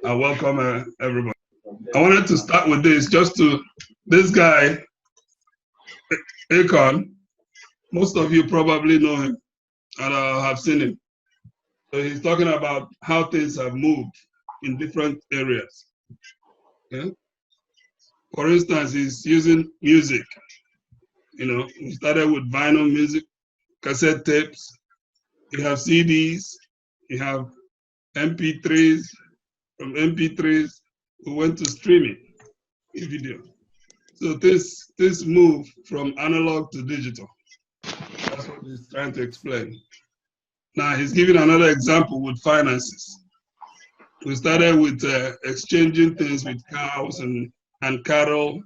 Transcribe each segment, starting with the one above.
I welcome everybody. I wanted to start with this, this guy, Akon, most of you probably know him and have seen him. So he's talking about how things have moved in different areas. Okay? For instance, he's using music. We started with vinyl music, cassette tapes, you have CDs, you have MP3s. From MP3s, we went to streaming video. So this move from analog to digital. That's what he's trying to explain. Now he's giving another example with finances. We started with exchanging things with cows and cattle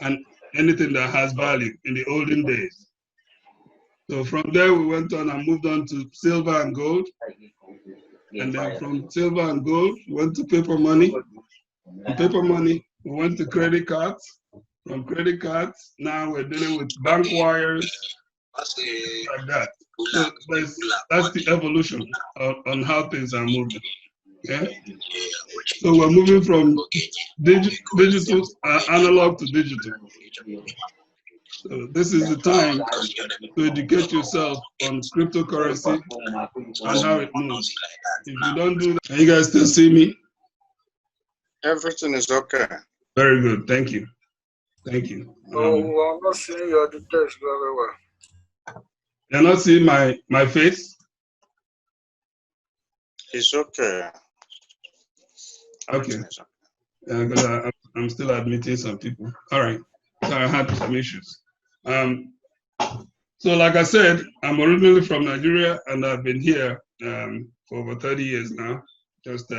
and anything that has value in the olden days. So from there we went on and moved on to silver and gold. And then from silver and gold, we went to paper money. From paper money, we went to credit cards. From credit cards, now we're dealing with bank wires, like that. So that's the evolution on how things are moving. Okay? So we're moving from digital, analog to digital. So this is the time to educate yourself on cryptocurrency and how it moves. If you don't do that, can you guys still see me? Everything is okay. Very good. Thank you. Thank you. I'm not seeing your details very well. You're not seeing my face? It's okay. Okay. Because I'm still admitting some people. All right. So I had some issues. So like I said, I'm originally from Nigeria and I've been here for over 30 years now, just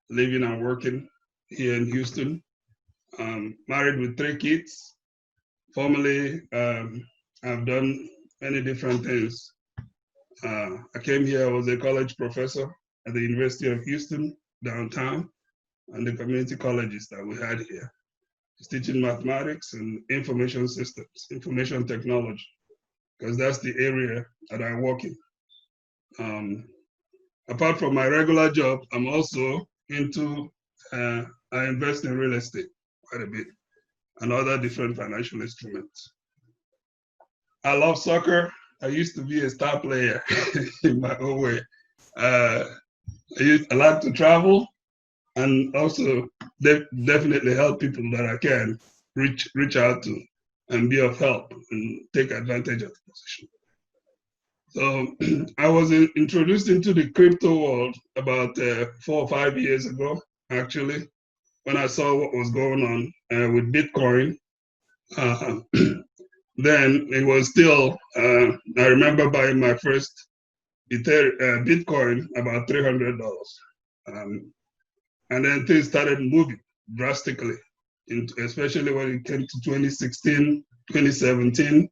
living and working here in Houston. Married with 3 kids. Formerly, I've done many different things. I came here, I was a college professor at the University of Houston, downtown, and the community colleges that we had here. I was teaching mathematics and information systems, information technology, because that's the area that I work in. Apart from my regular job, I'm also into, I invest in real estate quite a bit and other different financial instruments. I love soccer. I used to be a star player in my own way. I like to travel and also definitely help people that I can reach out to and be of help and take advantage of the position. So I was introduced into the crypto world about 4 or 5 years ago, actually, when I saw what was going on with Bitcoin. Then it was still, I remember buying my first Bitcoin about $300. And then things started moving drastically, especially when it came to 2016, 2017,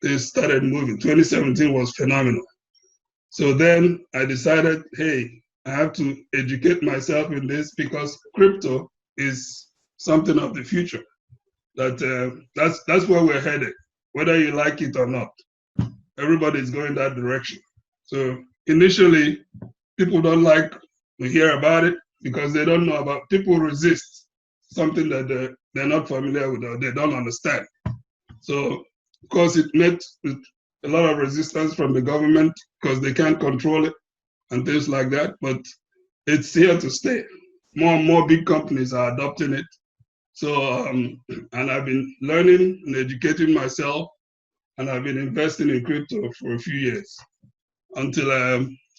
things started moving. 2017 was phenomenal. So then I decided, hey, I have to educate myself in this because crypto is something of the future. That's where we're headed, whether you like it or not. Everybody's going that direction. So initially, people don't like to hear about it because they don't know about, people resist something that they're not familiar with or they don't understand. So, of course, it met with a lot of resistance from the government because they can't control it and things like that, but it's here to stay. More and more big companies are adopting it. So, and I've been learning and educating myself, and I've been investing in crypto for a few years until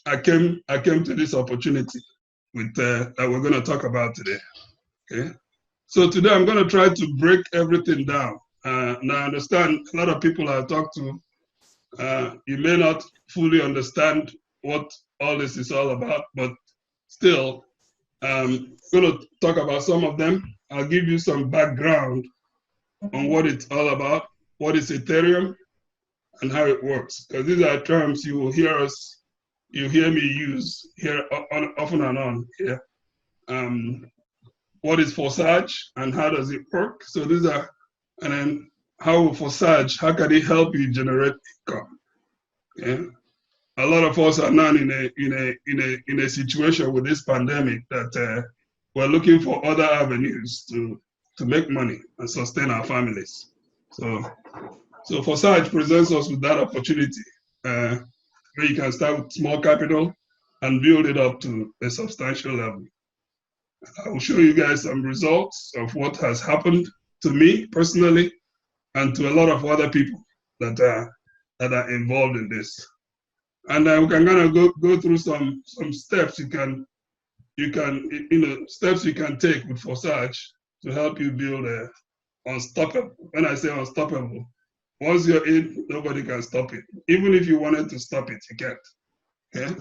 I came to this opportunity with that we're going to talk about today. Okay, so today I'm going to try to break everything down. And I understand a lot of people I talk to, you may not fully understand what all this is all about, but still, I'm going to talk about some of them. I'll give you some background on what it's all about, what is Ethereum, and how it works. Because these are terms you will hear me use here often and on here. What is Forsage and how does it work? So these are, and then how Forsage, how can it help you generate income? Yeah. A lot of us are now in a situation with this pandemic that we're looking for other avenues to make money and sustain our families. So Forsage presents us with that opportunity where you can start with small capital and build it up to a substantial level. I will show you guys some results of what has happened to me personally and to a lot of other people that are involved in this. And we can kind of go through some steps steps you can take with Forsage to help you build a unstoppable. When I say unstoppable, once you're in, nobody can stop it. Even if you wanted to stop it, you can't. Okay?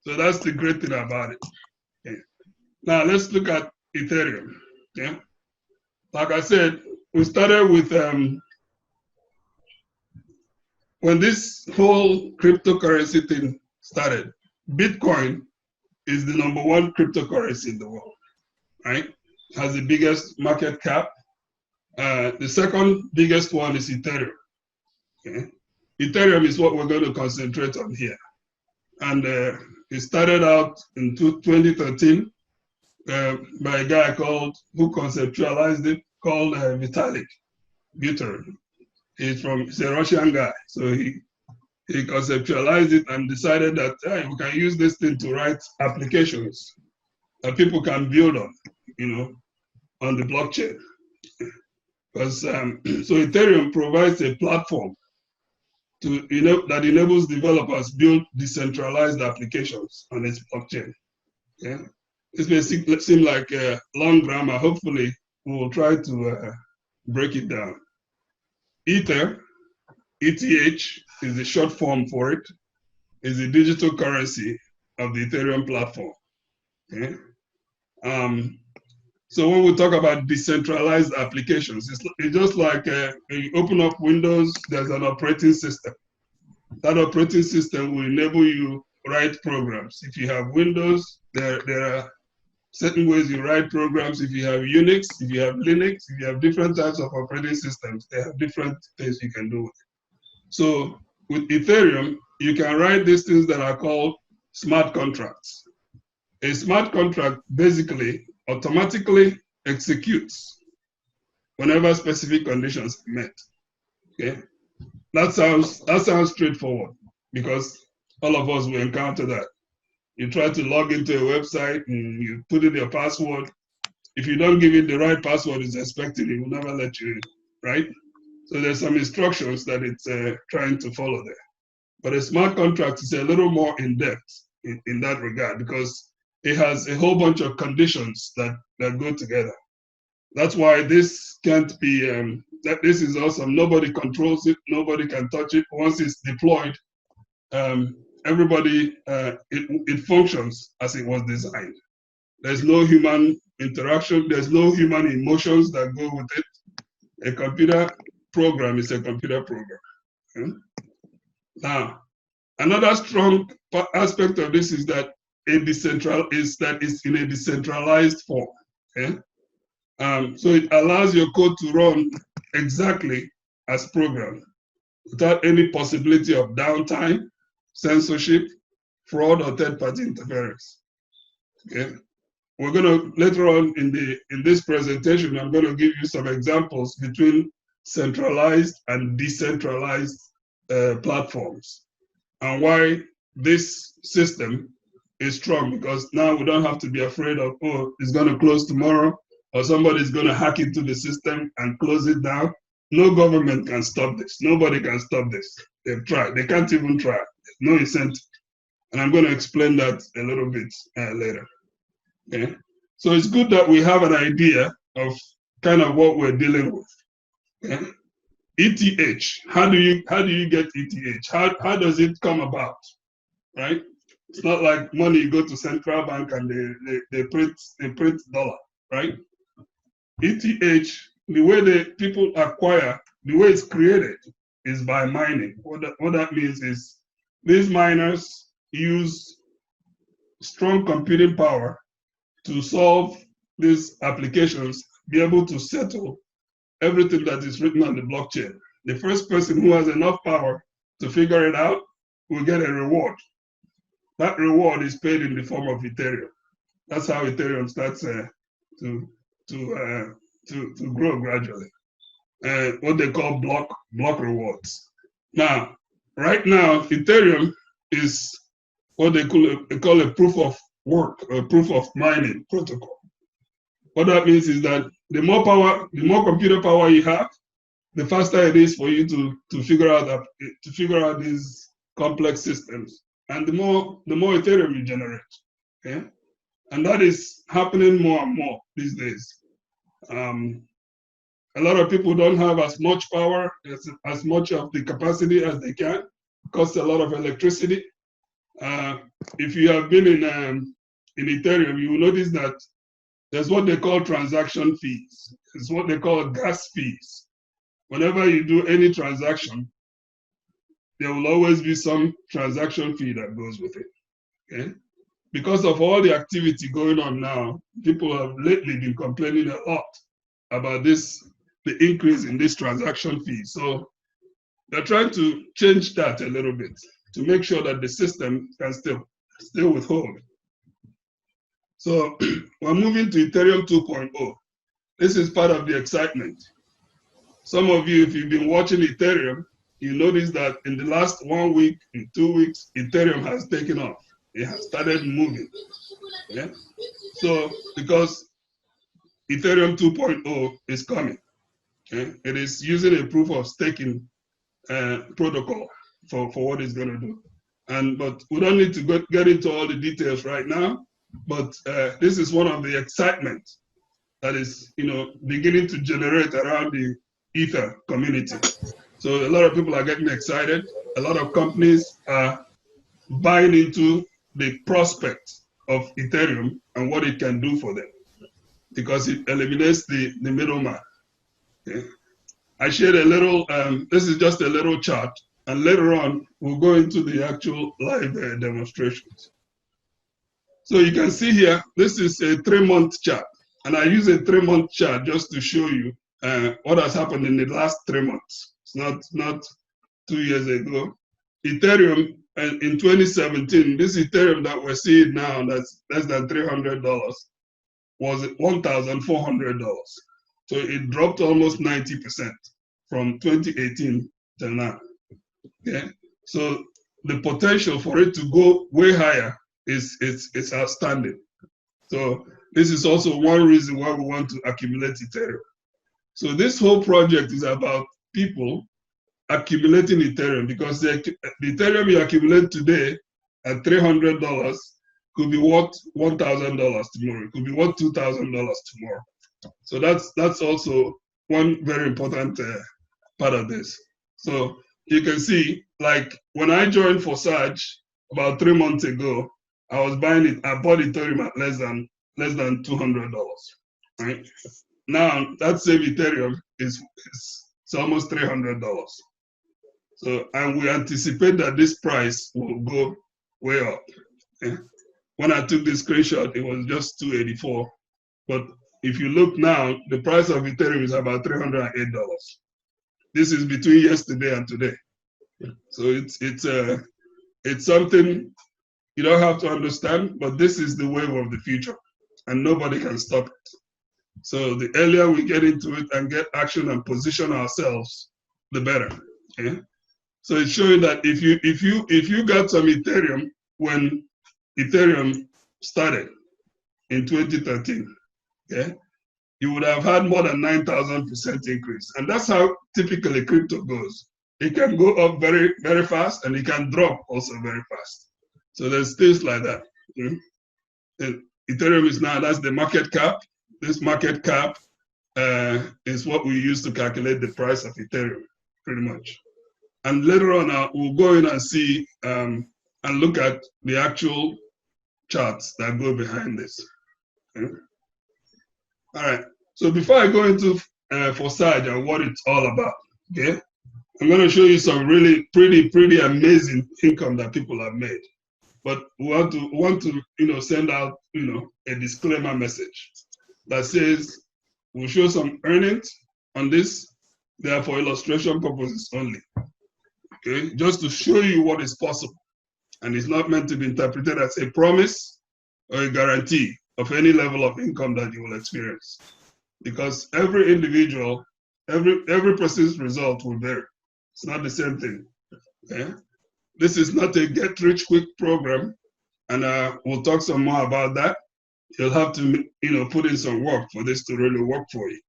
So that's the great thing about it. Okay? Now let's look at Ethereum. Okay? Like I said, we started with when this whole cryptocurrency thing started, Bitcoin is the #1 cryptocurrency in the world, right? Has the biggest market cap. The second biggest one is Ethereum. Okay? Ethereum is what we're going to concentrate on here. And it started out in 2013 by a guy who conceptualized it, called Vitalik Buterin. He's a Russian guy. So he conceptualized it and decided that we can use this thing to write applications that people can build on, on the blockchain. Because so Ethereum provides a platform that enables developers build decentralized applications on its blockchain. Okay? This may seem like a long grammar. Hopefully, we will try to break it down. Ether, ETH, is the short form for it, is the digital currency of the Ethereum platform. Okay? So when we talk about decentralized applications, it's just like when you open up Windows, there's an operating system. That operating system will enable you to write programs. If you have Windows, there are certain ways you write programs. If you have Unix, if you have Linux, if you have different types of operating systems, they have different things you can do with it. So with Ethereum, you can write these things that are called smart contracts. A smart contract basically automatically executes whenever specific conditions are met. Okay, that sounds straightforward because all of us will encounter that. You try to log into a website and you put in your password. If you don't give it the right password, it's expected it will never let you in, right? So there's some instructions that it's trying to follow there. But a smart contract is a little more in depth in that regard because it has a whole bunch of conditions that go together. That's why this can't be, this is awesome. Nobody controls it, nobody can touch it. Once it's deployed, everybody, it functions as it was designed. There's no human interaction, there's no human emotions that go with it. A computer program is a computer program. Okay? Now, another strong aspect of this is that it's in a decentralized form. Okay? So it allows your code to run exactly as programmed without any possibility of downtime, censorship, fraud, or third-party interference. Okay? We're going to later on in this presentation, I'm going to give you some examples between centralized and decentralized platforms and why this system is strong, because now we don't have to be afraid of, oh, it's going to close tomorrow or somebody's going to hack into the system and close it down. No government can stop this. Nobody can stop this. They've tried. They can't even try. There's no incentive. And I'm going to explain that a little bit later. Okay? So it's good that we have an idea of kind of what we're dealing with. Okay? ETH, how do you get ETH? How does it come about? Right? It's not like money you go to central bank and they print dollar, right? ETH, the way the people acquire, the way it's created is by mining. What that means is these miners use strong computing power to solve these applications, be able to settle everything that is written on the blockchain. The first person who has enough power to figure it out will get a reward. That reward is paid in the form of Ethereum. That's how Ethereum starts to grow gradually. What they call block rewards. Now, right now, Ethereum is what they call a proof of work, a proof of mining protocol. What that means is that the more computer power you have, the faster it is for you to figure out these complex systems, and the more Ethereum you generate. Okay? And that is happening more and more these days. A lot of people don't have as much power, as much of the capacity as they can. It costs a lot of electricity. If you have been in Ethereum, you will notice that there's what they call transaction fees. It's what they call gas fees. Whenever you do any transaction, there will always be some transaction fee that goes with it. Okay? Because of all the activity going on now, people have lately been complaining a lot about the increase in this transaction fee. So they're trying to change that a little bit to make sure that the system can still withhold. So we're moving to Ethereum 2.0. This is part of the excitement. Some of you, if you've been watching Ethereum, you notice that in the last 1 week, in 2 weeks, Ethereum has taken off. It has started moving. Yeah? So because Ethereum 2.0 is coming. Okay? It is using a proof of staking protocol for what it's going to do. But we don't need to get into all the details right now. But this is one of the excitement that is, beginning to generate around the Ether community. So a lot of people are getting excited. A lot of companies are buying into the prospect of Ethereum and what it can do for them, because it eliminates the middleman. Okay? I shared a little, this is just a little chart, and later on, we'll go into the actual live demonstrations. So you can see here, this is a 3-month chart, and I use a 3-month chart just to show you what has happened in the last 3 months. It's not 2 years ago. Ethereum in 2017, this Ethereum that we're seeing now, that's less than $300, was $1,400. So it dropped almost 90% from 2018 till now. Okay, so the potential for it to go way higher is outstanding. So this is also one reason why we want to accumulate Ethereum. So this whole project is about people accumulating Ethereum, because the Ethereum you accumulate today at $300 could be worth $1,000 tomorrow. It could be worth $2,000 tomorrow. So that's also one very important part of this. So you can see, like when I joined Forsage about 3 months ago, I bought Ethereum at less than $200. Right now, that same Ethereum is almost $300. So, and we anticipate that this price will go way up. Okay? When I took this screenshot, it was just $284. But if you look now, the price of Ethereum is about $308. This is between yesterday and today. So it's something you don't have to understand, but this is the wave of the future, and nobody can stop it. So the earlier we get into it and get action and position ourselves, the better. Okay? So it's showing that if you got some Ethereum when Ethereum started in 2013, okay, you would have had more than 9,000% increase. And that's how typically crypto goes. It can go up very, very fast, and it can drop also very fast. So there's things like that. Ethereum is now, that's the market cap. This market cap is what we use to calculate the price of Ethereum, pretty much. And later on, we'll go in and see and look at the actual charts that go behind this. Okay? All right. So before I go into Forsage and what it's all about, okay, I'm going to show you some really pretty amazing income that people have made. But we want to send out a disclaimer message that says we'll show some earnings on this. They are for illustration purposes only. Okay, just to show you what is possible, and it's not meant to be interpreted as a promise or a guarantee of any level of income that you will experience. Because every individual, every person's result will vary. It's not the same thing. Okay? This is not a get-rich-quick program, and we'll talk some more about that. You'll have to, put in some work for this to really work for you.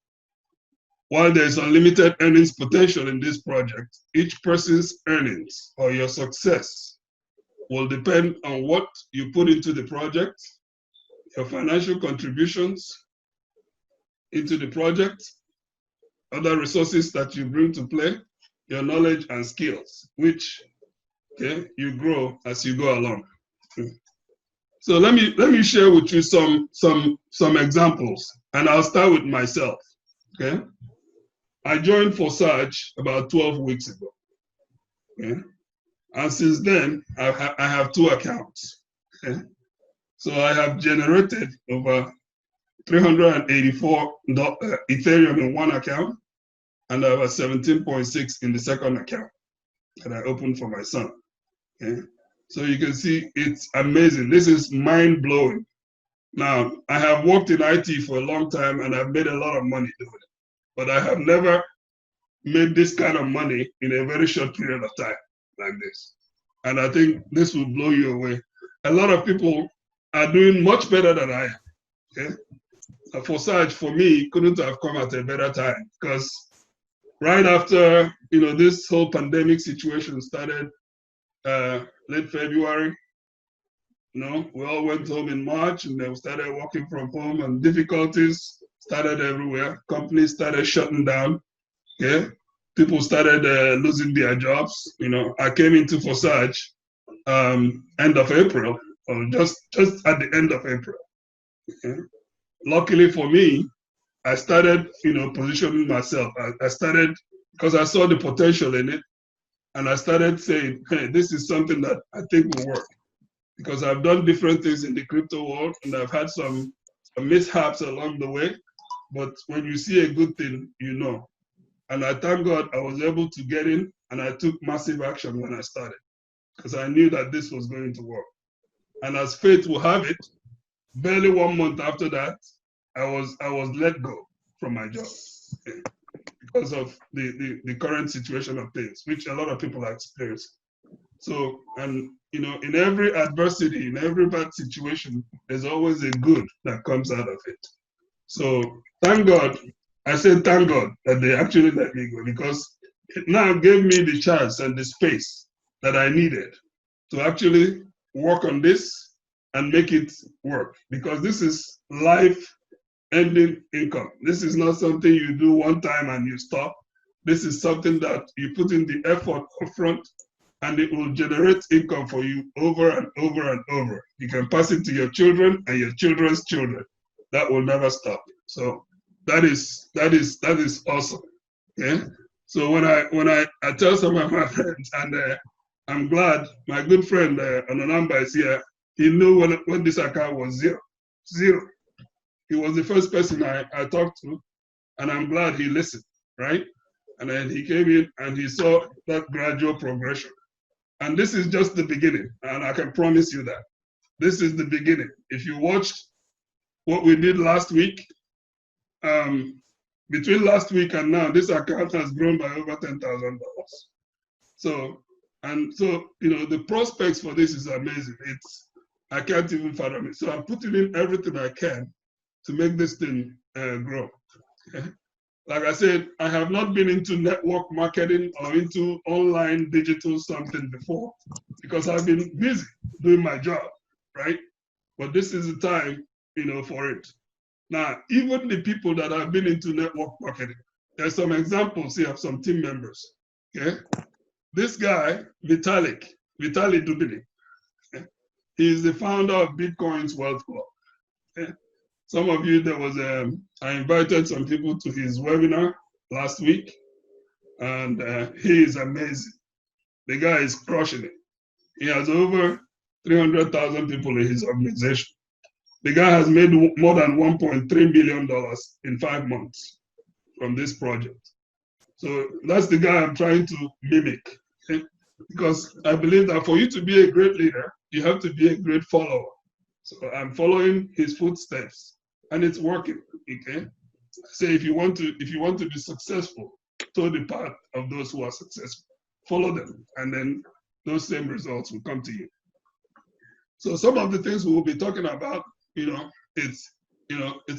While there's unlimited earnings potential in this project, each person's earnings or your success will depend on what you put into the project, your financial contributions into the project, other resources that you bring to play, your knowledge and skills, which you grow as you go along. So let me share with you some examples, and I'll start with myself. Okay, I joined Forsage about 12 weeks ago. Okay, and since then I have 2 accounts. Okay, so I have generated over 384 Ethereum in one account, and I have 17.6 in the second account that I opened for my son. Okay? So you can see it's amazing. This is mind-blowing. Now, I have worked in IT for a long time and I've made a lot of money doing it, but I have never made this kind of money in a very short period of time like this. And I think this will blow you away. A lot of people are doing much better than I am. Okay? Forsage, for me, couldn't have come at a better time, because right after this whole pandemic situation started, late February, we all went home in March, and then we started working from home, and difficulties started everywhere. Companies started shutting down. Okay, people started losing their jobs. I came into Forsage end of April, or just at the end of April. Okay? Luckily for me, I started, positioning myself. I started because I saw the potential in it, and I started saying, hey, this is something that I think will work, because I've done different things in the crypto world, and I've had some mishaps along the way. But when you see a good thing, And I thank God I was able to get in, and I took massive action when I started, because I knew that this was going to work. And as fate will have it, barely 1 month after that, I was let go from my job because of the current situation of things, which a lot of people are experiencing. So, and in every adversity, in every bad situation, there's always a good that comes out of it. So thank God, I said thank God that they actually let me go, because it now gave me the chance and the space that I needed to actually work on this and make it work, because this is life-ending income. This is not something you do one time and you stop. This is something that you put in the effort upfront, and it will generate income for you over and over and over. You can pass it to your children and your children's children. That will never stop. So that is awesome. Okay. So when I tell some of my friends, and I'm glad my good friend Ononamba is here. He knew when this account was zero. He was the first person I talked to, and I'm glad he listened, right? And then he came in and he saw that gradual progression. And this is just the beginning, and I can promise you that. This is the beginning. If you watched what we did last week, between last week and now, this account has grown by over $10,000. So the prospects for this is amazing. I can't even fathom it. So I'm putting in everything I can to make this thing grow. Okay? Like I said, I have not been into network marketing or into online digital something before, because I've been busy doing my job, right? But this is the time, for it. Now, even the people that have been into network marketing, there's some examples here of some team members. Okay, this guy, Vitalik Dubiny, okay? He is the founder of Bitcoin's Wealth Club. Okay? Some of you, I invited some people to his webinar last week, and he is amazing. The guy is crushing it. He has over 300,000 people in his organization. The guy has made more than $1.3 billion in 5 months from this project. So that's the guy I'm trying to mimic. Okay? Because I believe that for you to be a great leader, you have to be a great follower. So I'm following his footsteps, and it's working. Okay. Say if you want to be successful, toe the path of those who are successful. Follow them, and then those same results will come to you. So some of the things we will be talking about, it's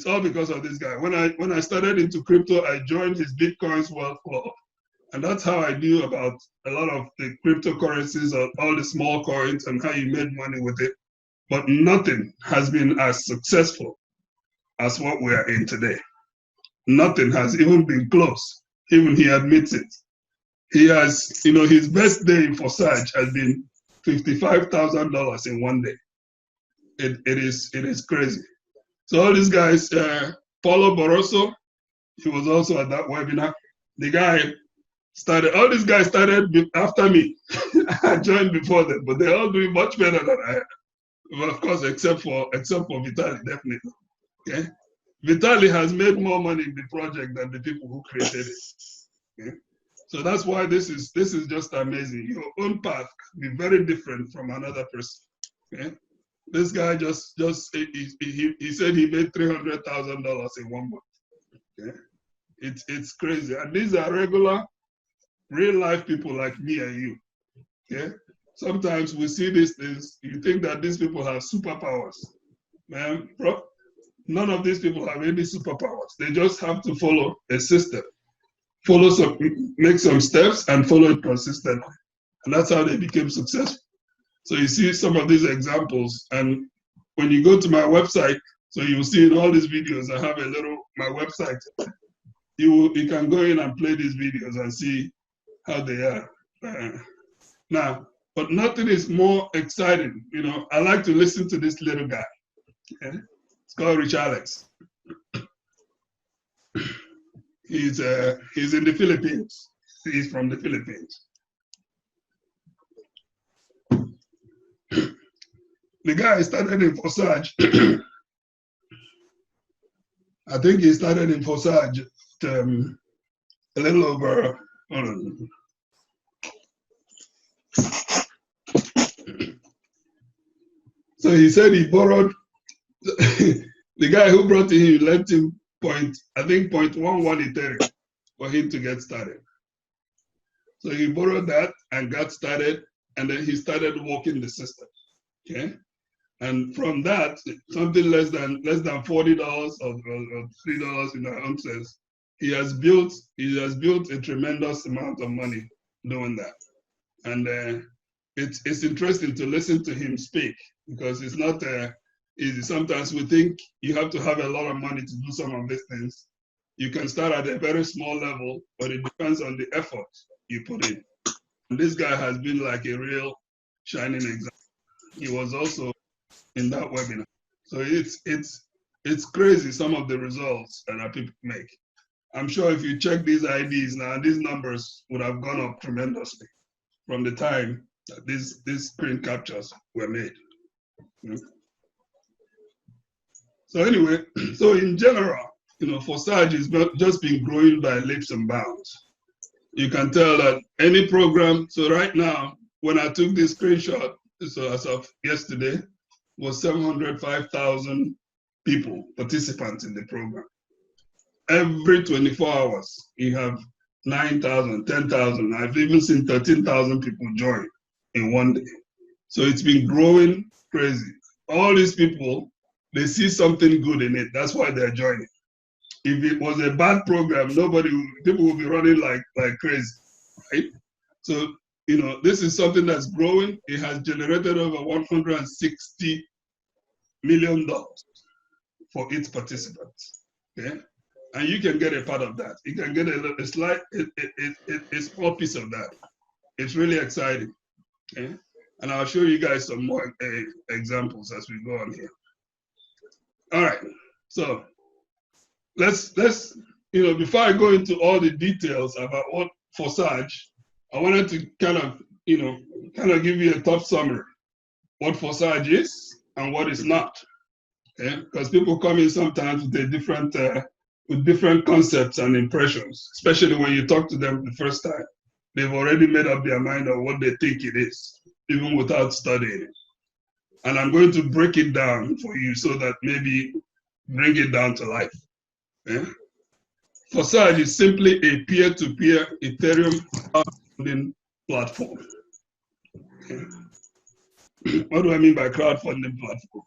all because of this guy. When I started into crypto, I joined his Bitcoins Wealth Club, and that's how I knew about a lot of the cryptocurrencies, or all the small coins, and how you made money with it. But nothing has been as successful as what we are in today. Nothing has even been close. Even he admits it. He has, his best day in Forsage has been $55,000 in one day. It is crazy. So all these guys, Paulo Barroso, he was also at that webinar. All these guys started after me. I joined before them, but they're all doing much better than I am. Well, of course, except for Vitaly, definitely. Okay. Vitaly has made more money in the project than the people who created it. Okay? So that's why this is just amazing. Your own path can be very different from another person. Okay? This guy he said he made $300,000 in 1 month. Okay? It's crazy. And these are regular, real life people like me and you. Okay? Sometimes we see these things, you think that these people have superpowers. Man, bro, none of these people have any superpowers. They just have to follow a system, make some steps, and follow it consistently. And that's how they became successful. So you see some of these examples, and when you go to my website, so you'll see in all these videos, I have my website. You can go in and play these videos and see how they are. Now, but nothing is more exciting. I like to listen to this little guy. Okay? It's called Rich Alex. He's in the Philippines. He's from the Philippines. The guy started in Forsage. I think he started in Forsage a little over, hold on. So he said he borrowed, the guy who brought him, he lent him 0.11 Ethereum for him to get started. So he borrowed that and got started, and then he started working the system. Okay. And from that, something less than $40 or $3 in our own sense, he has built a tremendous amount of money doing that. And it's interesting to listen to him speak, because it's not easy. Sometimes we think you have to have a lot of money to do some of these things. You can start at a very small level, but it depends on the effort you put in. And this guy has been like a real shining example. He was also in that webinar. So it's crazy, some of the results that our people make. I'm sure if you check these IDs now, these numbers would have gone up tremendously from the time that these screen captures were made. So anyway, so in general, Forsage is just been growing by leaps and bounds. You can tell that any program, so right now, when I took this screenshot, so as of yesterday, was 705,000 people, participants in the program. Every 24 hours, you have 9,000, 10,000. I've even seen 13,000 people join in one day. So it's been growing crazy. All these people, they see something good in it. That's why they're joining. If it was a bad program, people would be running like crazy, right? So, this is something that's growing. It has generated over $160 million for its participants, okay? And you can get a part of that. You can get a small piece of that. It's really exciting, okay? And I'll show you guys some more examples as we go on here. All right, so let's before I go into all the details about what Forsage, I wanted to kind of give you a top summary, what Forsage is and what it's not. Okay? Because people come in sometimes with different concepts and impressions, especially when you talk to them the first time. They've already made up their mind on what they think it is, even without studying it. And I'm going to break it down for you so that maybe bring it down to life. Yeah? Forsage is simply a peer-to-peer Ethereum crowdfunding platform. Okay. What do I mean by crowdfunding platform?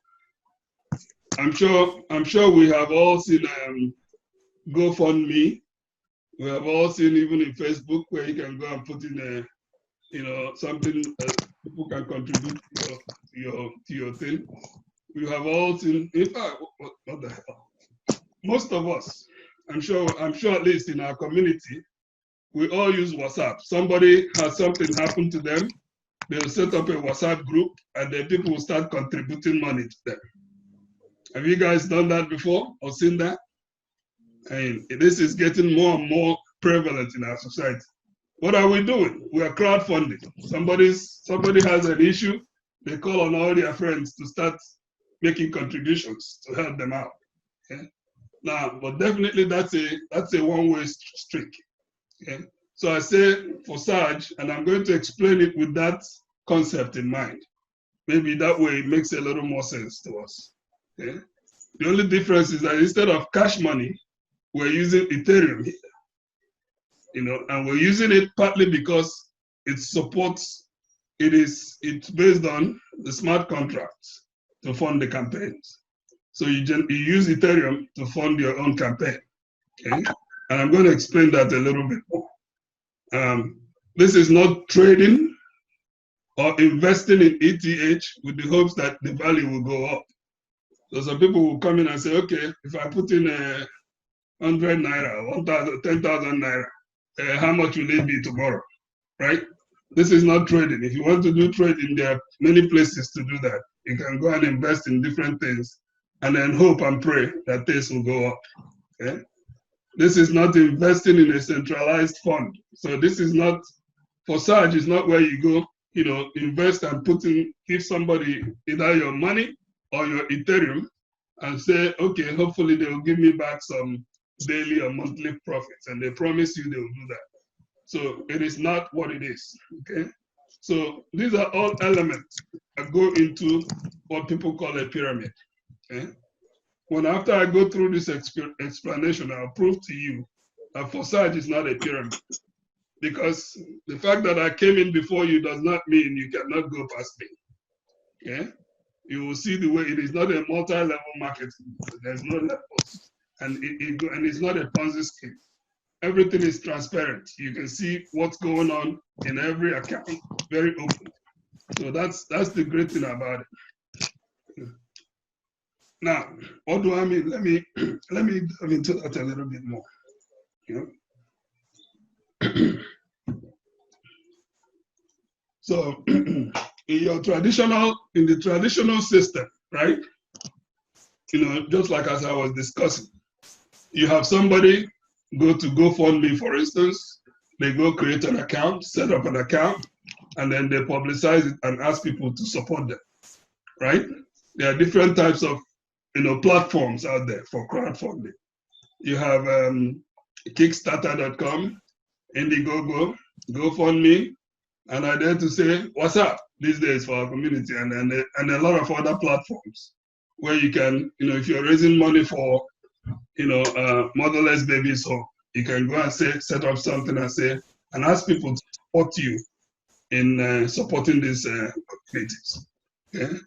I'm sure we have all seen GoFundMe. We have all seen even in Facebook where you can go and put in something people can contribute to your thing. We have all seen. In fact, what the hell? Most of us, I'm sure at least in our community, we all use WhatsApp. Somebody has something happen to them, they'll set up a WhatsApp group, and then people will start contributing money to them. Have you guys done that before or seen that? And this is getting more and more prevalent in our society. What are we doing? We are crowdfunding. Somebody has an issue, they call on all their friends to start making contributions to help them out. Okay? Now, but definitely that's a one-way streak. Okay? So I say Forsage, and I'm going to explain it with that concept in mind. Maybe that way it makes a little more sense to us. Okay? The only difference is that instead of cash money, we're using Ethereum here. And we're using it partly because it's based on the smart contracts to fund the campaigns. So you use Ethereum to fund your own campaign. Okay? And I'm going to explain that a little bit more. This is not trading or investing in ETH with the hopes that the value will go up. So some people will come in and say, okay, if I put in 100 naira, 1,000, 10,000 naira, how much will it be tomorrow, right? This is not trading. If you want to do trading, there are many places to do that. You can go and invest in different things and then hope and pray that things will go up, okay? This is not investing in a centralized fund. So this is not, Forsage is not where you go, invest and give somebody either your money or your Ethereum and say, okay, hopefully they will give me back some daily or monthly profits, and they promise you they will do that. So it is not what it is, okay? So these are all elements that go into what people call a pyramid, okay? After I go through this explanation, I'll prove to you that Forsage is not a pyramid, because the fact that I came in before you does not mean you cannot go past me, okay? You will see the way it is not a multi-level market. There's no levels. And it's not a Ponzi scheme. Everything is transparent. You can see what's going on in every account, very open. So that's the great thing about it. Now, what do I mean? Let me dive into that a little bit more. So in the traditional system, right? Just like as I was discussing, you have somebody go to GoFundMe, for instance, they go create an account, set up an account, and then they publicize it and ask people to support them, right? There are different types of platforms out there for crowdfunding. You have Kickstarter.com, Indiegogo, GoFundMe, and I dare to say what's up these days for our community, and a lot of other platforms where you can, if you're raising money for, motherless babies, so you can go and set up something and ask people to support you in supporting these communities. Okay.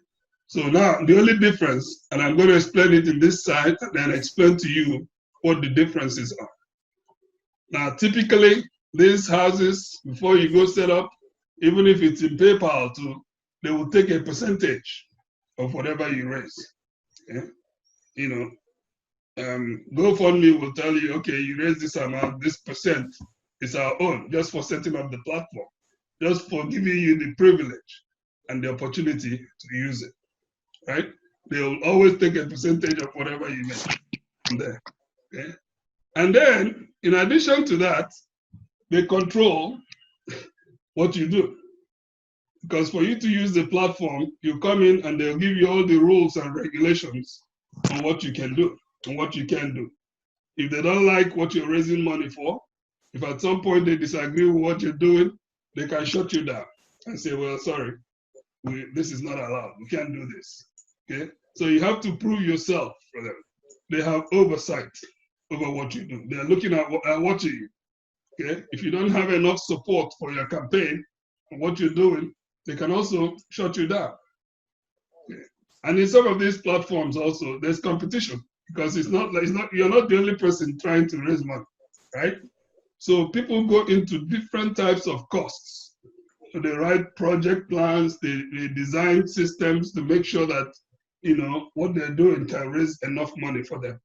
So now the only difference, and I'm going to explain it in this side and then explain to you what the differences are. Now, typically, these houses, before you go set up, even if it's in PayPal too, they will take a percentage of whatever you raise. Okay? GoFundMe will tell you, okay, you raise this amount, this percent is our own, just for setting up the platform, just for giving you the privilege and the opportunity to use it, right? They will always take a percentage of whatever you make from there, okay? And then, in addition to that, they control what you do. Because for you to use the platform, you come in and they'll give you all the rules and regulations on what you can do and what you can't do. If they don't like what you're raising money for, if at some point they disagree with what you're doing, they can shut you down and say, well, sorry, this is not allowed. We can't do this. Okay, so you have to prove yourself for them. They have oversight over what you do. They're looking at watching you. Okay, if you don't have enough support for your campaign and what you're doing, they can also shut you down. Okay. And in some of these platforms also, there's competition because you're not the only person trying to raise money, right? So people go into different types of costs. So they write project plans, they design systems to make sure that what they're doing can raise enough money for them.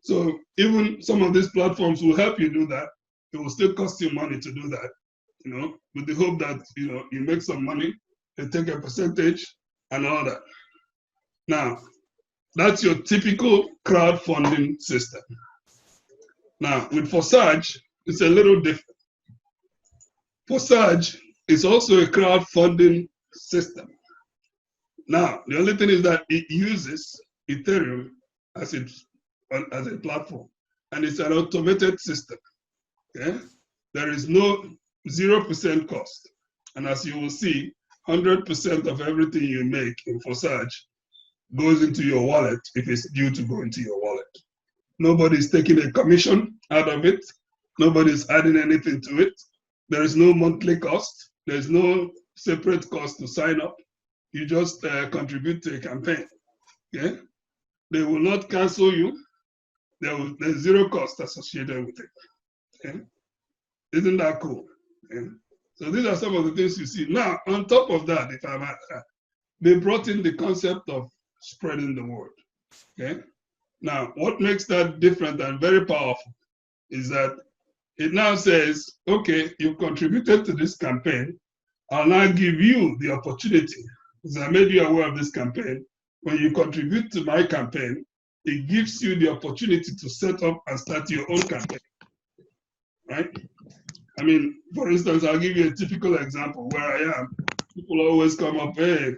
So even some of these platforms will help you do that. It will still cost you money to do that, with the hope that you make some money, they take a percentage and all that. Now, that's your typical crowdfunding system. Now, with Forsage, it's a little different. Forsage is also a crowdfunding system. Now, the only thing is that it uses Ethereum as a platform, and it's an automated system. Okay? There is no 0% cost. And as you will see, 100% of everything you make in Forsage goes into your wallet if it's due to go into your wallet. Nobody's taking a commission out of it. Nobody's adding anything to it. There is no monthly cost. There's no separate cost to sign up. You just contribute to a campaign. Okay? They will not cancel you. There's zero cost associated with it. Okay? Isn't that cool? Okay? So these are some of the things you see. Now, on top of that, if I'm at that, they brought in the concept of spreading the word. Okay? Now, what makes that different and very powerful is that it now says, okay, you've contributed to this campaign. I'll now give you the opportunity, because I made you aware of this campaign. When you contribute to my campaign, it gives you the opportunity to set up and start your own campaign, right? I mean, for instance, I'll give you a typical example where I am. People always come up, hey,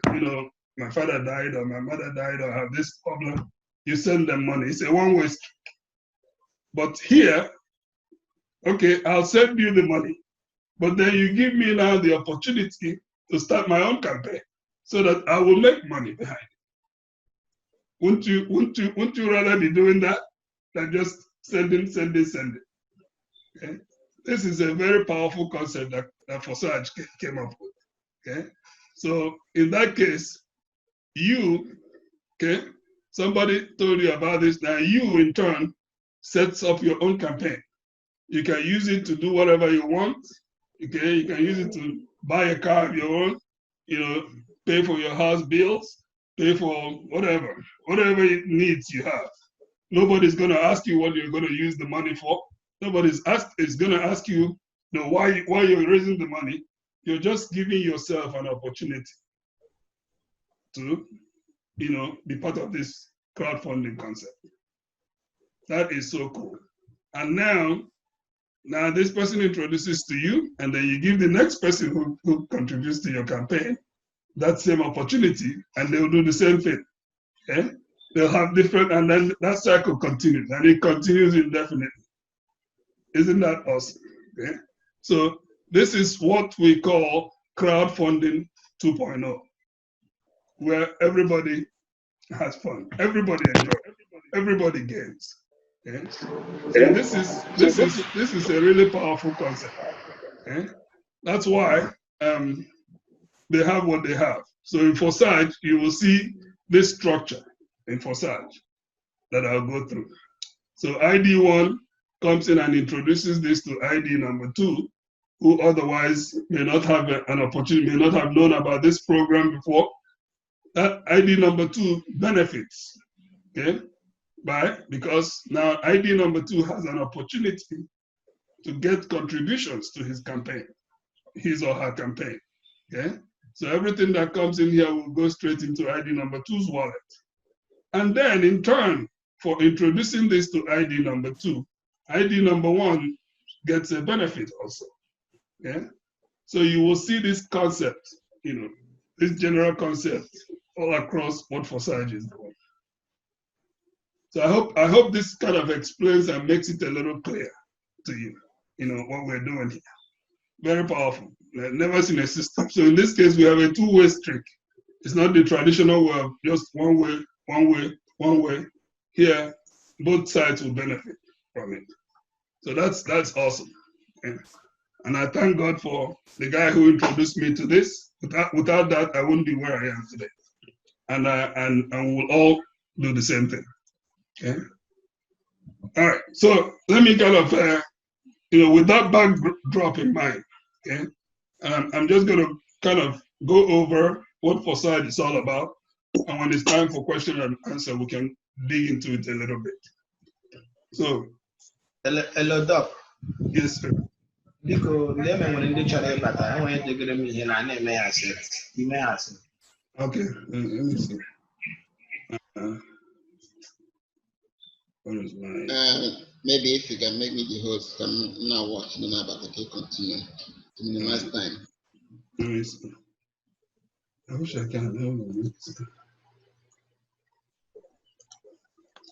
my father died or my mother died or I have this problem. You send them money. It's a one-way street. But here, okay, I'll send you the money, but then you give me now the opportunity to start my own campaign so that I will make money behind it. Wouldn't you rather be doing that than just sending? Okay? This is a very powerful concept that Forsage came up with. Okay? So in that case, somebody told you about this, now you in turn sets up your own campaign. You can use it to do whatever you want. Okay, you can use it to buy a car of your own, pay for your house bills, pay for whatever needs you have. Nobody's going to ask you what you're going to use the money for. Nobody's going to ask you, why you're raising the money. You're just giving yourself an opportunity to, be part of this crowdfunding concept. That is so cool. And now this person introduces to you, and then you give the next person who contributes to your campaign that same opportunity, and they'll do the same thing. Okay? They'll have different, and then that cycle continues, and it continues indefinitely. Isn't that awesome? Okay? So this is what we call crowdfunding 2.0, where everybody has fun, everybody enjoys, everybody gains. Okay? So this is a really powerful concept. Okay? That's why they have what they have. So in Forsage, you will see this structure in Forsage that I'll go through. So ID1 comes in and introduces this to ID number 2, who otherwise may not have an opportunity, may not have known about this program before. That ID number 2 benefits, okay? Because now ID number 2 has an opportunity to get contributions to his campaign, his or her campaign, okay? So everything that comes in here will go straight into ID number 2's wallet. And then in turn, for introducing this to ID number 2, ID number 1 gets a benefit also, okay? So you will see this concept, this general concept all across what Forsage is doing. So I hope this kind of explains and makes it a little clear to you, what we're doing here. Very powerful. I've never seen a system. So in this case, we have a two-way street. It's not the traditional way of just one way, one way, one way. Here, both sides will benefit from it. So that's awesome. Okay. And I thank God for the guy who introduced me to this. Without that, I wouldn't be where I am today. And we'll all do the same thing. Okay. All right. So let me kind of, with that backdrop in mind, okay, I'm just going to kind of go over what Forsage is all about. And when it's time for question and answer, we can dig into it a little bit. So. Hello, Doc. Yes, sir. Because they may want to try but I want to get me and I may ask it. You may ask it. Okay, let me see. What is my... maybe if you can make me the host, I'm now watching and I can continue to minimize time. Let me see. I wish I can help you.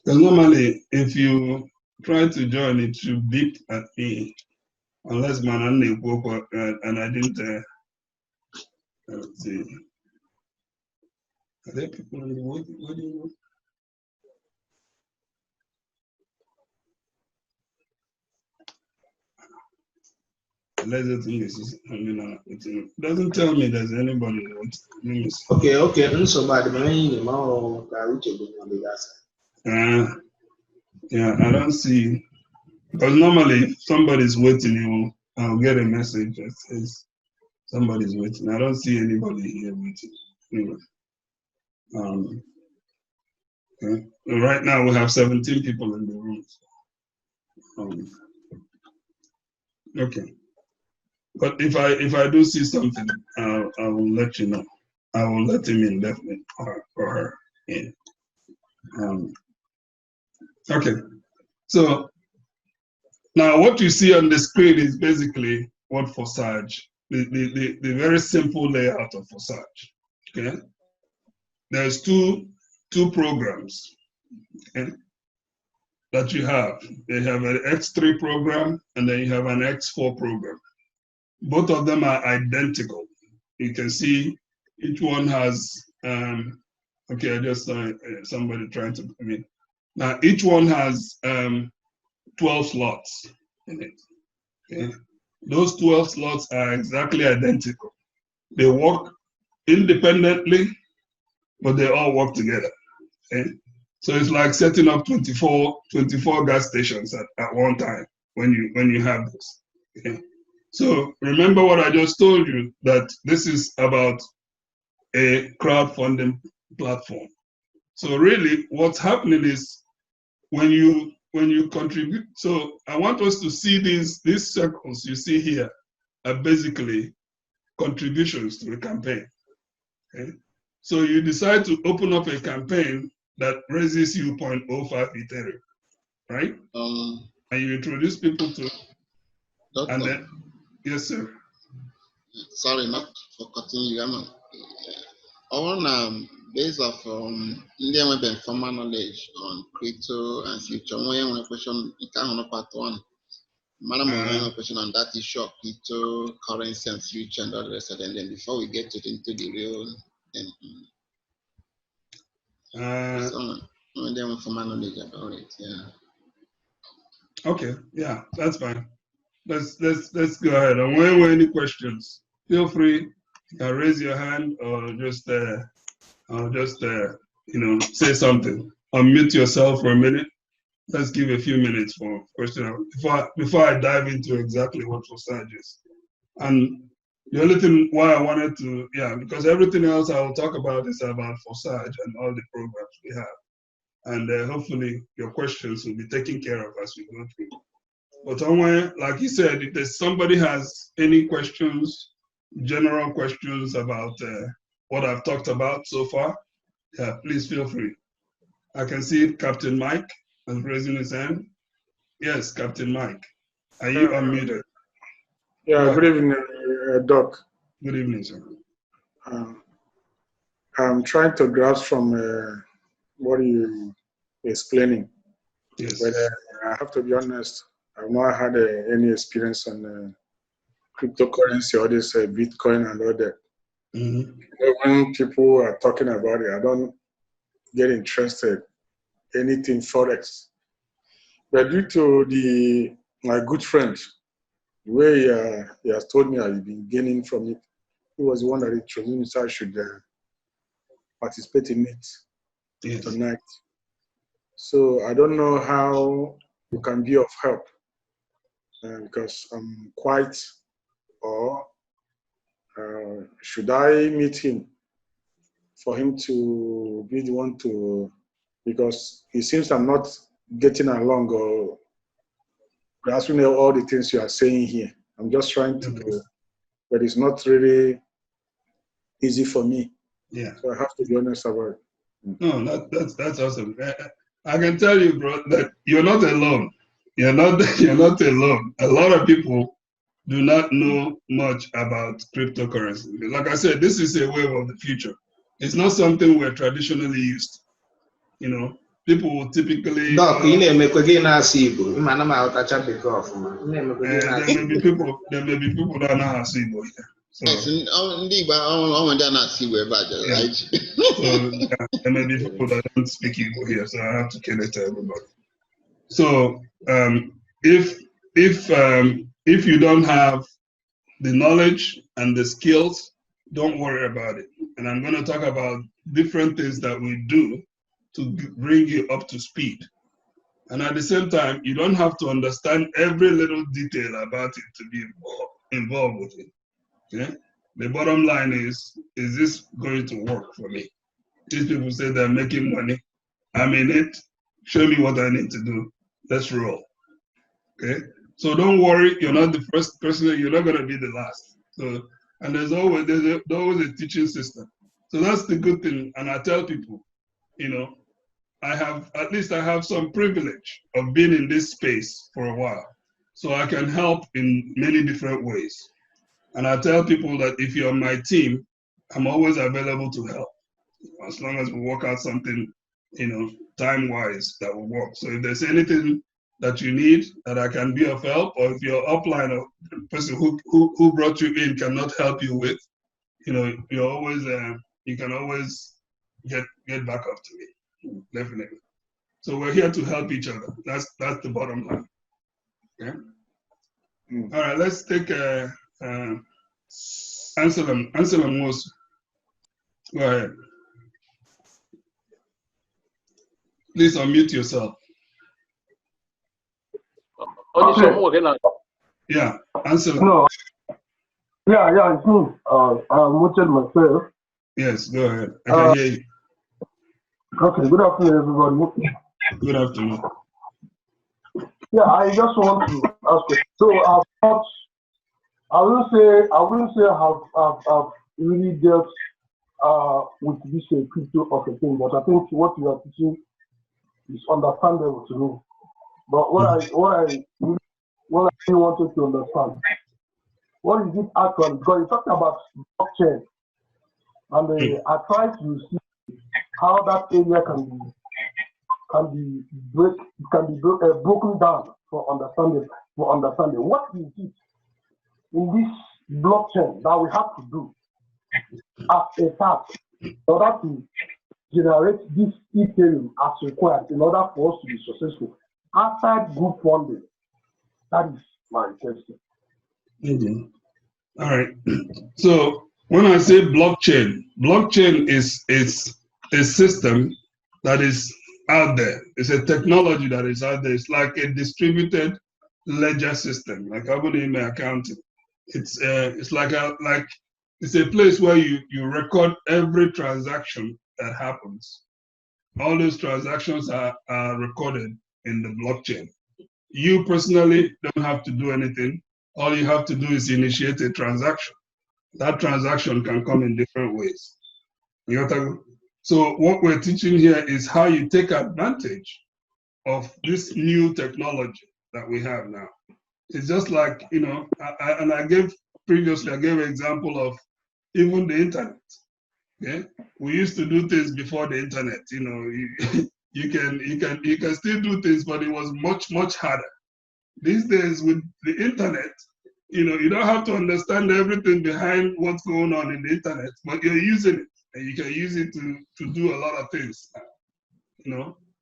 Because normally, if you try to join, it should beep at me. Unless man and I didn't. Let's see. Are there people in the what do you want? Unless the thing is, it doesn't tell me there's anybody. Let me see. Okay. And so bad, yeah, I don't see. Because normally, if somebody's waiting, I'll get a message that says somebody's waiting. I don't see anybody here waiting. Anyway. Okay. Right now, we have 17 people in the room. Okay. But if I do see something, I will let you know. I will let him in definitely, or her in. Okay. So now what you see on the screen is basically what Forsage, the very simple layout of Forsage. Okay. There's two programs. Okay, that you have. They have an X3 program and then you have an X4 program. Both of them are identical. You can see each one has, okay, I just saw somebody trying to come in. Now, each one has 12 slots in it. Okay? Those 12 slots are exactly identical. They work independently, but they all work together. Okay? So it's like setting up 24 gas stations at one time when you have this. Okay? So remember what I just told you, that this is about a crowdfunding platform. So really what's happening is when you contribute, so I want us to see these circles you see here are basically contributions to a campaign. Okay? So you decide to open up a campaign that raises you 0.05 Ethereum, right? And you introduce people to it. Doctor, And then, yes, sir. Sorry, not for cutting you. I want based off Indian web and formal knowledge on crypto and future. One question, you can't part one. Madam, one question on that issue of crypto, currency, and future, and all the rest of them. And then before we get into the real, Indian formal knowledge about it. Yeah. Okay. Yeah, that's fine. Let's go ahead. And when any questions, feel free. You can raise your hand or just say something. Unmute yourself for a minute. Let's give a few minutes for question before I dive into exactly what Forsage is. And the only thing why I wanted to, because everything else I will talk about is about Forsage and all the programs we have. And hopefully your questions will be taken care of as we go through. But somewhere, like you said, if there's somebody has any questions, general questions about what I've talked about so far, please feel free. I can see Captain Mike is raising his hand. Yes, Captain Mike. Are you unmuted? Yeah, good evening, Doc. Good evening, sir. I'm trying to grasp from what you're explaining. Yes. But I have to be honest, I've not had any experience on cryptocurrency, all this Bitcoin and all that. Mm-hmm. When people are talking about it, I don't get interested anything Forex. But due to my good friend, the way he has told me I've been gaining from it, he was the one that introduced me, so I should participate in it tonight. So I don't know how you can be of help because I'm quite, or should I meet him for him to be the one to, because it seems I'm not getting along or grasping all the things you are saying here. I'm just trying to, but it's not really easy for me. Yeah. So I have to be honest about it. No, that's awesome. I can tell you, bro, that you're not alone. You're not alone. A lot of people do not know much about cryptocurrency. Like I said, this is a wave of the future. It's not something we're traditionally used to. You know, people will typically. Doc, you name it again. I see you. Man, I'm out. I chat big off. There may be people that know how to see boy. So, Yes, indeed, but I want to not see where bad, right? So there may be people that don't speak Igbo here, so I have to cater to everybody. So if you don't have the knowledge and the skills, don't worry about it. And I'm going to talk about different things that we do to bring you up to speed. And at the same time, you don't have to understand every little detail about it to be involved with it. Okay? The bottom line is this going to work for me? These people say they're making money. I'm in it. Show me what I need to do. Let's roll. Okay? So don't worry, you're not the first person, you're not going to be the last. So, and there's always a teaching system. So that's the good thing. And I tell people, you know, I have some privilege of being in this space for a while. So I can help in many different ways. And I tell people that if you're on my team, I'm always available to help, as long as we work out something, you know, time-wise that will work. So if there's anything that you need that I can be of help, or if your upline or the person who brought you in cannot help you with, you know, you're always you can always get back up to me, definitely. So we're here to help each other. That's the bottom line. Okay. All right. Let's take Anselm was. Go ahead. Please unmute yourself. Okay. Yeah, Anselm. No. Yeah, it's me. I muted myself. Yes, go ahead. I can hear you. Okay, good afternoon, everybody. Good afternoon. Yeah, I just want to ask you. So I wouldn't say I've really dealt with this crypto of a thing, but I think what you are teaching is understandable to me. But what I really wanted to understand, what is it actually? Because you talked about blockchain, and I tried to see how that area can be broken down for understanding. What is it in this blockchain that we have to do as a task in order to generate this Ethereum as required in order for us to be successful outside group funding? That is my question. Okay. All right. So when I say blockchain is a system that is out there. It's a technology that is out there. It's like a distributed ledger system, like email accounting. It's like it's a place where you record every transaction that happens. All those transactions are recorded in the blockchain. You personally don't have to do anything. All you have to do is initiate a transaction. That transaction can come in different ways. So what we're teaching here is how you take advantage of this new technology that we have now. It's just like, you know, I gave an example of even the internet. Okay, we used to do things before the internet. You know, you can still do things, but it was much harder. These days with the internet, you don't have to understand everything behind what's going on in the internet, but you're using it, and you can use it to do a lot of things.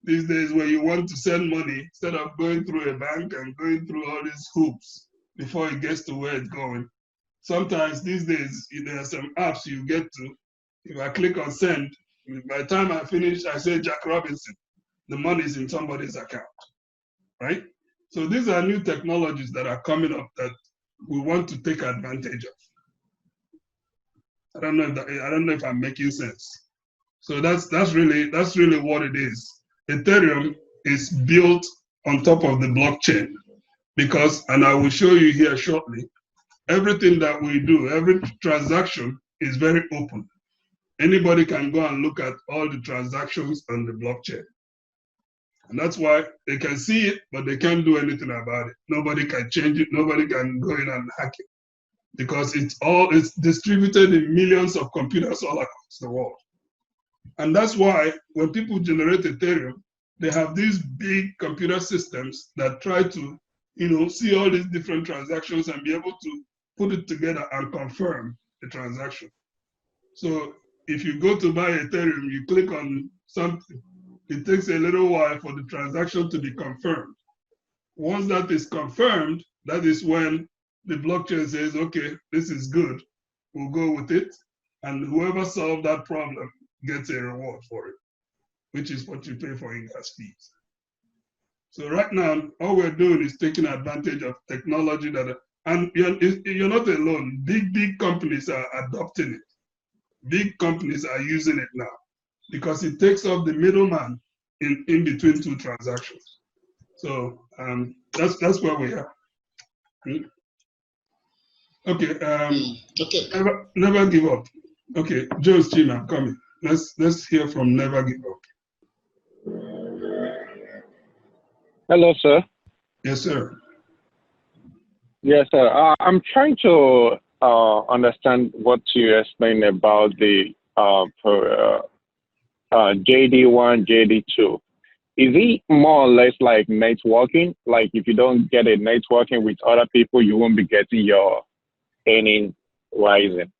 These days when you want to send money, instead of going through a bank and going through all these hoops before it gets to where it's going, sometimes these days there are some apps you get to. If I click on send, by the time I finish, I say Jack Robinson. The money is in somebody's account, right? So these are new technologies that are coming up that we want to take advantage of. I don't know if I'm making sense. So that's really what it is. Ethereum is built on top of the blockchain because, and I will show you here shortly, everything that we do, every transaction is very open. Anybody can go and look at all the transactions on the blockchain. And that's why they can see it, but they can't do anything about it. Nobody can change it. Nobody can go in and hack it because it's distributed in millions of computers all across the world. And that's why when people generate Ethereum, they have these big computer systems that try to, see all these different transactions and be able to put it together and confirm the transaction. So if you go to buy Ethereum, you click on something, it takes a little while for the transaction to be confirmed. Once that is confirmed, that is when the blockchain says, okay, this is good, we'll go with it. And whoever solved that problem gets a reward for it, which is what you pay for in gas fees. So right now, all we're doing is taking advantage of technology and you're not alone. Big companies are adopting it. Big companies are using it now because it takes off the middleman in between two transactions. So that's where we are. Okay. Okay. Never give up. Okay, Joe's team, I'm coming. Let's hear from Never Give Up. Hello, sir. Yes, sir. Yes, sir. I'm trying to understand what you explained about the JD1, JD2. Is it more or less like networking? Like if you don't get a networking with other people, you won't be getting your earning rising?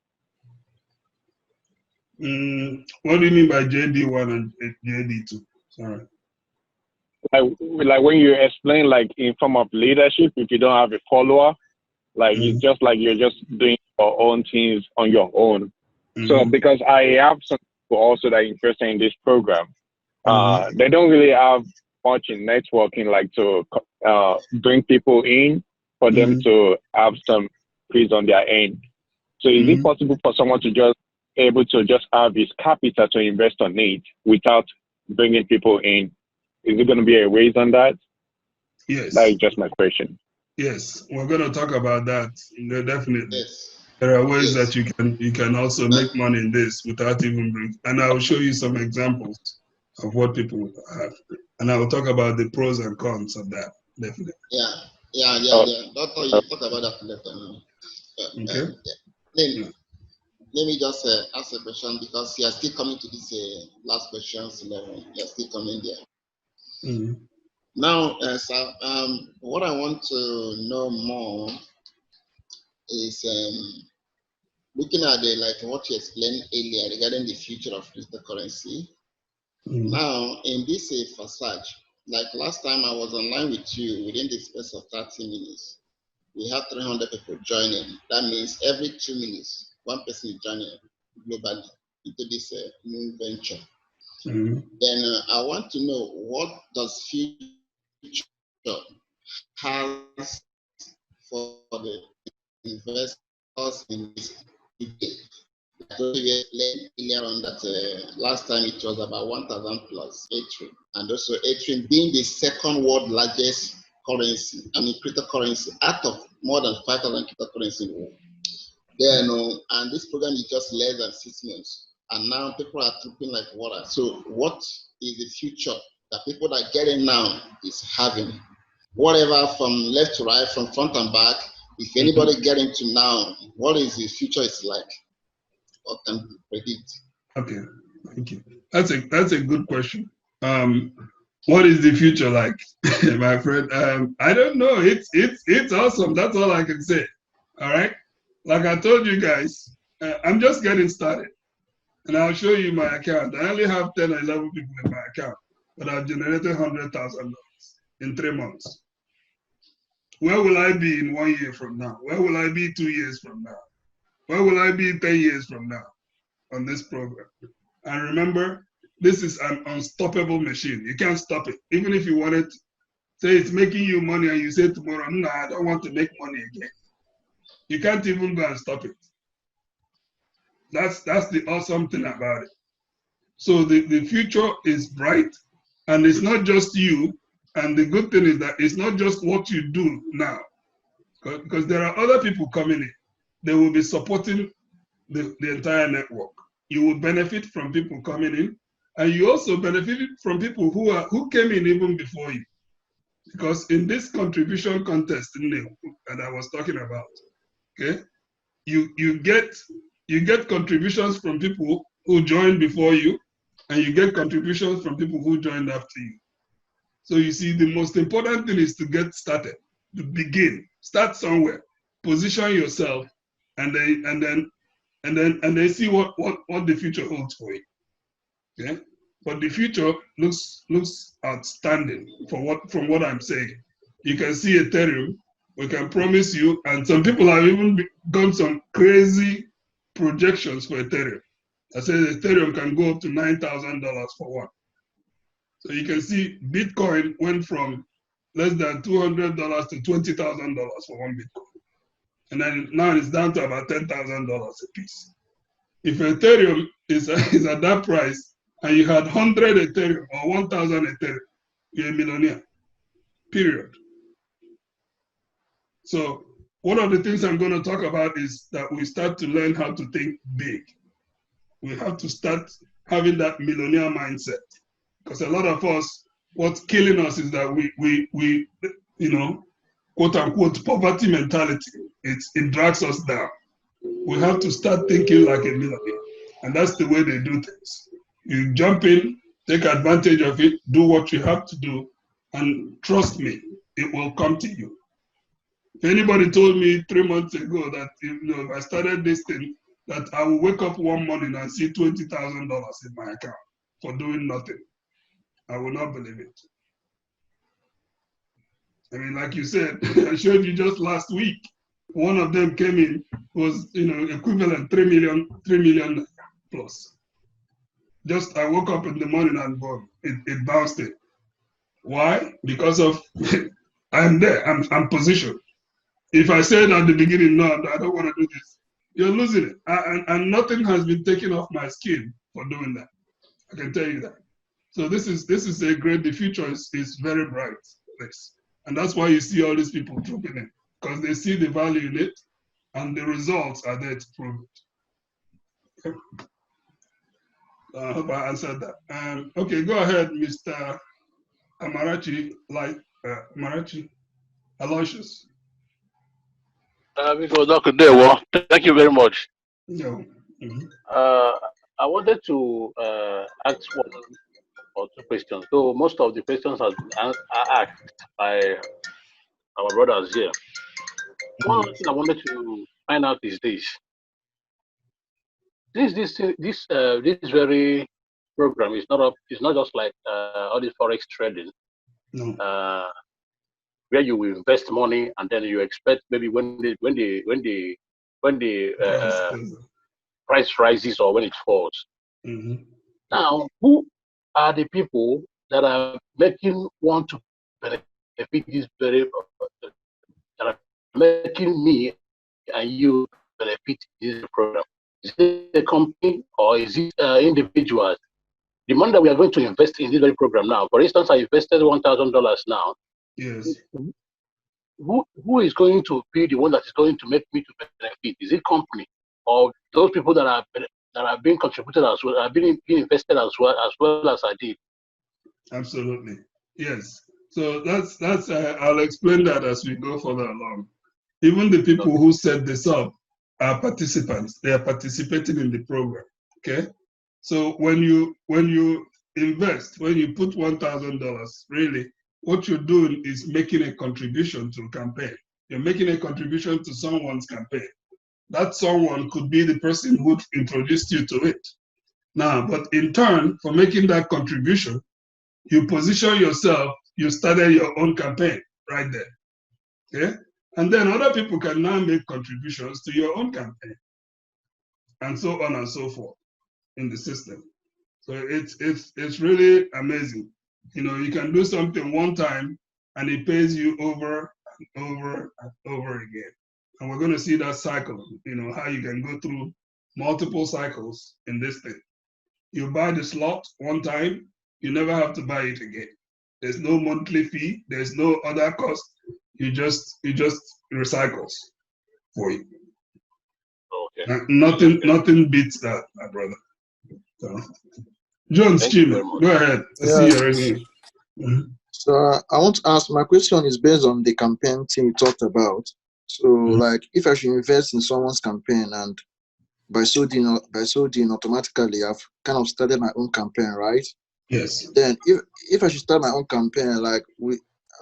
What do you mean by JD1 and JD2? Sorry. Like when you explain like in form of leadership, if you don't have a follower, like it's just like you're just doing your own things on your own. So because I have some people also that are interested in this program, they don't really have much in networking, like to bring people in for them to have some fees on their end. So is it possible for someone to just able to just have his capital to invest on it without bringing people in? Is it going to be a raise on that? Yes. That is just my question. Yes, we're going to talk about that. Definitely. Yes. There are ways that you can also make money in this without even bringing. And I will show you some examples of what people have. And I will talk about the pros and cons of that. Definitely. Yeah. Doctor, you talk about that later. Okay. Let me just ask a question because you are still coming to this last questions level. You are still coming there. Now, what I want to know more is looking at what you explained earlier regarding the future of cryptocurrency. Now, in this Forsage, like last time I was online with you within the space of 30 minutes, we have 300 people joining. That means every 2 minutes, one person is joining globally into this new venture. Then I want to know what does future has for the investors in this. We explained earlier on that last time it was about 1,000 plus Ethereum, and also Ethereum being the second world largest currency, cryptocurrency, out of more than 5,000 cryptocurrency in the world. Then, and this program is just less than 6 months, and now people are tripping like water. So, what is the future that people that get in now is having? Whatever from left to right, from front and back. If anybody get into now, what is the future is like? What can we predict? Okay, thank you. That's a good question. What is the future like, my friend? I don't know. It's awesome. That's all I can say. All right. Like I told you guys, I'm just getting started. And I'll show you my account. I only have 10 or 11 people in my account, but I've generated $100,000 in 3 months. Where will I be in 1 year from now? Where will I be 2 years from now? Where will I be 10 years from now on this program? And remember, this is an unstoppable machine. You can't stop it. Even if you want it, say it's making you money and you say tomorrow, no, I don't want to make money again. You can't even go and stop it. That's the awesome thing about it. So the future is bright, and it's not just you. And the good thing is that it's not just what you do now, because there are other people coming in. They will be supporting the entire network. You will benefit from people coming in, and you also benefit from people who came in even before you. Because in this contribution contest that I was talking about, okay, you get contributions from people who joined before you, and you get contributions from people who joined after you. So you see, the most important thing is to get started, to begin, start somewhere, position yourself, and then see what the future holds for you. Okay, but the future looks outstanding from what I'm saying. You can see Ethereum. We can promise you, and some people have even done some crazy projections for Ethereum. I said Ethereum can go up to $9,000 for one. So you can see Bitcoin went from less than $200 to $20,000 for one Bitcoin. And then now it's down to about $10,000 a piece. If Ethereum is at that price and you had 100 Ethereum or 1,000 Ethereum, you're a millionaire, period. So one of the things I'm going to talk about is that we start to learn how to think big. We have to start having that millionaire mindset. Because a lot of us, what's killing us is that we quote unquote, poverty mentality. It drags us down. We have to start thinking like a millionaire. And that's the way they do things. You jump in, take advantage of it, do what you have to do, and trust me, it will come to you. If anybody told me 3 months ago that if I started this thing, that I will wake up one morning and see $20,000 in my account for doing nothing, I will not believe it. I mean, like you said, I showed you just last week. One of them came in, was equivalent 3 million plus. Just I woke up in the morning and boom, it bounced it. Why? Because of I'm there, I'm positioned. If I said at the beginning, no, I don't want to do this, you're losing it. And nothing has been taken off my skin for doing that. I can tell you that. So this is a great, the future is very bright place. And that's why you see all these people trooping in, because they see the value in it and the results are there to prove it. Okay. I hope I answered that. Okay, go ahead, Mr. Amarachi, Amarachi Aloysius. Dr. Dewo, thank you very much. No. I wanted to ask one or two questions. So most of the questions have been asked by our brothers here. One thing I wanted to find out is this. This very program is not just like all this forex trading. No. Where you will invest money and then you expect maybe when the price rises or when it falls. Mm-hmm. Now, who are the people that are want to benefit this very that are making me and you benefit this program? Is it a company or is it individuals? The money that we are going to invest in this very program now, for instance, I invested $1,000 now. Yes. Who is going to be the one that is going to make me to benefit? Is it company or those people that are being contributed as well, are being invested as well as I did? Absolutely. Yes. So that's I'll explain that as we go further along. Even the people who set this up are participants. They are participating in the program. Okay. So when you invest, when you put $1,000, really, what you're doing is making a contribution to a campaign. You're making a contribution to someone's campaign. That someone could be the person who introduced you to it. Now, but in turn, for making that contribution, you position yourself, you started your own campaign right there. Okay? And then other people can now make contributions to your own campaign, and so on and so forth in the system. So it's really amazing. You know, you can do something one time and it pays you over and over and over again. And we're going to see that cycle, you know, how you can go through multiple cycles in this thing. You buy the slot one time, you never have to buy it again. There's no monthly fee, there's no other cost. It just recycles for you. Okay. Nothing beats that, my brother. So, Jones, Chima, go ahead. I see you already. So I want to ask, my question is based on the campaign thing you talked about. So like if I should invest in someone's campaign and by so doing automatically I've kind of started my own campaign, right? Yes. Then if I should start my own campaign, like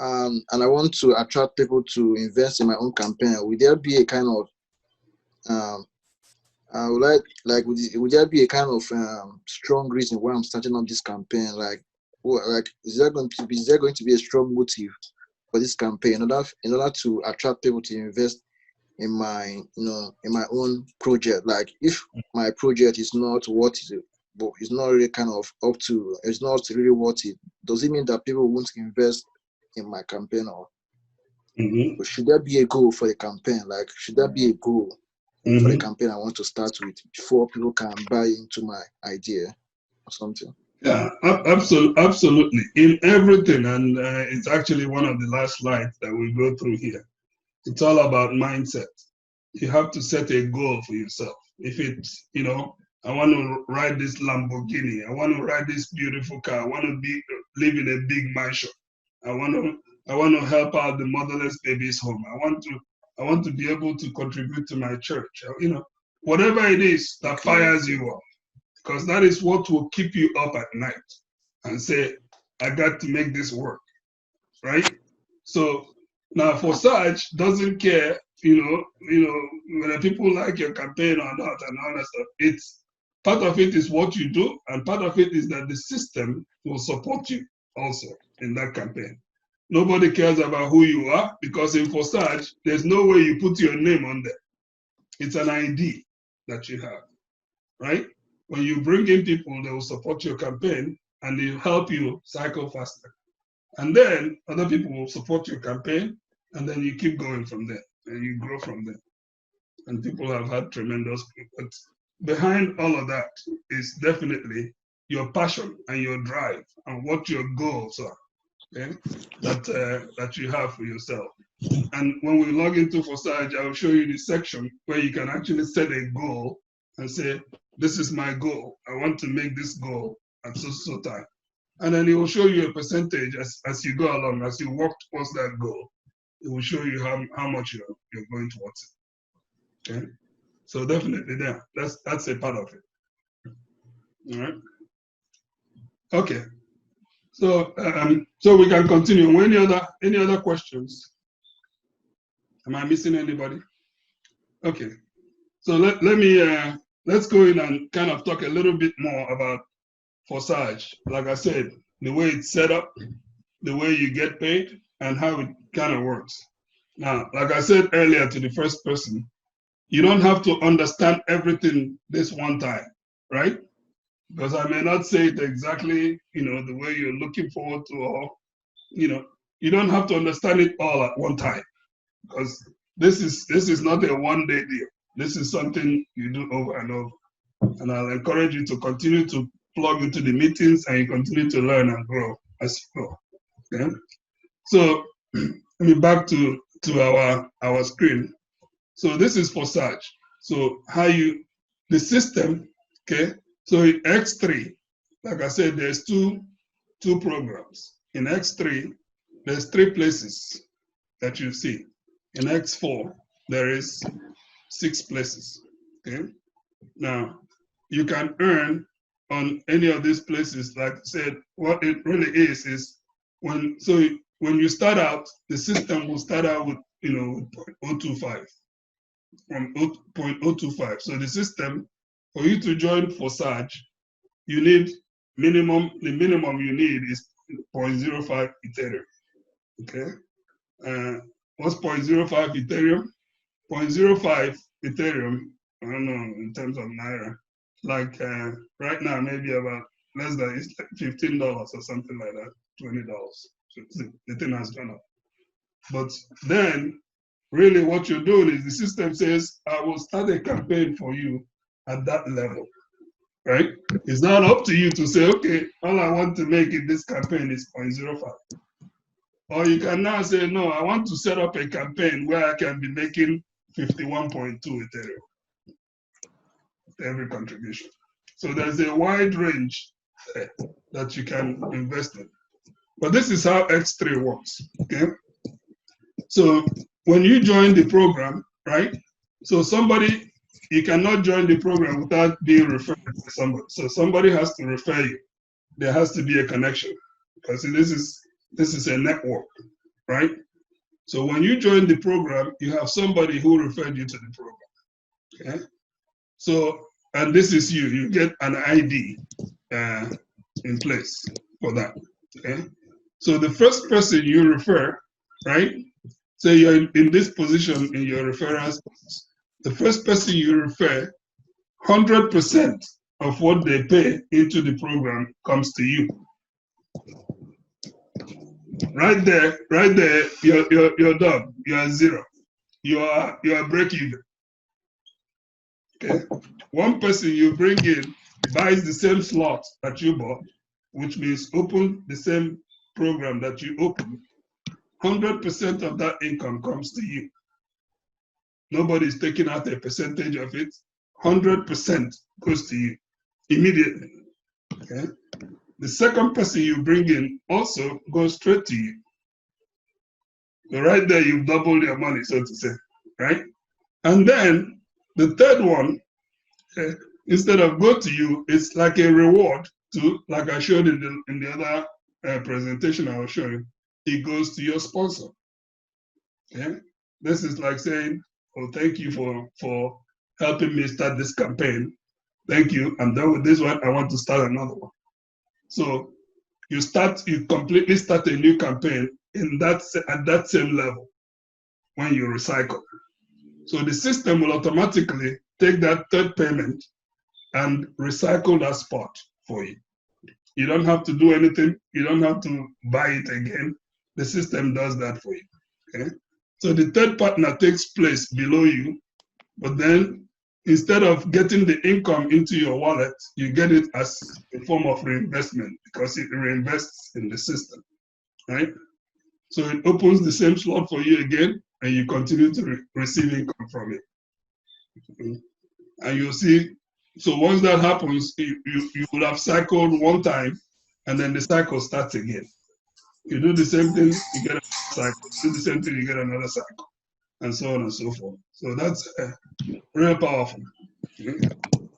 and I want to attract people to invest in my own campaign, would there be a kind of would there be a kind of strong reason why I'm starting up this campaign? Like is there going to be a strong motive for this campaign in order to attract people to invest in my own project? Like if my project is not what it's not really kind of up to, it's not really worth it, does it mean that people won't invest in my campaign? Or should there be a goal for the campaign? Like should there be a goal for the campaign I want to start with before people can buy into my idea or something? Yeah, absolutely. In everything, and it's actually one of the last slides that we go through here. It's all about mindset. You have to set a goal for yourself. If it's, you know, I want to ride this Lamborghini, I want to ride this beautiful car, I want to live in a big mansion, I want to help out the motherless babies home, I want to be able to contribute to my church, you know, whatever it is that fires you up, because that is what will keep you up at night and say, I got to make this work, right? So now Forsage doesn't care, you know, whether people like your campaign or not and all that stuff. It's part of it is what you do, and part of it is that the system will support you also in that campaign. Nobody cares about who you are, because in Forsage, there's no way you put your name on there. It's an ID that you have, right? When you bring in people, they will support your campaign and they help you cycle faster. And then other people will support your campaign, and then you keep going from there and you grow from there. And people have had tremendous, but behind all of that is definitely your passion and your drive and what your goals are, okay, that you have for yourself. And when we log into Forsage, I'll show you the section where you can actually set a goal and say, this is my goal. I want to make this goal at so time. And then it will show you a percentage as you go along, as you work towards that goal. It will show you how much you're going towards it. Okay, so definitely there. That's a part of it. All right. Okay. So so we can continue. Any other questions? Am I missing anybody? Okay. So let's go in and kind of talk a little bit more about Forsage. Like I said, the way it's set up, the way you get paid, and how it kind of works. Now, like I said earlier to the first person, you don't have to understand everything this one time, right? Because I may not say it exactly, you know, the way you're looking forward to, or, you know, you don't have to understand it all at one time, because this is not a one-day deal. This is something you do over and over. And I'll encourage you to continue to plug into the meetings and you continue to learn and grow as you go. Okay? So let me back to our screen. So this is Forsage. So the system, okay? So in X3, like I said, there's two programs. In X3, there's 3 places that you see. In X4, there is 6 places, okay? Now, you can earn on any of these places. Like I said, what it really is when, so when you start out, the system will start out with 0.025 from 0.025. So the system, for you to join Forsage, you need the minimum you need is 0.05 Ethereum. Okay. What's 0.05 Ethereum? 0.05 Ethereum, I don't know in terms of Naira, like right now, maybe about less than, it's like $15 or something like that, $20. So the thing has gone up. But then, really what you're doing is the system says, I will start a campaign for you at that level, right? It's not up to you to say, okay, all I want to make in this campaign is 0.05. Or you can now say, no, I want to set up a campaign where I can be making 51.2 Ethereum every contribution. So there's a wide range that you can invest in. But this is how X3 works, okay? So when you join the program, right? So you cannot join the program without being referred to somebody. So somebody has to refer you. There has to be a connection because this is a network, right? So when you join the program, you have somebody who referred you to the program, okay? So, and this is you get an ID in place for that, okay? So the first person you refer, right? Say you're in this position in your referrals, the first person you refer, 100% of what they pay into the program comes to you. Right there, you're done. You're zero. You are break even. Okay. One person you bring in buys the same slot that you bought, which means open the same program that you opened. 100% of that income comes to you. Nobody is taking out a percentage of it. 100% goes to you immediately. Okay. The second person you bring in also goes straight to you. So right there, you've doubled your money, so to say, right? And then the third one, instead of go to you, it's like a reward to, like I showed in the other presentation I was showing, it goes to your sponsor. Okay? This is like saying, oh, thank you for helping me start this campaign. Thank you. I'm done with this one. I want to start another one. So you completely start a new campaign at that same level when you recycle. So the system will automatically take that third payment and recycle that spot for you. You don't have to do anything. You don't have to buy it again. The system does that for you. Okay? So the third partner takes place below you, but then instead of getting the income into your wallet, you get it as a form of reinvestment because it reinvests in the system, right? So it opens the same slot for you again, and you continue to receive income from it. And you'll see, so once that happens, you will have cycled one time, and then the cycle starts again. You do the same thing, you get another cycle. Do the same thing, you get another cycle, and so on and so forth. So that's real powerful.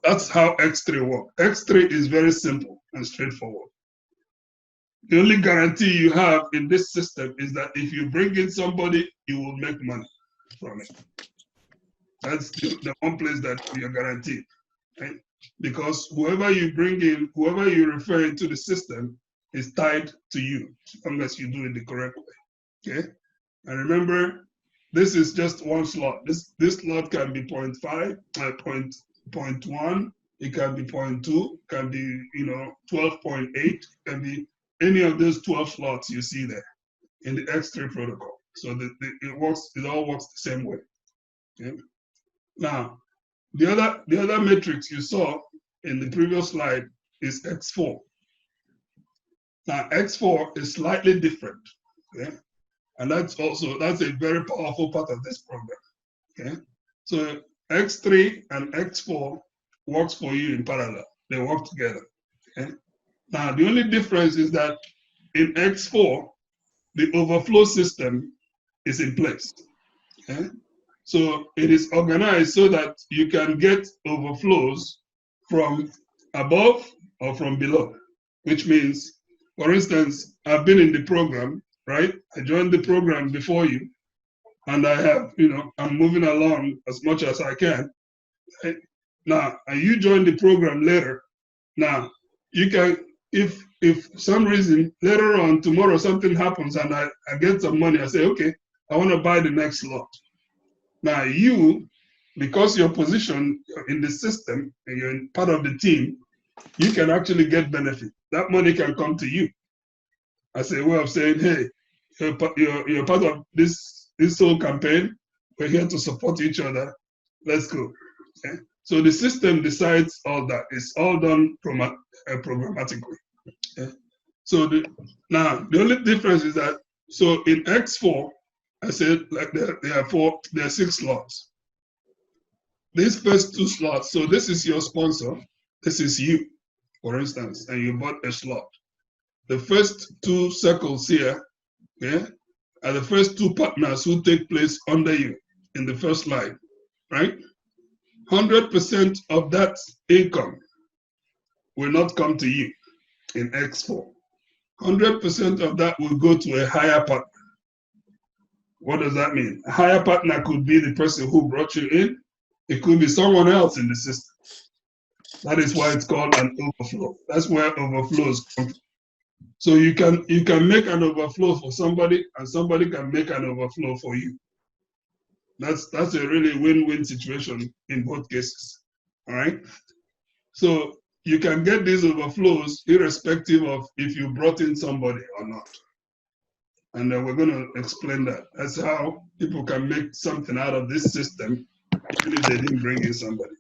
That's how X3 works. X3 is very simple and straightforward. The only guarantee you have in this system is that if you bring in somebody, you will make money from it. That's the one place that you're guaranteed, right? Because whoever you bring in, whoever you refer into the system is tied to you, unless you do it the correct way, okay? And remember, this is just one slot. This slot can be 0.5, 0.1, it can be 0.2, can be 12.8, can be any of those 12 slots you see there in the X3 protocol. So it all works the same way. Okay? Now, the other matrix you saw in the previous slide is X4. Now, X4 is slightly different. Okay? And that's a very powerful part of this program. Okay? So X3 and X4 works for you in parallel. They work together. Okay? Now, the only difference is that in X4, the overflow system is in place. Okay? So it is organized so that you can get overflows from above or from below, which means, for instance, I've been in the program, right? I joined the program before you, and I have, I'm moving along as much as I can. Right? Now, and you join the program later. Now, you can, if some reason later on tomorrow something happens and I get some money, I say, okay, I want to buy the next slot. Now you, because your position in the system and you're part of the team, you can actually get benefit. That money can come to you. I say, way of saying, hey, you're part of this whole campaign. We're here to support each other. Let's go. Okay? So the system decides all that. It's all done programmatically. Okay? So now the only difference is that, so in X4, I said like there are 6 slots. These first 2 slots, so this is your sponsor, this is you, for instance, and you bought a slot. The first 2 circles here, okay, are the first 2 partners who take place under you in the first line, right? 100% of that income will not come to you in X4. 100% of that will go to a higher partner. What does that mean? A higher partner could be the person who brought you in. It could be someone else in the system. That is why it's called an overflow. That's where overflows come from. So you can make an overflow for somebody, and somebody can make an overflow for you. That's a really win-win situation in both cases. All right. So you can get these overflows irrespective of if you brought in somebody or not. And then we're going to explain that. That's how people can make something out of this system even if they didn't bring in somebody.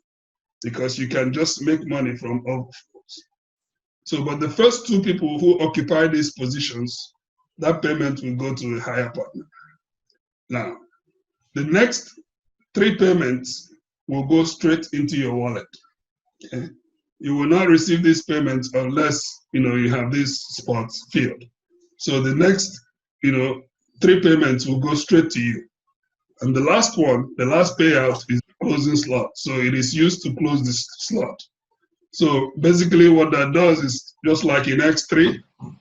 Because you can just make money from overflows. So, but the first 2 people who occupy these positions, that payment will go to a higher partner. Now, the next 3 payments will go straight into your wallet. Okay? You will not receive these payments unless you have these spots filled. So the next 3 payments will go straight to you. And the last one, the last payout, is the closing slot. So it is used to close this slot. So basically what that does is just like in X3,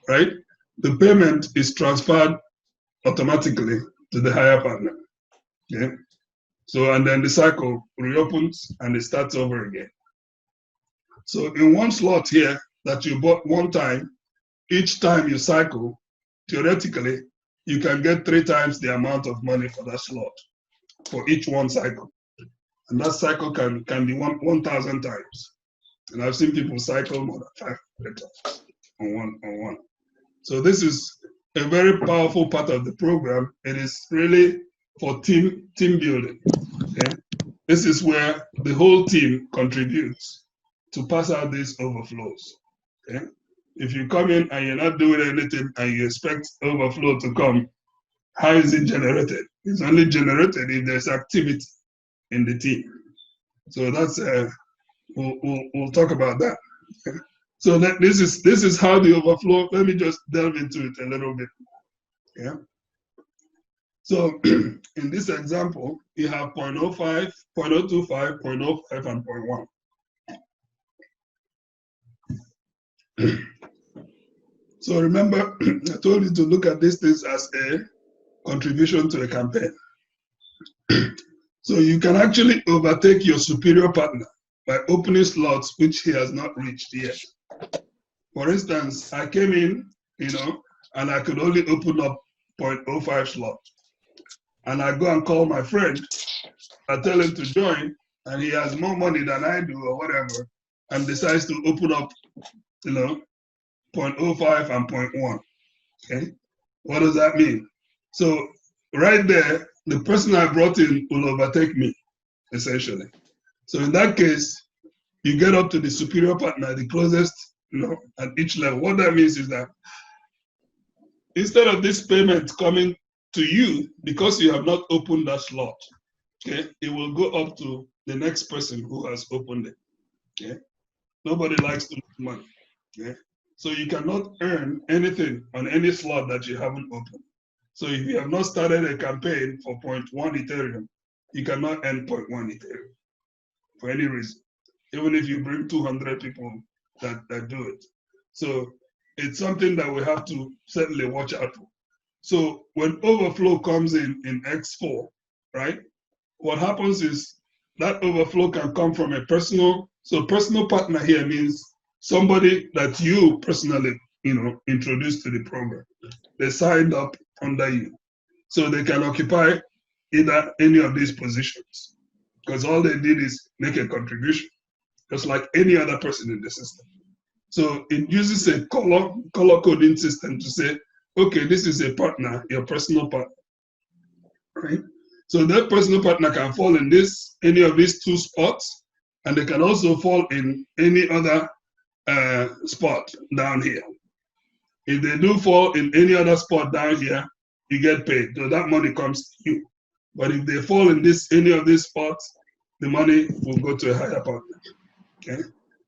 right? The payment is transferred automatically to the higher partner. Okay? So, and then the cycle reopens and it starts over again. So in one slot here that you bought one time, each time you cycle, theoretically, you can get 3 times the amount of money for that slot for each one cycle. And that cycle can be 1,000 times. And I've seen people cycle more than 500 times on one. So this is a very powerful part of the program. It is really for team building. Okay? This is where the whole team contributes to pass out these overflows. Okay? If you come in and you're not doing anything and you expect overflow to come, how is it generated? It's only generated if there's activity in the team. So that's we'll talk about that. Okay? So this is how the overflow. Let me just delve into it a little bit. Yeah. So in this example, you have 0.05, 0.025, 0.05, and 0.1. So remember, I told you to look at these things as a contribution to a campaign. So you can actually overtake your superior partner by opening slots which he has not reached yet. For instance, I came in, and I could only open up 0.05 slot. And I go and call my friend, I tell him to join, and he has more money than I do or whatever, and decides to open up, 0.05 and 0.1. Okay? What does that mean? So right there, the person I brought in will overtake me, essentially. So in that case, you get up to the superior partner, the closest, at each level. What that means is that instead of this payment coming to you because you have not opened that slot, okay, it will go up to the next person who has opened it. Okay? Nobody likes to lose money. Okay? So you cannot earn anything on any slot that you haven't opened. So if you have not started a campaign for 0.1 Ethereum, you cannot earn 0.1 Ethereum for any reason, even if you bring 200 people that do it. So it's something that we have to certainly watch out for. So when overflow comes in X4, right? What happens is that overflow can come from a personal. So personal partner here means somebody that you personally, introduced to the program. They signed up under you. So they can occupy either any of these positions because all they did is make a contribution, just like any other person in the system. So it uses a color coding system to say, okay, this is a partner, your personal partner, right? So that personal partner can fall in any of these two spots, and they can also fall in any other spot down here. If they do fall in any other spot down here, you get paid. So that money comes to you. But if they fall in any of these spots, the money will go to a higher partner. Okay?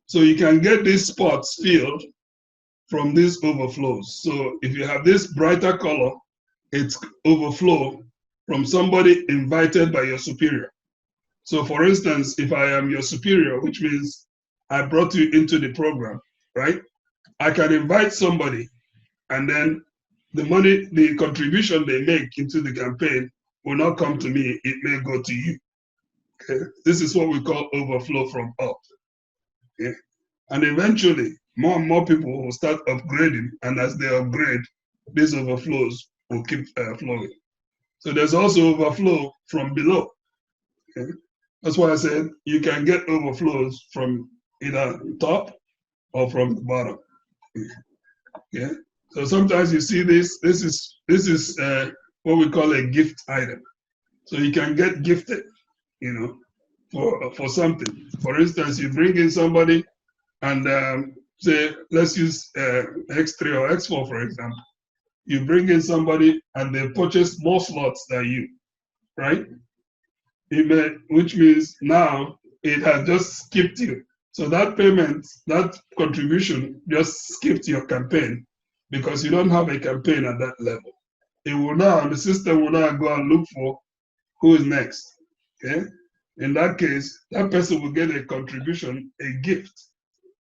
So you can get these spots filled from these overflows. So if you have this brighter color, it's overflow from somebody invited by your superior. So for instance, if I am your superior, which means I brought you into the program, right? I can invite somebody, and then the money, the contribution they make into the campaign will not come to me, it may go to you. Okay? This is what we call overflow from up. Okay? And eventually, more and more people will start upgrading, and as they upgrade, these overflows will keep flowing. So there's also overflow from below. Okay? That's why I said you can get overflows from either top or from the bottom. Okay? So sometimes you see this is what we call a gift item. So you can get gifted, for something. For instance, you bring in somebody and say, let's use X3 or X4, for example. You bring in somebody and they purchase more slots than you, right? Which means now it has just skipped you. So that payment, that contribution just skipped your campaign because you don't have a campaign at that level. It will now, the system will now go and look for who is next. Okay? In that case, that person will get a contribution, a gift,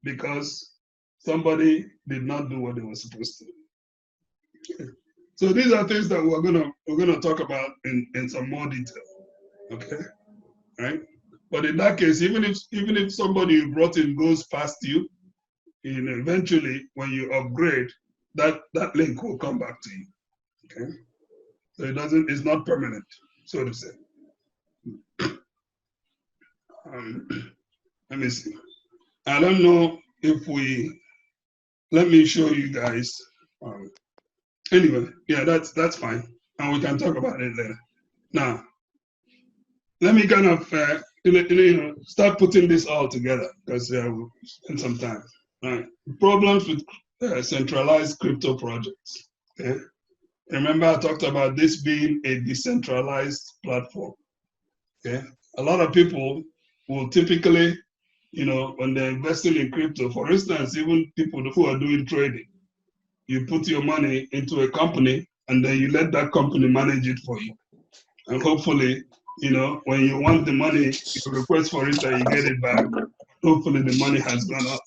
because somebody did not do what they were supposed to do. Okay? So these are things that we're gonna talk about in some more detail. Okay, right? But in that case, even if somebody you brought in goes past you, eventually when you upgrade, that link will come back to you. Okay, so it's not permanent, so to say. Let me see. I don't know if let me show you guys. Anyway, yeah, that's fine, and we can talk about it later. Now, let me kind of start putting this all together because we'll spend some time. Right. Problems with centralized crypto projects. Okay. Remember, I talked about this being a decentralized platform. Okay. A lot of people will typically, when they're investing in crypto, for instance, even people who are doing trading, you put your money into a company and then you let that company manage it for you. And hopefully, when you want the money, you request for it and you get it back. Hopefully the money has gone up,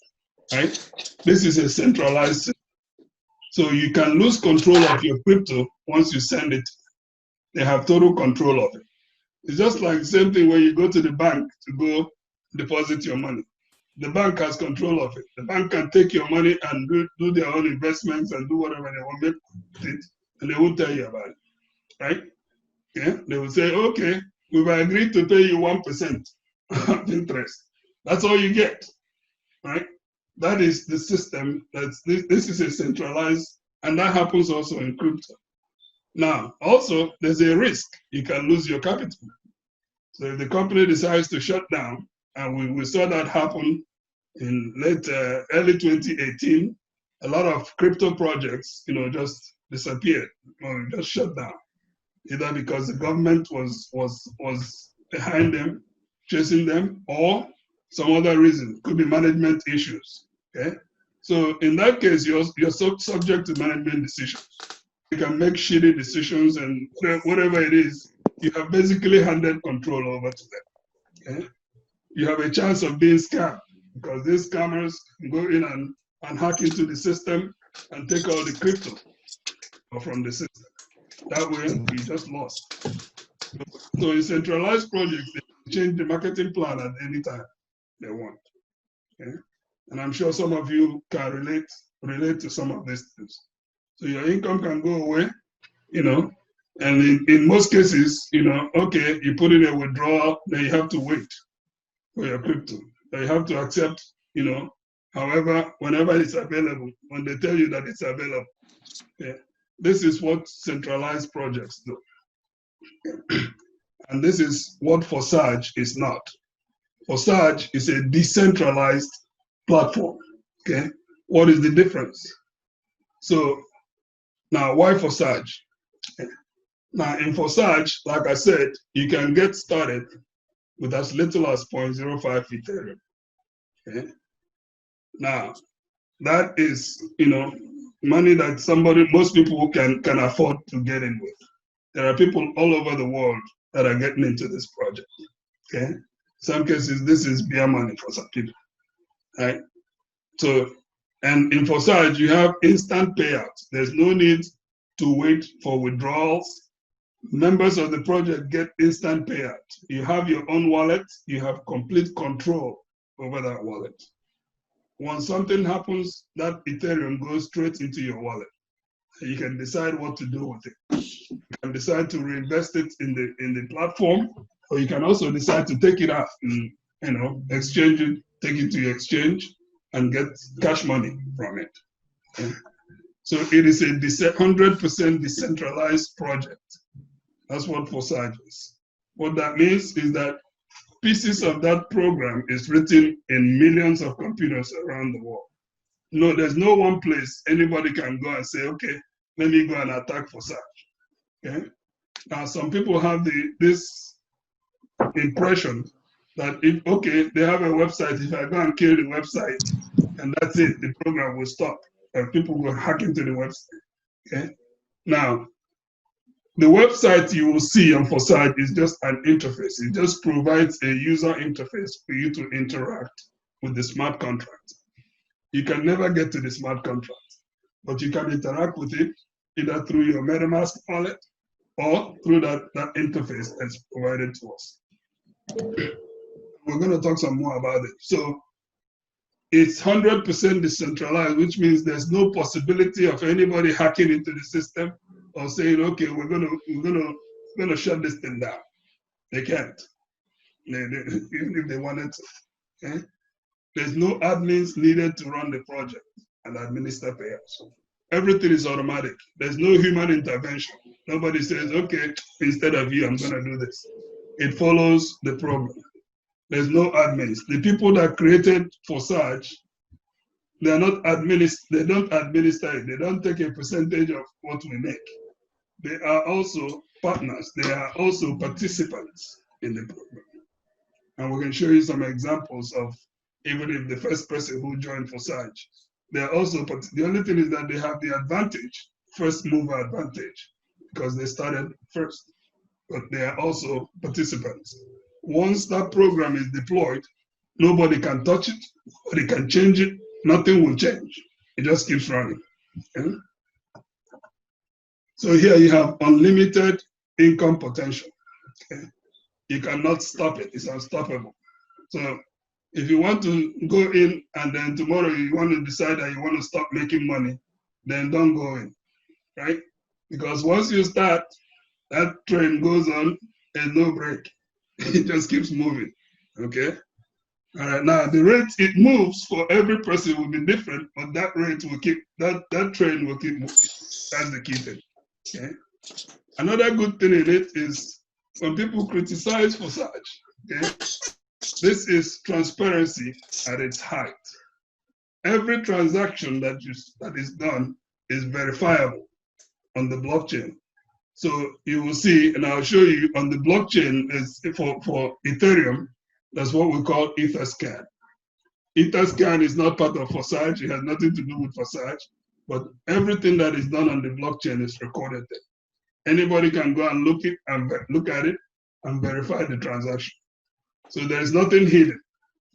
right? This is a centralized system. So you can lose control of your crypto once you send it. They have total control of it. It's just like the same thing when you go to the bank to go deposit your money. The bank has control of it. The bank can take your money and do their own investments and do whatever they want with it, and they won't tell you about it, right? Yeah, they will say, okay, we've agreed to pay you 1% of interest. That's all you get, right? That is the system. This is a centralized, and that happens also in crypto. Now, also, there's a risk. You can lose your capital. So if the company decides to shut down, and we saw that happen in early 2018, a lot of crypto projects, just disappeared or just shut down, either because the government was behind them, chasing them, or some other reason. Could be management issues. Okay, so in that case, you're subject to management decisions. You can make shitty decisions, and whatever it is, you have basically handed control over to them. Okay, you have a chance of being scammed because these scammers can go in and hack into the system and take all the crypto from the system. That way, you just lost. So in centralized projects, they can change the marketing plan at any time they want. Okay? And I'm sure some of you can relate to some of these things. So your income can go away, and in most cases, okay, you put in a withdrawal, then you have to wait for your crypto. So you have to accept, however, whenever it's available, when they tell you that it's available. Okay? This is what centralized projects do. And this is what Forsage is not. Forsage is a decentralized platform. Okay, what is the difference? So now, why Forsage? Now, in Forsage, like I said, you can get started with as little as 0.05 Ethereum. Okay, now that is money that most people can afford to get in with. There are people all over the world that are getting into this project. Okay, in some cases this is beer money for some people, right? So, and in Forsage, you have instant payouts. There's no need to wait for withdrawals. Members of the project get instant payout. You have your own wallet. You have complete control over that wallet. Once something happens, that Ethereum goes straight into your wallet. You can decide what to do with it. You can decide to reinvest it in the platform, or you can also decide to take it out and exchange it, take it to your exchange, and get cash money from it. Okay? So it is a 100% decentralized project. That's what Forsage is. What that means is that pieces of that program is written in millions of computers around the world. No, there's no one place anybody can go and say, okay, let me go and attack Forsage. Okay? Now, some people have this impression that they have a website, if I go and kill the website, and that's it, the program will stop, and people will hack into the website. Okay? Now, the website you will see on Forsage is just an interface. It just provides a user interface for you to interact with the smart contract. You can never get to the smart contract, but you can interact with it either through your MetaMask wallet or through that interface that's provided to us. We're going to talk some more about it. So it's 100% decentralized, which means there's no possibility of anybody hacking into the system or saying, okay, we're gonna shut this thing down. They can't, even if they wanted to. Okay? There's no admins needed to run the project and administer payouts. Everything is automatic. There's no human intervention. Nobody says, okay, instead of you, I'm gonna do this. It follows the program. There's no admins. The people that created Forsage, they don't administer it. They don't take a percentage of what we make. They are also partners. They are also participants in the program. And we can show you some examples of even if the first person who joined Forsage. They are also, the only thing is that they have the advantage, first mover advantage, because they started first. But they are also participants. Once that program is deployed, nobody can touch it, nobody can change it, nothing will change. It just keeps running. Okay? So here you have unlimited income potential. Okay? You cannot stop it, it's unstoppable. So if you want to go in and then tomorrow you want to decide that you want to stop making money, then don't go in, right? Because once you start, that train goes on and no break. It just keeps moving, okay? All right, now the rate it moves for every person will be different, but that rate will keep, that train will keep moving. That's the key thing, okay? Another good thing in it is when people criticize Forsage, okay? This is transparency at its height. Every transaction that is done is verifiable on the blockchain. So you will see, and I'll show you on the blockchain is for Ethereum, that's what we call Etherscan. Etherscan is not part of Forsage, it has nothing to do with Forsage, but everything that is done on the blockchain is recorded there. Anybody can go and look at it and verify the transaction. So there is nothing hidden,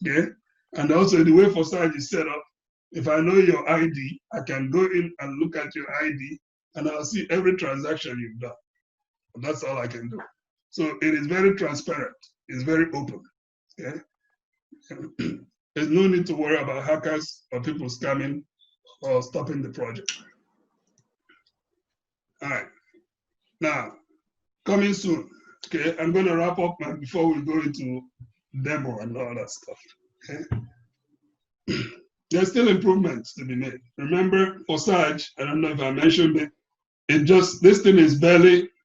okay? And also the way Forsage is set up, if I know your ID, I can go in and look at your ID and I'll see every transaction you've done. That's all I can do. So it is very transparent. It's very open. Okay? There's no need to worry about hackers or people scamming or stopping the project. All right. Now, coming soon. Okay, I'm going to wrap up before we go into demo and all that stuff. Okay. There's still improvements to be made. Remember, Forsage, I don't know if I mentioned it, this thing is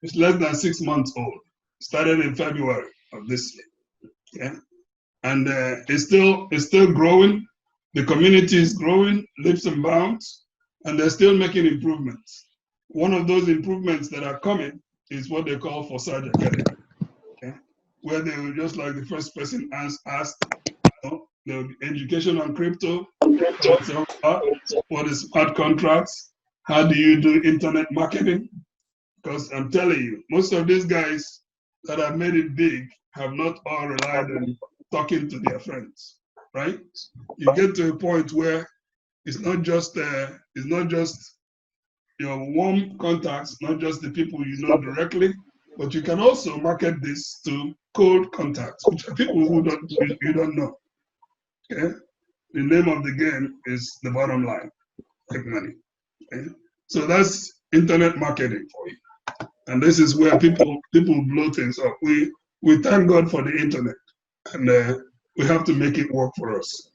it's less than 6 months old. It started in February of this year. Okay? And it's still growing. The community is growing, leaps and bounds, and they're still making improvements. One of those improvements that are coming is what they call Forsage Academy, okay? Where they will, just like the first person asked, there will be education on crypto, what is smart contracts, how do you do internet marketing? Because I'm telling you, most of these guys that have made it big have not all relied on talking to their friends, right? You get to a point where it's not just your warm contacts, not just the people you know directly, but you can also market this to cold contacts, which are people who you don't know. Okay? The name of the game is the bottom line, make money. Okay? So that's internet marketing for you. And this is where people blow things up. We thank God for the internet, and we have to make it work for us.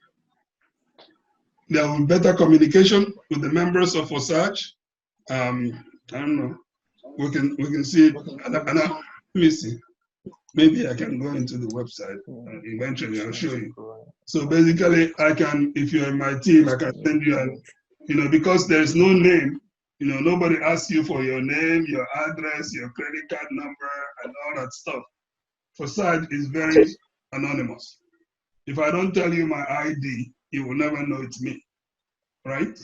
There will be better communication with the members of Forsage. I don't know. We can see it. Let me see. Maybe I can go into the website. Eventually, I'll show you. So basically, I can, if you're in my team, I can send you because there's no name. Nobody asks you for your name, your address, your credit card number, and all that stuff. Forsage is very anonymous. If I don't tell you my ID, you will never know it's me, right?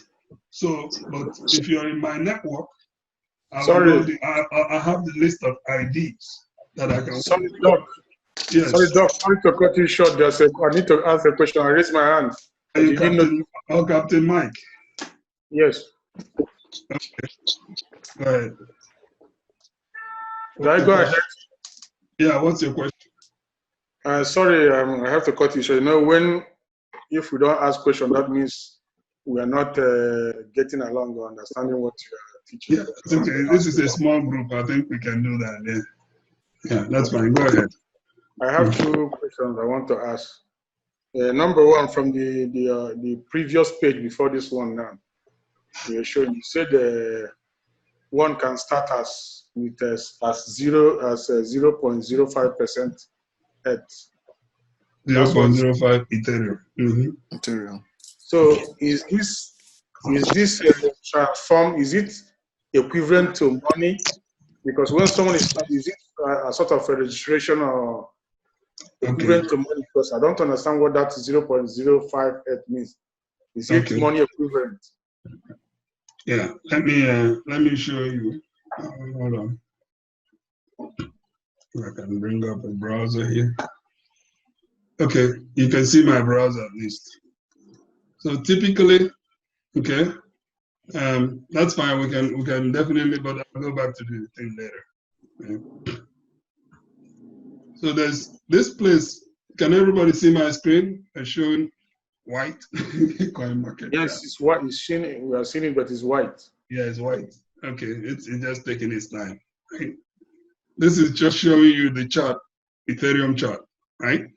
So, but if you're in my network, I have the list of IDs that I can. Sorry, Doc. Yes. Sorry, Doc. Sorry to cut you short. I need to ask a question. I raised my hand. Are you Captain Mike? Yes. Okay. Go ahead. Did I go ahead? Yeah, what's your question? Sorry, I have to cut you short. If we don't ask questions, that means we are not getting along or understanding what you are teaching. Yeah, it's okay. This is a small group. I think we can do that. Yeah, that's fine. Go ahead. I have 2 questions I want to ask. Number one, from the previous page before this one now, you said one can start with 0.05% at 0.05 Ethereum. Ethereum. So is this transform? Is it equivalent to money? Because when someone is it a sort of a registration or equivalent to money? Because I don't understand what that 0.058 means. Is it money equivalent? Yeah, let me show you. Hold on. I can bring up a browser here. Okay, you can see my browser at least. So typically, okay, that's fine. We can definitely, but I'll go back to the thing later. Okay. So there's this place. Can everybody see my screen? It's showing white. Coin market. Yes, it's white. It's showing. We are seeing it, but it's white. Yeah, it's white. Okay, it's just taking its time. Right? This is just showing you the chart, Ethereum chart, right?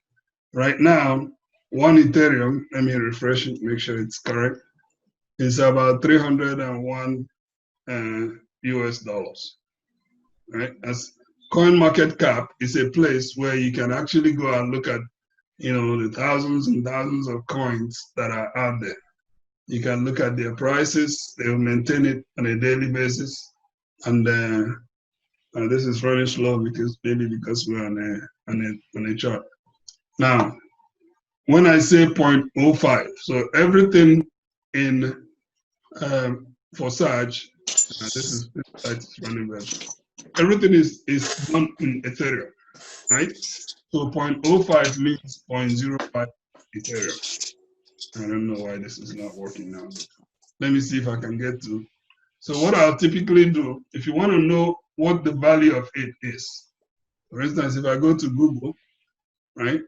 Right now, 1 Ethereum, let me refresh it, make sure it's correct, is about $301 US dollars, right? As coin market cap is a place where you can actually go and look at, the thousands and thousands of coins that are out there. You can look at their prices. They will maintain it on a daily basis. And this is running slow because we're on a chart. Now, when I say 0.05, so everything in Forsage, this site is running well. Everything is done in Ethereum, right? So 0.05 means 0.05 Ethereum. I don't know why this is not working now. Let me see if I can get to. So what I'll typically do, if you want to know what the value of it is, for instance, if I go to Google, right?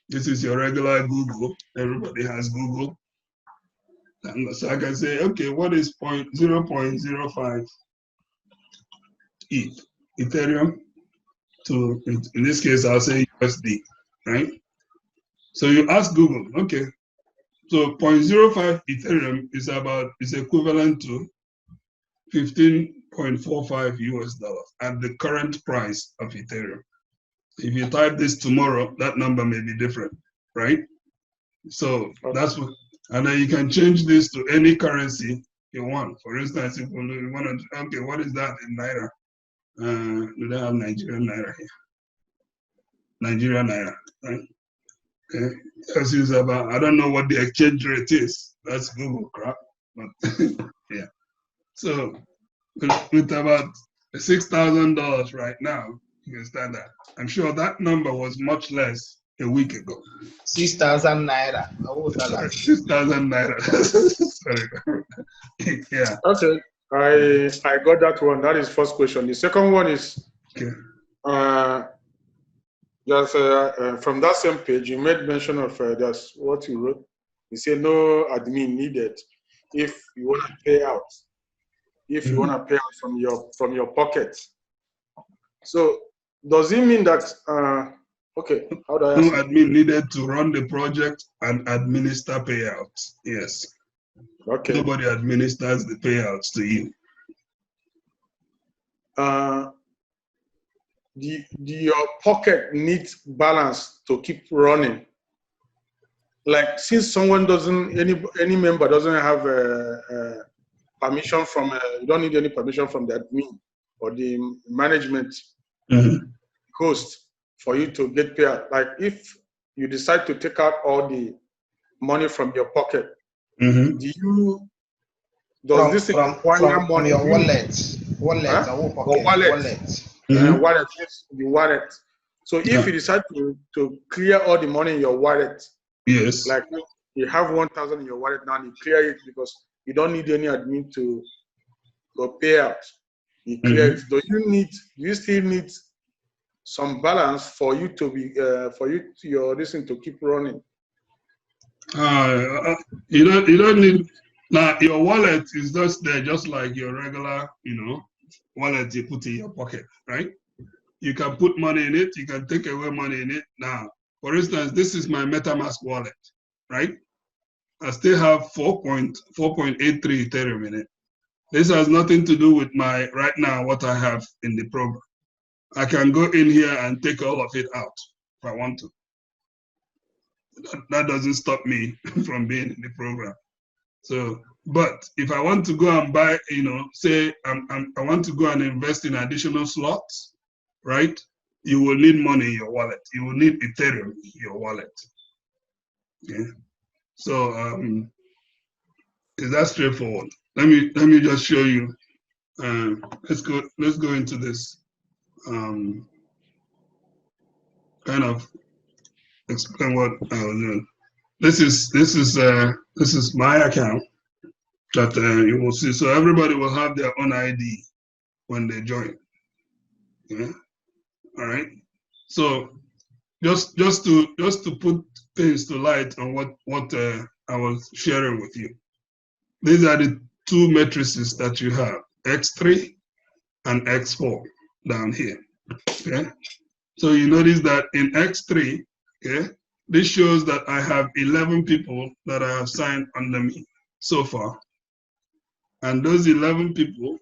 This is your regular Google. Everybody has Google. And so I can say, okay, what is 0.05 ETH, Ethereum to, in this case, I'll say USD, right? So you ask Google, okay, so 0.05 Ethereum is equivalent to 15.45 US dollars at the current price of Ethereum. If you type this tomorrow, that number may be different, right? So that's what, and then you can change this to any currency you want. For instance, if you want to, okay, what is that in Naira? Do they have Nigerian Naira here? Nigerian Naira, right? Okay. Because it's about, I don't know what the exchange rate is. That's Google crap, but yeah. So with about $6,000 right now, you can start that. I'm sure that number was much less a week ago. 6,000 naira. Sorry, 6,000 naira. Sorry. Yeah. Okay. I got that one. That is first question. The second one is just from that same page, you made mention of that's what you wrote. You said no admin needed if you want to pay out. If you want to pay out from your pocket. So does it mean that okay, how do I no admin needed to run the project and administer payouts? Yes. Okay. Nobody administers the payouts to you. Your pocket needs balance to keep running. Like since someone doesn't, any member doesn't have permission from, you don't need any permission from the admin or the management host for you to get paid. Like if you decide to take out all the money from your pocket, do you, does this require money? From your wallet? Wallet, huh? wallet. Wallet, yes, the wallet. So if you decide to clear all the money in your wallet, yes, like you have 1,000 in your wallet now, you clear it because you don't need any admin to go pay out. You clear it. Do you still need some balance for you to be your reason to keep running? You don't need. Now your wallet is just there, just like your regular, wallet you put in your pocket, right? You can put money in it. You can take away money in it. Now, for instance, this is my MetaMask wallet, right? I still have 4.83 Ethereum in it. This has nothing to do with my right now what I have in the program. I can go in here and take all of it out if I want to. That doesn't stop me from being in the program. So, but if I want to go and buy, say I want to go and invest in additional slots, right? You will need money in your wallet. You will need Ethereum in your wallet. Okay. So is that straightforward? Let me just show you. Let's go into this. Kind of explain what I was doing. This is my account that you will see. So everybody will have their own ID when they join. Yeah. All right. So just to put things to light on what I was sharing with you. These are the two matrices that you have, X3 and X4 down here. Okay. So you notice that in X3, okay, this shows that I have 11 people that I have signed under me so far. And those 11 people,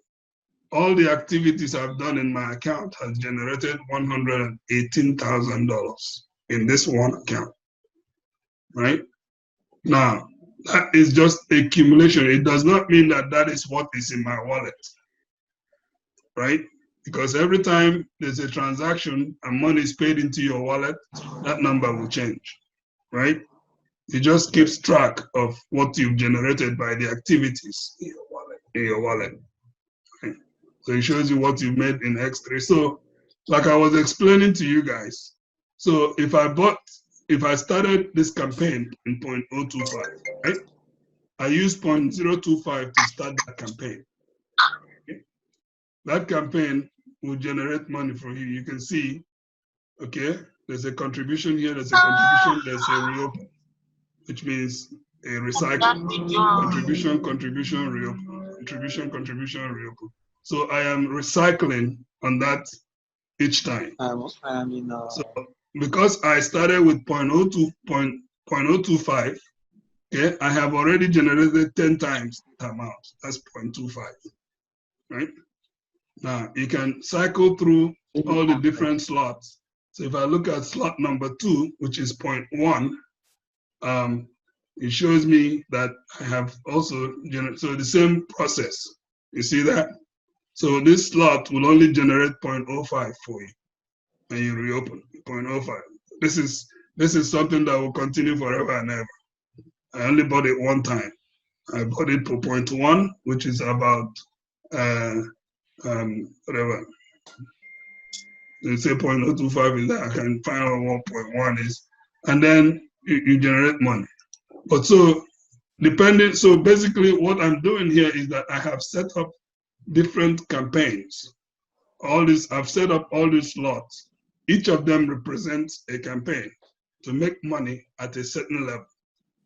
all the activities I've done in my account has generated $118,000 in this one account, right? Now, that is just accumulation. It does not mean that that is what is in my wallet, right? Because every time there's a transaction and money is paid into your wallet, that number will change, right? It just keeps track of what you've generated by the activities in your wallet. Right? So it shows you what you made in X3. So like I was explaining to you guys, so if I started this campaign in 0.025, right? I use 0.025 to start that campaign. that campaign will generate money for you. You can see, okay, there's a contribution here, there's a contribution, there's a reopen, which means a recycle. Contribution, contribution, reopen. Contribution, contribution, reopen. So I am recycling on that each time. So because I started with 0.025, okay, I have already generated 10 times the amount. That's 0.25, right? Now you can cycle through all the different slots. So if I look at slot number 2, which is 0.1, it shows me that I have also generated, so the same process. You see that? So this slot will only generate 0.05 for you, and you reopen 0.05. This is something that will continue forever and ever. I only bought it one time. I bought it for 0.1, which is about whatever. They say 0.025 is that. I can find out what 0.1 is, and then you generate money. But so basically what I'm doing here is that I have set up different campaigns. I've set up all these slots. Each of them represents a campaign to make money at a certain level.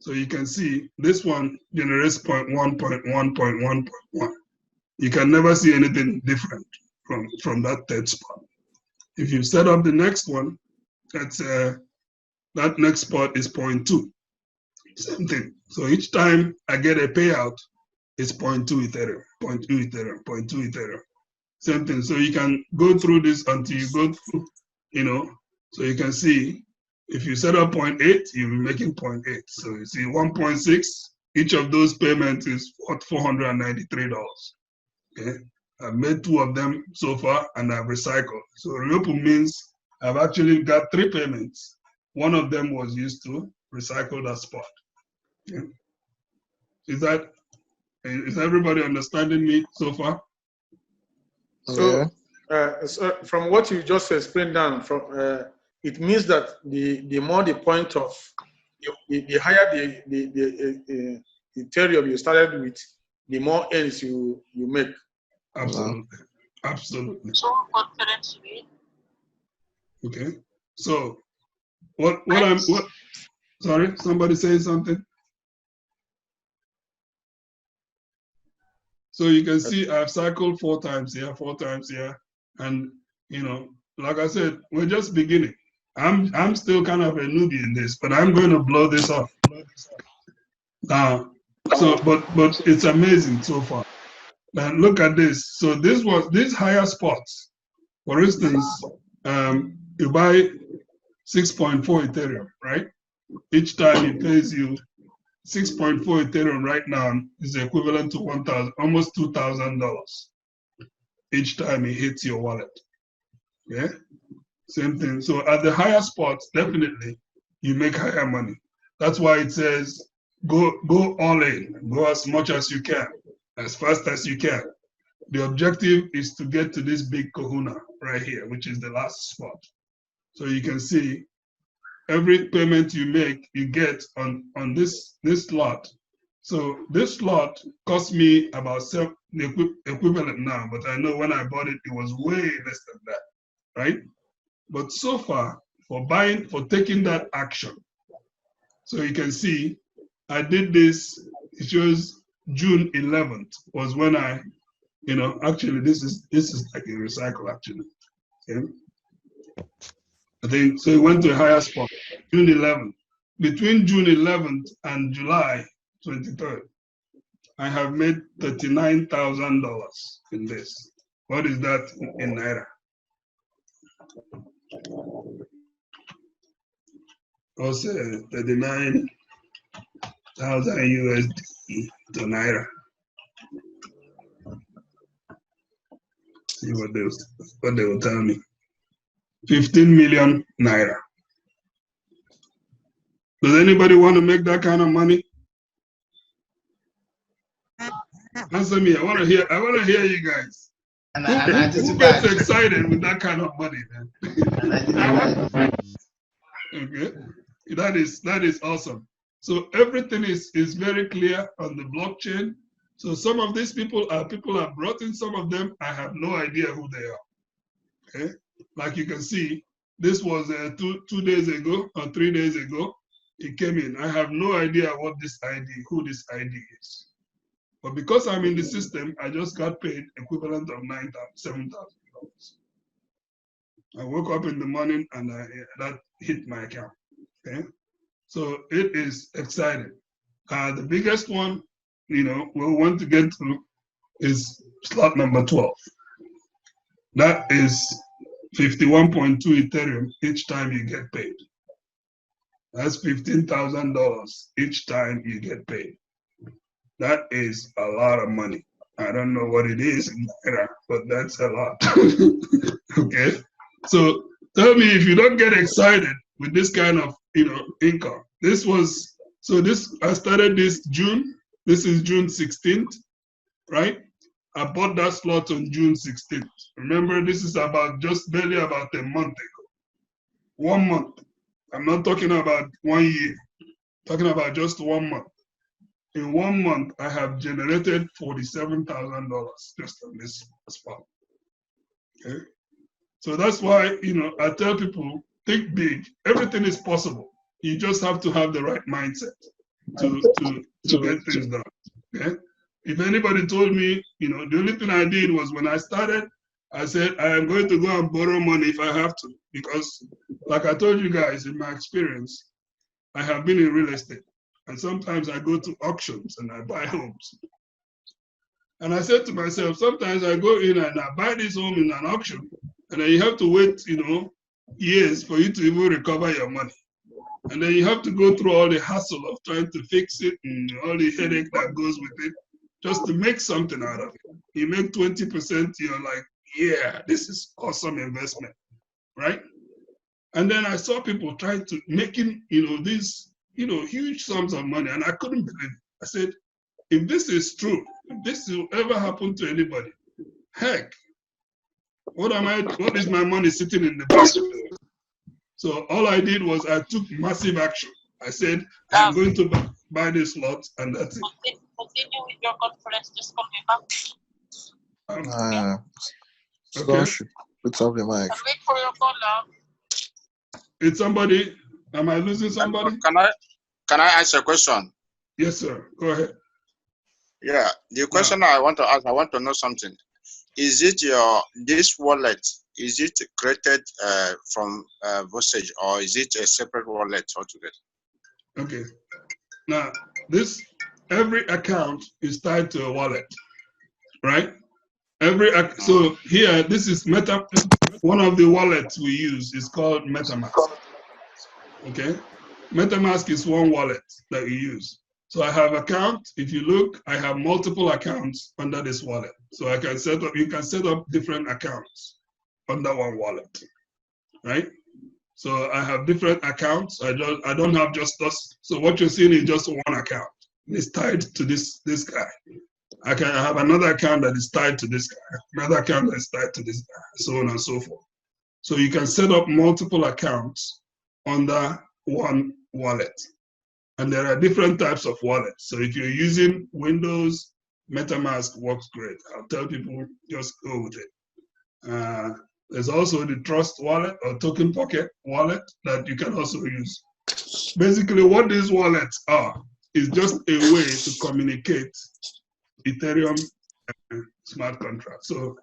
So you can see this one generates 0.1, 0.1, 0.1, 0.1. You can never see anything different from that third spot. If you set up the next one, that next spot is 0.2. Same thing. So each time I get a payout, it's 0.2 Ethereum, 0.2 Ethereum, 0.2 Ethereum. Same thing. So you can go through this until you go through, so you can see if you set up 0.8, you'll be making 0.8. So you see 1.6, each of those payments is $493. Okay. I've made 2 of them so far and I've recycled. So reopen means I've actually got 3 payments. One of them was used to recycle that spot. Okay. Is everybody understanding me so far? So, so from what you just explained down, it means that the more the point of, the higher the Ethereum you started with, the more ends you make. Absolutely, absolutely. Okay, so what? Sorry, somebody saying something. So you can see I've cycled 4 times here, 4 times here, and like I said, we're just beginning. I'm still kind of a newbie in this, but I'm going to blow this up. Now, but it's amazing so far. Now look at this. So these higher spots. For instance, you buy 6.4 Ethereum, right? Each time it pays you 6.4 Ethereum right now is equivalent to almost $2,000 each time it hits your wallet. Yeah, same thing. So at the higher spots, definitely you make higher money. That's why it says go all in, go as much as you can, as fast as you can. The objective is to get to this big kahuna right here, which is the last spot. So you can see every payment you make, you get on this slot. So this slot cost me about the equivalent now, but I know when I bought it, it was way less than that, right? But so far, for taking that action, so you can see, I did this, it shows June 11th was when I, actually this is like a recycle actually, okay? I think, so it went to a higher spot, June 11th. Between June 11th and July 23rd, I have made $39,000 in this. What is that in Naira? Also 39,000 USD to Naira. See what they will tell me. 15 million Naira. Does anybody want to make that kind of money? Answer me. I want to hear you guys. Who gets excited with that kind of money, man? Okay, that is awesome. So everything is very clear on the blockchain. So some of these people I've brought in, some of them, I have no idea who they are. Okay? Like you can see, this was 2 days ago or 3 days ago. It came in. I have no idea what this ID, who this ID is. But because I'm in the system, I just got paid equivalent of $7,000. I woke up in the morning and that hit my account. Okay, so it is exciting. The biggest one, we want to get to is slot number 12. That is 51.2 Ethereum each time you get paid. That's $15,000 each time you get paid. That is a lot of money. I don't know what it is in Naira, but that's a lot. Okay, so tell me if you don't get excited with this kind of income. I started this June. This is June 16th, right? I bought that slot on June 16th. Remember, this is barely about a month ago. 1 month. I'm not talking about 1 year. I'm talking about just 1 month. In 1 month, I have generated $47,000 just on this spot. Okay, so that's why I tell people, think big. Everything is possible. You just have to have the right mindset to get things done. Okay, if anybody told me, the only thing I did was when I started, I said I am going to go and borrow money if I have to, because like I told you guys, in my experience, I have been in real estate. And sometimes I go to auctions and I buy homes. And I said to myself, sometimes I go in and I buy this home in an auction, and then you have to wait, years for you to even recover your money. And then you have to go through all the hassle of trying to fix it and all the headache that goes with it, just to make something out of it. You make 20%, you're like, yeah, this is awesome investment, right? And then I saw people trying to making, these huge sums of money, and I couldn't believe it. I said, if this is true, if this will ever happen to anybody, heck, what is my money sitting in the bank? So all I did was I took massive action. I said, I'm going to buy this lot, and that's it. Continue with your conference, just coming back. Okay. Let's have the mic. Wait for your call now. It's somebody. Am I losing somebody? Can I ask a question? Yes, sir. Go ahead. Yeah, the question I want to ask, I want to know something. Is it this wallet, is it created from Forsage, or is it a separate wallet altogether? Okay. Now, every account is tied to a wallet, right? So here, this is one of the wallets we use is called MetaMask. Okay, MetaMask is one wallet that we use. So I have account. If you look, I have multiple accounts under this wallet. So you can set up different accounts under one wallet, right? So I have different accounts. I don't have just us. So what you're seeing is just one account. It's tied to this guy. I have another account that is tied to this guy, another account that is tied to this guy, so on and so forth. So you can set up multiple accounts under one wallet. And there are different types of wallets. So if you're using Windows, MetaMask works great. I'll tell people just go with it. There's also the Trust wallet or Token Pocket wallet that you can also use. Basically, what these wallets are is just a way to communicate Ethereum smart contract. So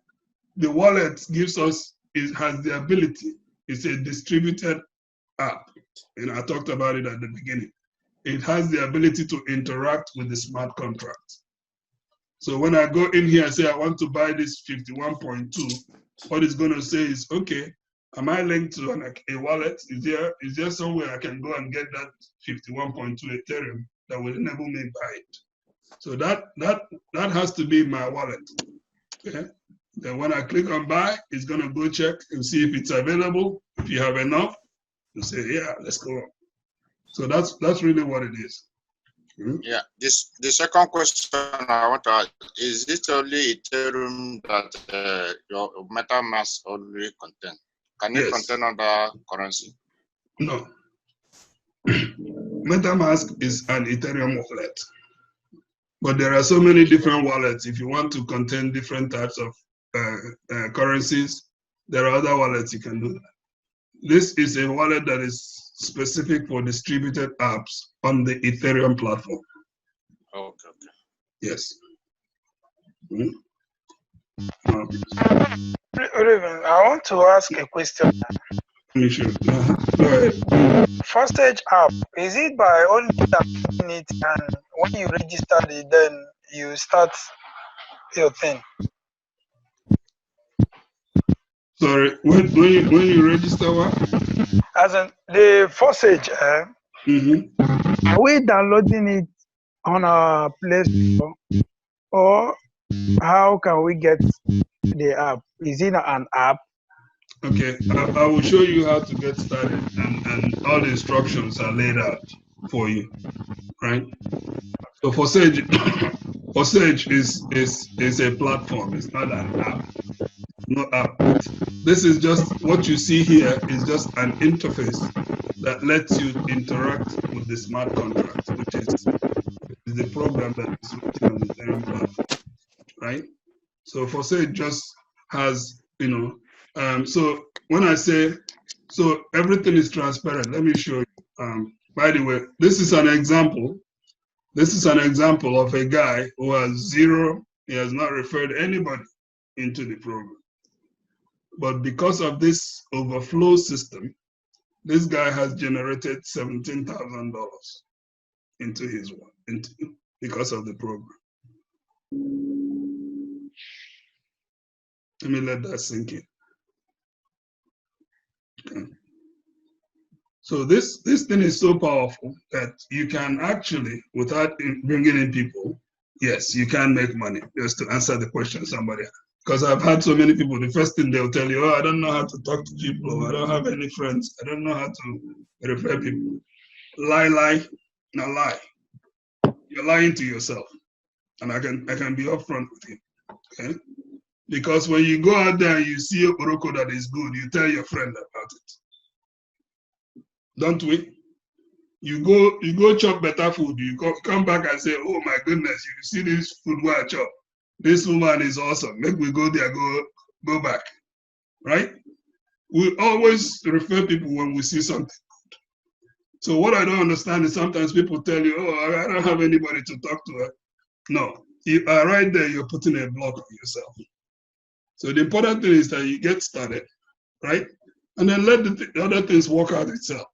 the wallet has the ability, it's a distributed app. I talked about it at the beginning. It has the ability to interact with the smart contract. So when I go in here and say I want to buy this 51.2, what it's going to say is, okay, am I linked to a wallet? Is there somewhere I can go and get that 51.2 Ethereum that will enable me to buy it? So that has to be my wallet. Okay? Then when I click on buy, it's going to go check and see if it's available. If you have enough, you say, yeah, let's go on. So that's really what it is. Yeah, the second question I want to ask, is it only Ethereum that your MetaMask only contain? Can it contain other currency? No. MetaMask is an Ethereum wallet. But there are so many different wallets. If you want to contain different types of currencies, there are other wallets you can do that. This is a wallet that is specific for distributed apps on the Ethereum platform. Okay. Yes. Raven, I want to ask a question. Sure. Go ahead. Forsage app, is it by only downloading it and when you register it, then you start your thing? Sorry, when you register what? As in the Forsage, are we downloading it on our Play Store, or how can we get the app? Is it an app? Okay, I will show you how to get started, and all the instructions are laid out for you, right? So Forsage, Forsage is a platform. It's not an app. No app. This is just what you see here is just an interface that lets you interact with the smart contract, which is the program that is written on the Ethereum platform, right? So Forsage just has, so when I say, so everything is transparent, let me show you. By the way, this is an example. This is an example of a guy who has zero, he has not referred anybody into the program. But because of this overflow system, this guy has generated $17,000 into his one, because of the program. Let me let that sink in. Okay. So this thing is so powerful that you can actually, without bringing in people, yes, you can make money. Just to answer the question somebody had. Because I've had so many people, the first thing they'll tell you, oh, I don't know how to talk to people. I don't have any friends. I don't know how to refer people. Lie, now lie. You're lying to yourself. And I can be upfront with you, okay? Because when you go out there and you see a Oroko that is good, you tell your friend about it. Don't we? You go chop better food. You come back and say, oh my goodness, you see this food where I chop. This woman is awesome. Make we go there, go back, right? We always refer people when we see something good. So what I don't understand is sometimes people tell you, oh, I don't have anybody to talk to. No, you are right there, you're putting a block on yourself. So the important thing is that you get started, right? And then let the other things work out itself,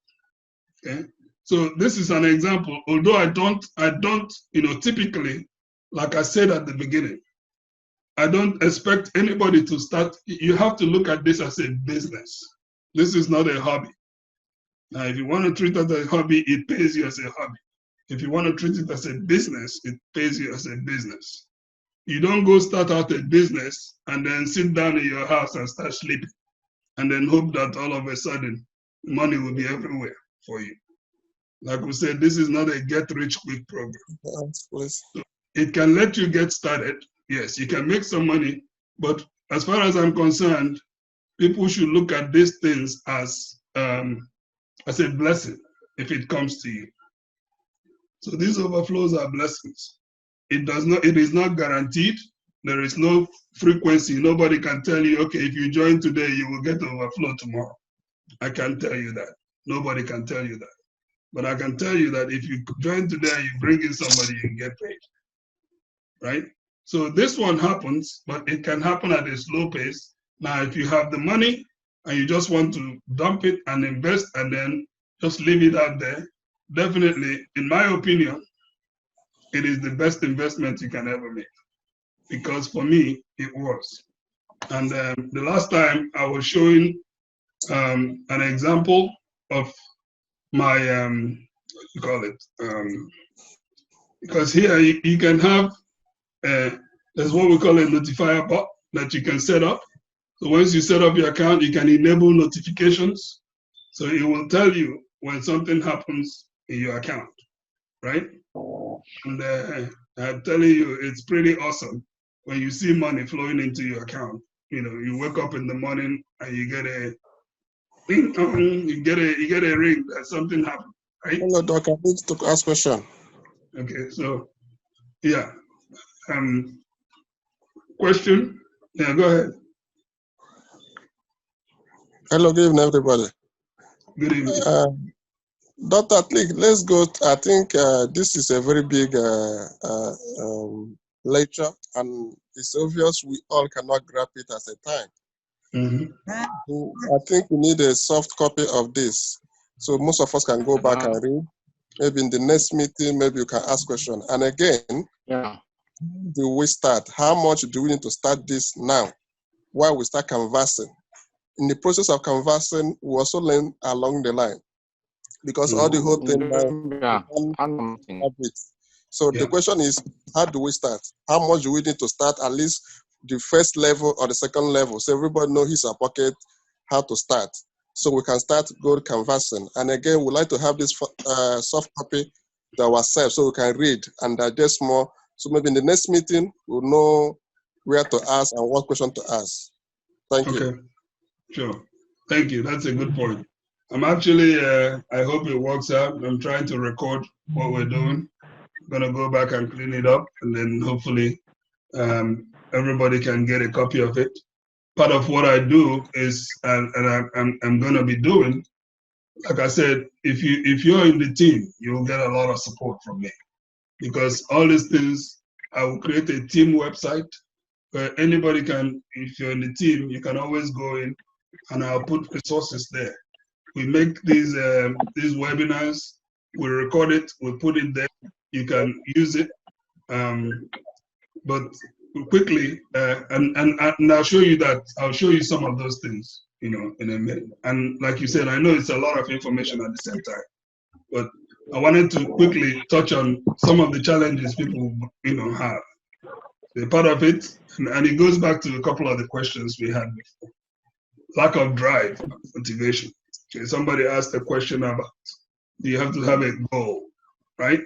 okay? So this is an example, although I don't, typically, like I said at the beginning, I don't expect anybody to start. You have to look at this as a business. This is not a hobby. Now, if you want to treat it as a hobby, it pays you as a hobby. If you want to treat it as a business, it pays you as a business. You don't go start out a business and then sit down in your house and start sleeping and then hope that all of a sudden money will be everywhere for you. Like we said, this is not a get-rich-quick program. So it can let you get started. Yes, you can make some money, but as far as I'm concerned, people should look at these things as a blessing if it comes to you. So these overflows are blessings. It is not guaranteed. There is no frequency. Nobody can tell you, okay, if you join today, you will get overflow tomorrow. I can't tell you that. Nobody can tell you that. But I can tell you that if you join today and you bring in somebody, you get paid, right? So this one happens, but it can happen at a slow pace. Now, if you have the money and you just want to dump it and invest and then just leave it out there, definitely, in my opinion, it is the best investment you can ever make. Because for me, it was. And the last time I was showing an example of my, what you call it? Because here you can have, there's what we call a notifier bot that you can set up. So once you set up your account, you can enable notifications. So it will tell you when something happens in your account, right? And I'm telling you, it's pretty awesome when you see money flowing into your account. You wake up in the morning and you get a ding, you get a ring that something happened, right? Hello, Doc. I need to ask a question. Okay, so Yeah. Question? Yeah, go ahead. Hello, good evening, everybody. Good evening. Dr. Atlik, let's go. I think this is a very big lecture, and it's obvious we all cannot grab it at a time. I think we need a soft copy of this, so most of us can go back and read. Maybe in the next meeting, maybe you can ask questions. And again, do we start? How much do we need to start this now? While we start conversing. In the process of conversing, we also learn along the line, because all the whole thing So the question is, how do we start? How much do we need to start? At least the first level or the second level, so everybody knows his pocket how to start, so we can start good conversing. And again, we like to have this soft copy to ourselves, so we can read and digest more. So maybe in the next meeting, we'll know where to ask and what question to ask. Thank you. Okay, sure. Thank you. That's a good point. I'm actually, I hope it works out. I'm trying to record what we're doing. I'm gonna go back and clean it up, and then hopefully everybody can get a copy of it. Part of what I do is, and I'm gonna be doing, like I said, if you're in the team, you'll get a lot of support from me, because all these things, I will create a team website where anybody can, if you're in the team, you can always go in, and I'll put resources there. We make these webinars, we record it, we put it there. You can use it, but quickly, and I'll show you that. I'll show you some of those things, in a minute. And like you said, I know it's a lot of information at the same time, but I wanted to quickly touch on some of the challenges people, have. They're part of it, and it goes back to a couple of the questions we had before. Lack of drive, motivation. Okay, somebody asked a question about, do you have to have a goal, right?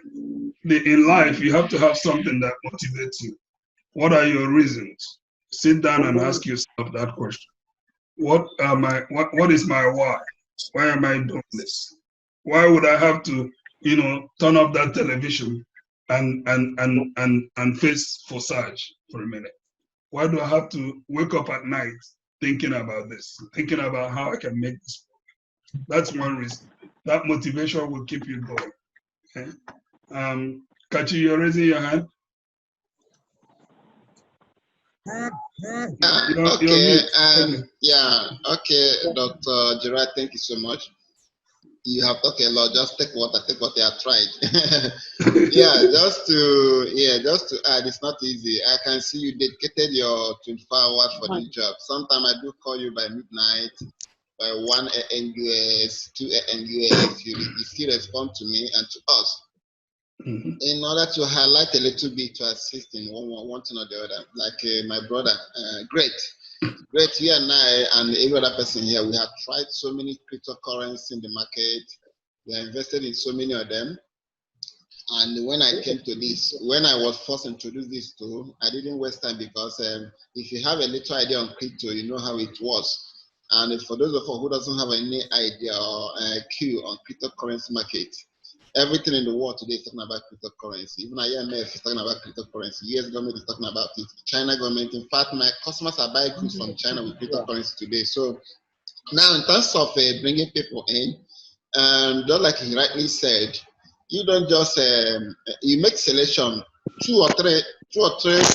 In life, you have to have something that motivates you. What are your reasons? Sit down and ask yourself that question. What is my why? Why am I doing this? Why would I have to, turn off that television and face Forsage for a minute? Why do I have to wake up at night thinking about this, thinking about how I can make this work? That's one reason. That motivation will keep you going. Okay? Kachi, you're raising your hand. Dr. Gerard, thank you so much. You have Lord, just take what I tried. just to add, it's not easy. I can see you dedicated your 24 hours for this job. Sometimes I do call you by midnight, by 1 a.m. US, 2 a.m. US. You still respond to me and to us. In order to highlight a little bit, to assist in one thing or the other, like my brother, Great, you and I and every other person here, we have tried so many cryptocurrencies in the market. We are invested in so many of them. And when I came to this, when I was first introduced this to, I didn't waste time, because if you have a little idea on crypto, you know how it was. And for those of us who doesn't have any idea or clue on cryptocurrency market, everything in the world today is talking about cryptocurrency. Even IMF is talking about cryptocurrency. US government is talking about it. China government. In fact, my customers are buying goods from China with cryptocurrency today. So now, in terms of bringing people in, just like he rightly said, you don't just you make selection. Two or three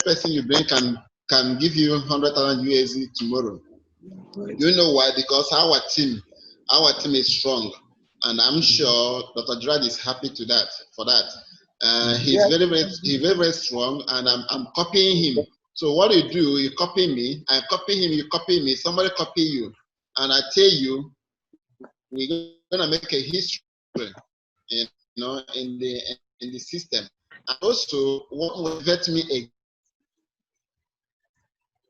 person you bring can give you 100,000 USD tomorrow. You know why? Because our team is strong. And I'm sure Dr. Gerard is happy for that. He's very strong, and I'm copying him. So what you do, you copy me, I copy him, you copy me, somebody copy you, and I tell you, we're gonna make a history, in the system. And also, what motivates me,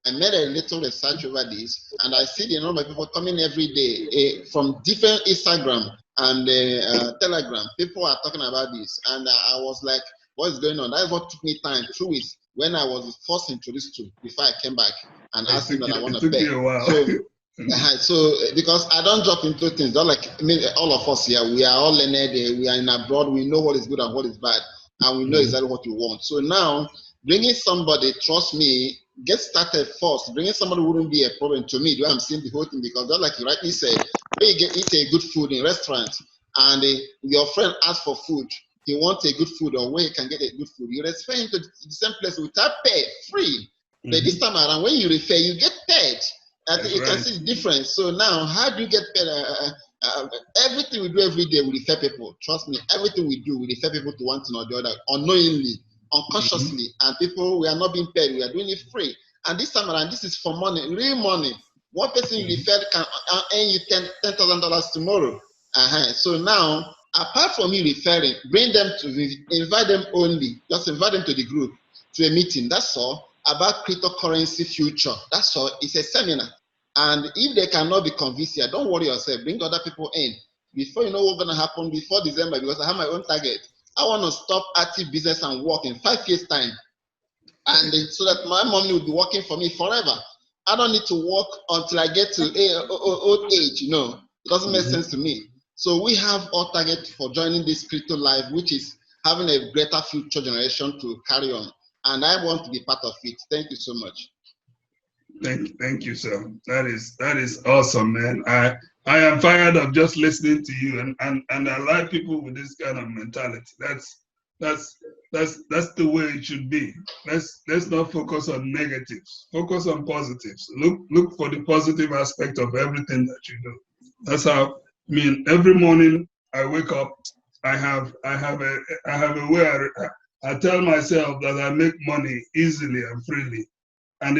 I made a little research over this, and I see the number of people coming every day from different Instagram and Telegram. People are talking about this, and I was like, what's going on? That's what took me time through it when I was first introduced to, before I came back and asked him that I want to pay. So because I don't drop into things, not like all of us here, we are all learned, we are in abroad, we know what is good and what is bad. and we know exactly what we want. So now, bringing somebody, trust me, get started first. Bringing somebody wouldn't be a problem to me. I'm seeing the whole thing because, just like you rightly said, when you eat a good food in restaurants and your friend asks for food, he wants a good food or where he can get a good food, you refer him to the same place without pay, free. But this time around, when you refer, you get paid. I think you can see the difference. So now, how do you get paid? Everything we do every day, we refer people. Trust me, everything we do, we refer people to one thing or the other, unknowingly, unconsciously. And people, we are not being paid, we are doing it free. And this time around, this is for money, real money. One person you referred can earn you $10,000 tomorrow. So now, apart from you referring, bring them to, invite them only, just invite them to the group, to a meeting, that's all, about cryptocurrency future. That's all, it's a seminar. And if they cannot be convinced here, don't worry yourself, bring other people in. Before you know what's gonna happen before December, because I have my own target. I wanna stop active business and work in 5 years' time. And so that my money will be working for me forever. I don't need to work until I get to old age, you know. It doesn't make sense to me. So we have our target for joining this crypto life, which is having a greater future generation to carry on. And I want to be part of it. Thank you so much. Thank you, sir. That is awesome, man. I am fired up just listening to you, and I like people with this kind of mentality. That's the way it should be. Let's not focus on negatives. Focus on positives. Look for the positive aspect of everything that you do. That's how. I mean, every morning I wake up, I have a way I tell myself that I make money easily and freely, and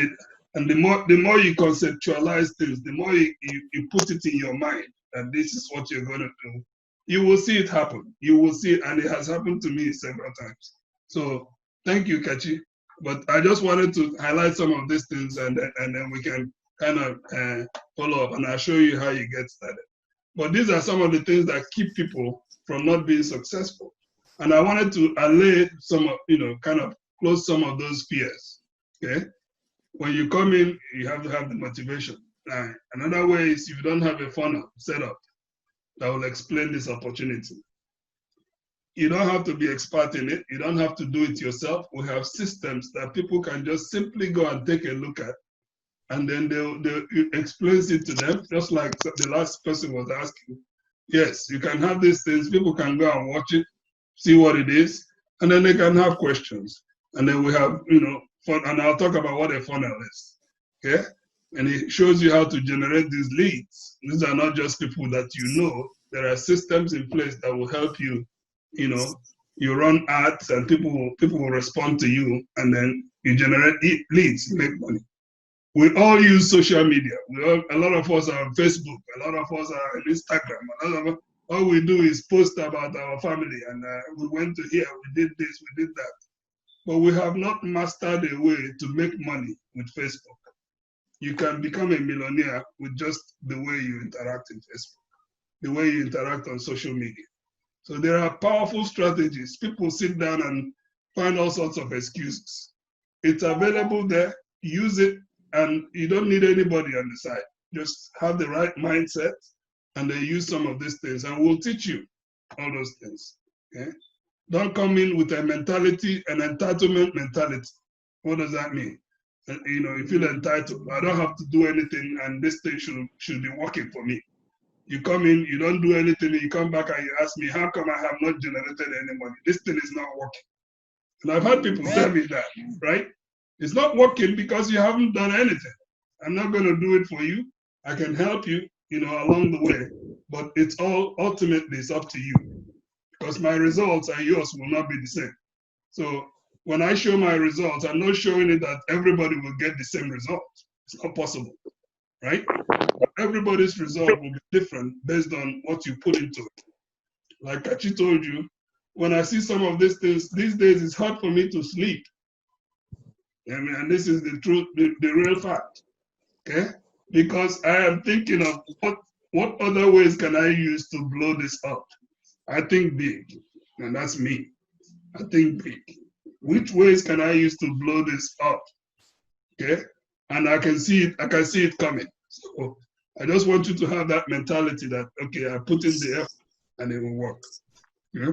the more you conceptualize things, the more you put it in your mind, and this is what you're going to do, you will see it happen. You will see it, and it has happened to me several times. So thank you, Kachi. But I just wanted to highlight some of these things, and then we can kind of follow up, and I'll show you how you get started. But these are some of the things that keep people from not being successful. And I wanted to allay some of, kind of close some of those fears. Okay. When you come in, you have to have the motivation. Another way is you don't have a funnel set up that will explain this opportunity. You don't have to be expert in it. You don't have to do it yourself. We have systems that people can just simply go and take a look at, and then they'll explain it to them, just like the last person was asking. Yes, you can have these things. People can go and watch it, see what it is, and then they can have questions. And then we have, and I'll talk about what a funnel is, okay? And it shows you how to generate these leads. These are not just people that you know. There are systems in place that will help you, you run ads and people will respond to you, and then you generate leads, you make money. We all use social media. A lot of us are on Facebook. A lot of us are on Instagram. All we do is post about our family, and we went to here, we did this, we did that. But we have not mastered a way to make money with Facebook. You can become a millionaire with just the way you interact in Facebook, the way you interact on social media. So there are powerful strategies. People sit down and find all sorts of excuses. It's available there, use it, and you don't need anybody on the side. Just have the right mindset and then use some of these things, and we'll teach you all those things. Okay? Don't come in with a mentality, an entitlement mentality. What does that mean? You feel entitled. I don't have to do anything, and this thing should be working for me. You come in, you don't do anything, and you come back and you ask me, how come I have not generated any money? This thing is not working. And I've had people tell me that, right? It's not working because you haven't done anything. I'm not going to do it for you. I can help you, along the way, but it's all ultimately it's up to you, because my results and yours will not be the same. So when I show my results, I'm not showing it that everybody will get the same result. It's not possible, right? Everybody's result will be different based on what you put into it. Like Kachi told you, when I see some of these things, these days it's hard for me to sleep. And this is the truth, the real fact, okay? Because I am thinking of what other ways can I use to blow this up? I think big, and that's me. I think big. Which ways can I use to blow this up? Okay? And I can see it coming. So I just want you to have that mentality that, okay, I put in the effort and it will work. Yeah?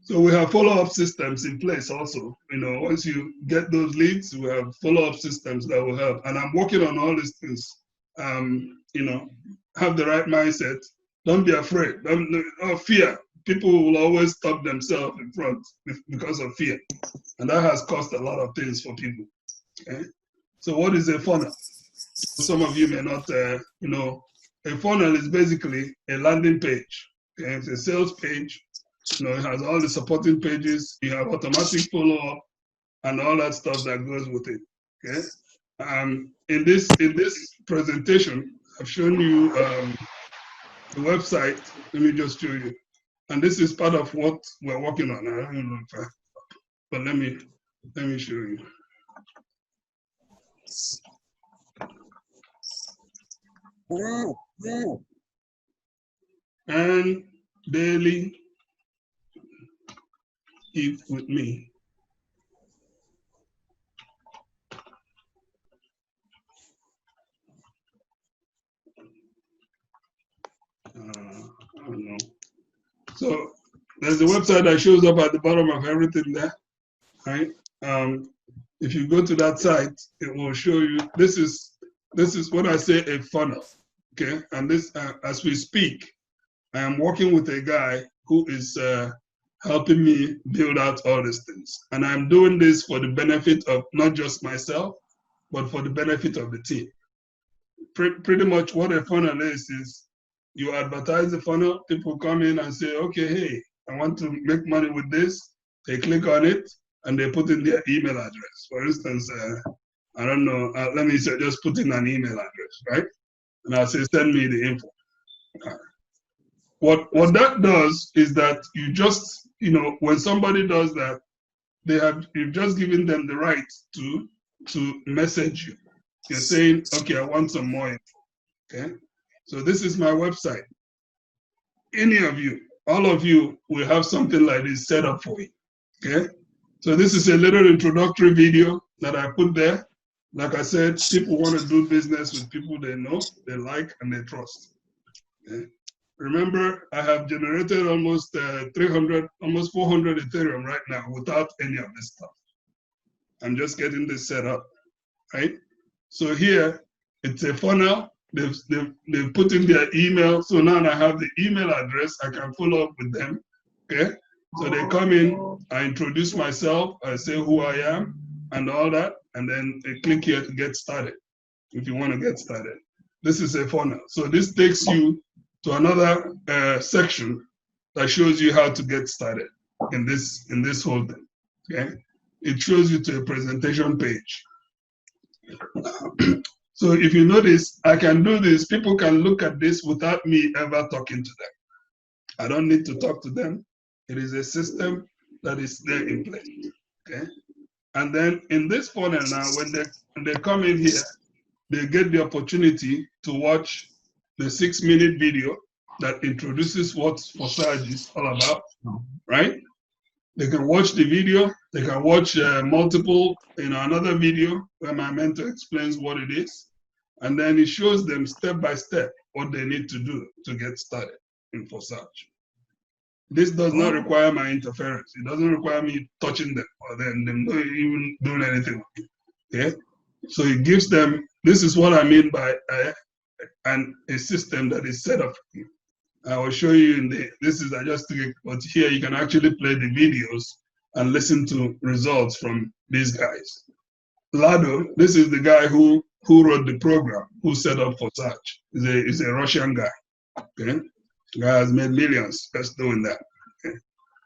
So we have follow-up systems in place also. You know, once you get those leads, we have follow-up systems that will help. And I'm working on all these things. You know, have the right mindset. Don't be afraid. Don't fear. People will always stop themselves in front because of fear. And that has cost a lot of things for people. Okay? So what is a funnel? Some of you may not, you know, a funnel is basically a landing page. Okay? It's a sales page. You know, it has all the supporting pages. You have automatic follow-up and all that stuff that goes with it. Okay. In this presentation, I've shown you the website. Let me just show you. And this is part of what we're working on. I don't know if but let me show you. And daily, keep with me. I don't know. So there's a website that shows up at the bottom of everything there, right? If you go to that site, it will show you. This is when I say a funnel, okay? And this, as we speak, I am working with a guy who is helping me build out all these things, and I'm doing this for the benefit of not just myself, but for the benefit of the team. Pretty much what a funnel is you advertise the funnel, people come in and say, okay, hey, I want to make money with this. They click on it and they put in their email address. For instance, I don't know, let me say, just put in an email address, right? And I'll say, send me the info. What that does is that you just, you know, when somebody does that, you've just given them the right to message you. You're saying, okay, I want some more info, okay? So this is my website. Any of you, all of you will have something like this set up for you, okay? So this is a little introductory video that I put there. Like I said, people want to do business with people they know, they like, and they trust. Okay? Remember, I have generated almost 300, almost 400 Ethereum right now without any of this stuff. I'm just getting this set up, right? So here, it's a funnel. They've put in their email. So now I have the email address. I can follow up with them, okay? So they come in, I introduce myself, I say who I am and all that, and then they click here to get started, if you want to get started. This is a funnel. So this takes you to another section that shows you how to get started in this whole thing, okay? It shows you to a presentation page. So if you notice, I can do this. People can look at this without me ever talking to them. I don't need to talk to them. It is a system that is there in place, okay? And then in this funnel now, when they come in here, they get the opportunity to watch the 6-minute video that introduces what Forsage is all about, right? They can watch the video. They can watch multiple, another video where my mentor explains what it is. And then it shows them step by step what they need to do to get started in Forsage. This does not require my interference. It doesn't require me touching them or them not even doing anything with it. Okay? So it gives them, this is what I mean by a system that is set up. I will show you I just took it, but here you can actually play the videos and listen to results from these guys. Lado, this is the guy who wrote the program, who set up Forsage. He's a Russian guy. Okay? The guy has made millions just doing that. Okay?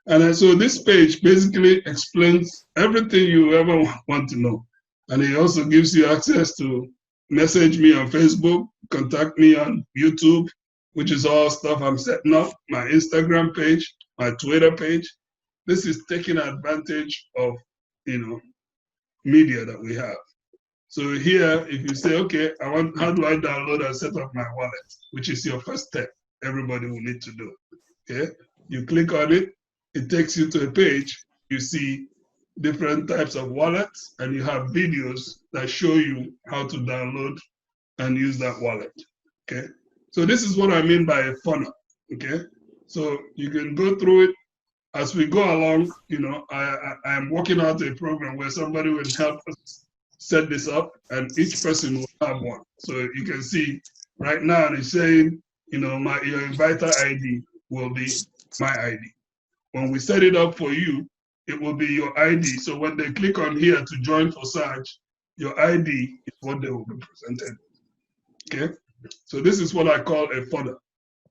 And so this page basically explains everything you ever want to know. And it also gives you access to message me on Facebook, contact me on YouTube, which is all stuff I'm setting up, my Instagram page, my Twitter page. This is taking advantage of, media that we have. So here, if you say, okay, how do I download and set up my wallet, which is your first step, everybody will need to do. Okay, you click on it, it takes you to a page, you see different types of wallets, and you have videos that show you how to download and use that wallet. Okay, so this is what I mean by a funnel. Okay, so you can go through it, as we go along, I'm working out a program where somebody will help us set this up, and each person will have one. So you can see right now it's saying, your inviter ID will be my ID. When we set it up for you, it will be your ID. So when they click on here to join Forsage, your ID is what they will be presented. Okay? So this is what I call a fodder.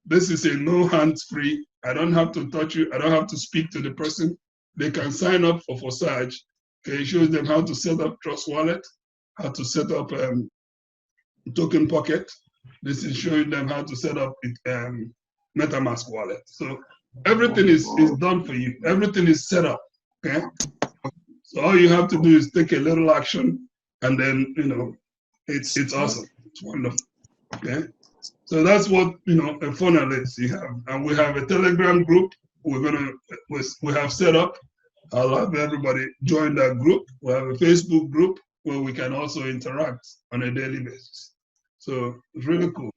This is a no hands free. I don't have to touch you. I don't have to speak to the person. They can sign up for Forsage. Okay, it shows them how to set up Trust Wallet, how to set up Token Pocket. This is showing them how to set up MetaMask wallet. So everything is done for you. Everything is set up. Okay. So all you have to do is take a little action, and then it's awesome. It's wonderful. Okay. So that's what a funnel is. You have, and we have a Telegram group. We have set up. I'll have everybody join that group. We have a Facebook group where we can also interact on a daily basis. So it's really cool.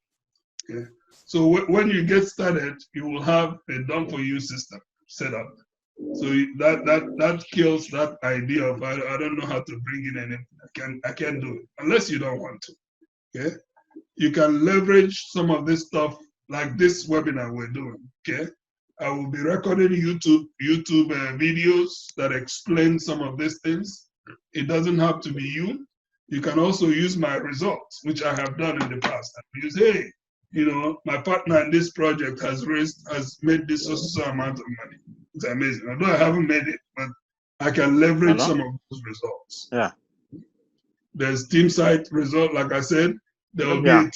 Okay. So when you get started, you will have a done for you system set up. So that kills that idea of I don't know how to bring in anything. I can't do it unless you don't want to. Okay. You can leverage some of this stuff like this webinar we're doing. Okay. I will be recording YouTube videos that explain some of these things. It doesn't have to be you. You can also use my results, which I have done in the past. Use, hey, my partner in this project has made this so amount of money. It's amazing. Although I haven't made it, but I can leverage some of those results. Yeah. There's team site result, like I said. There will be a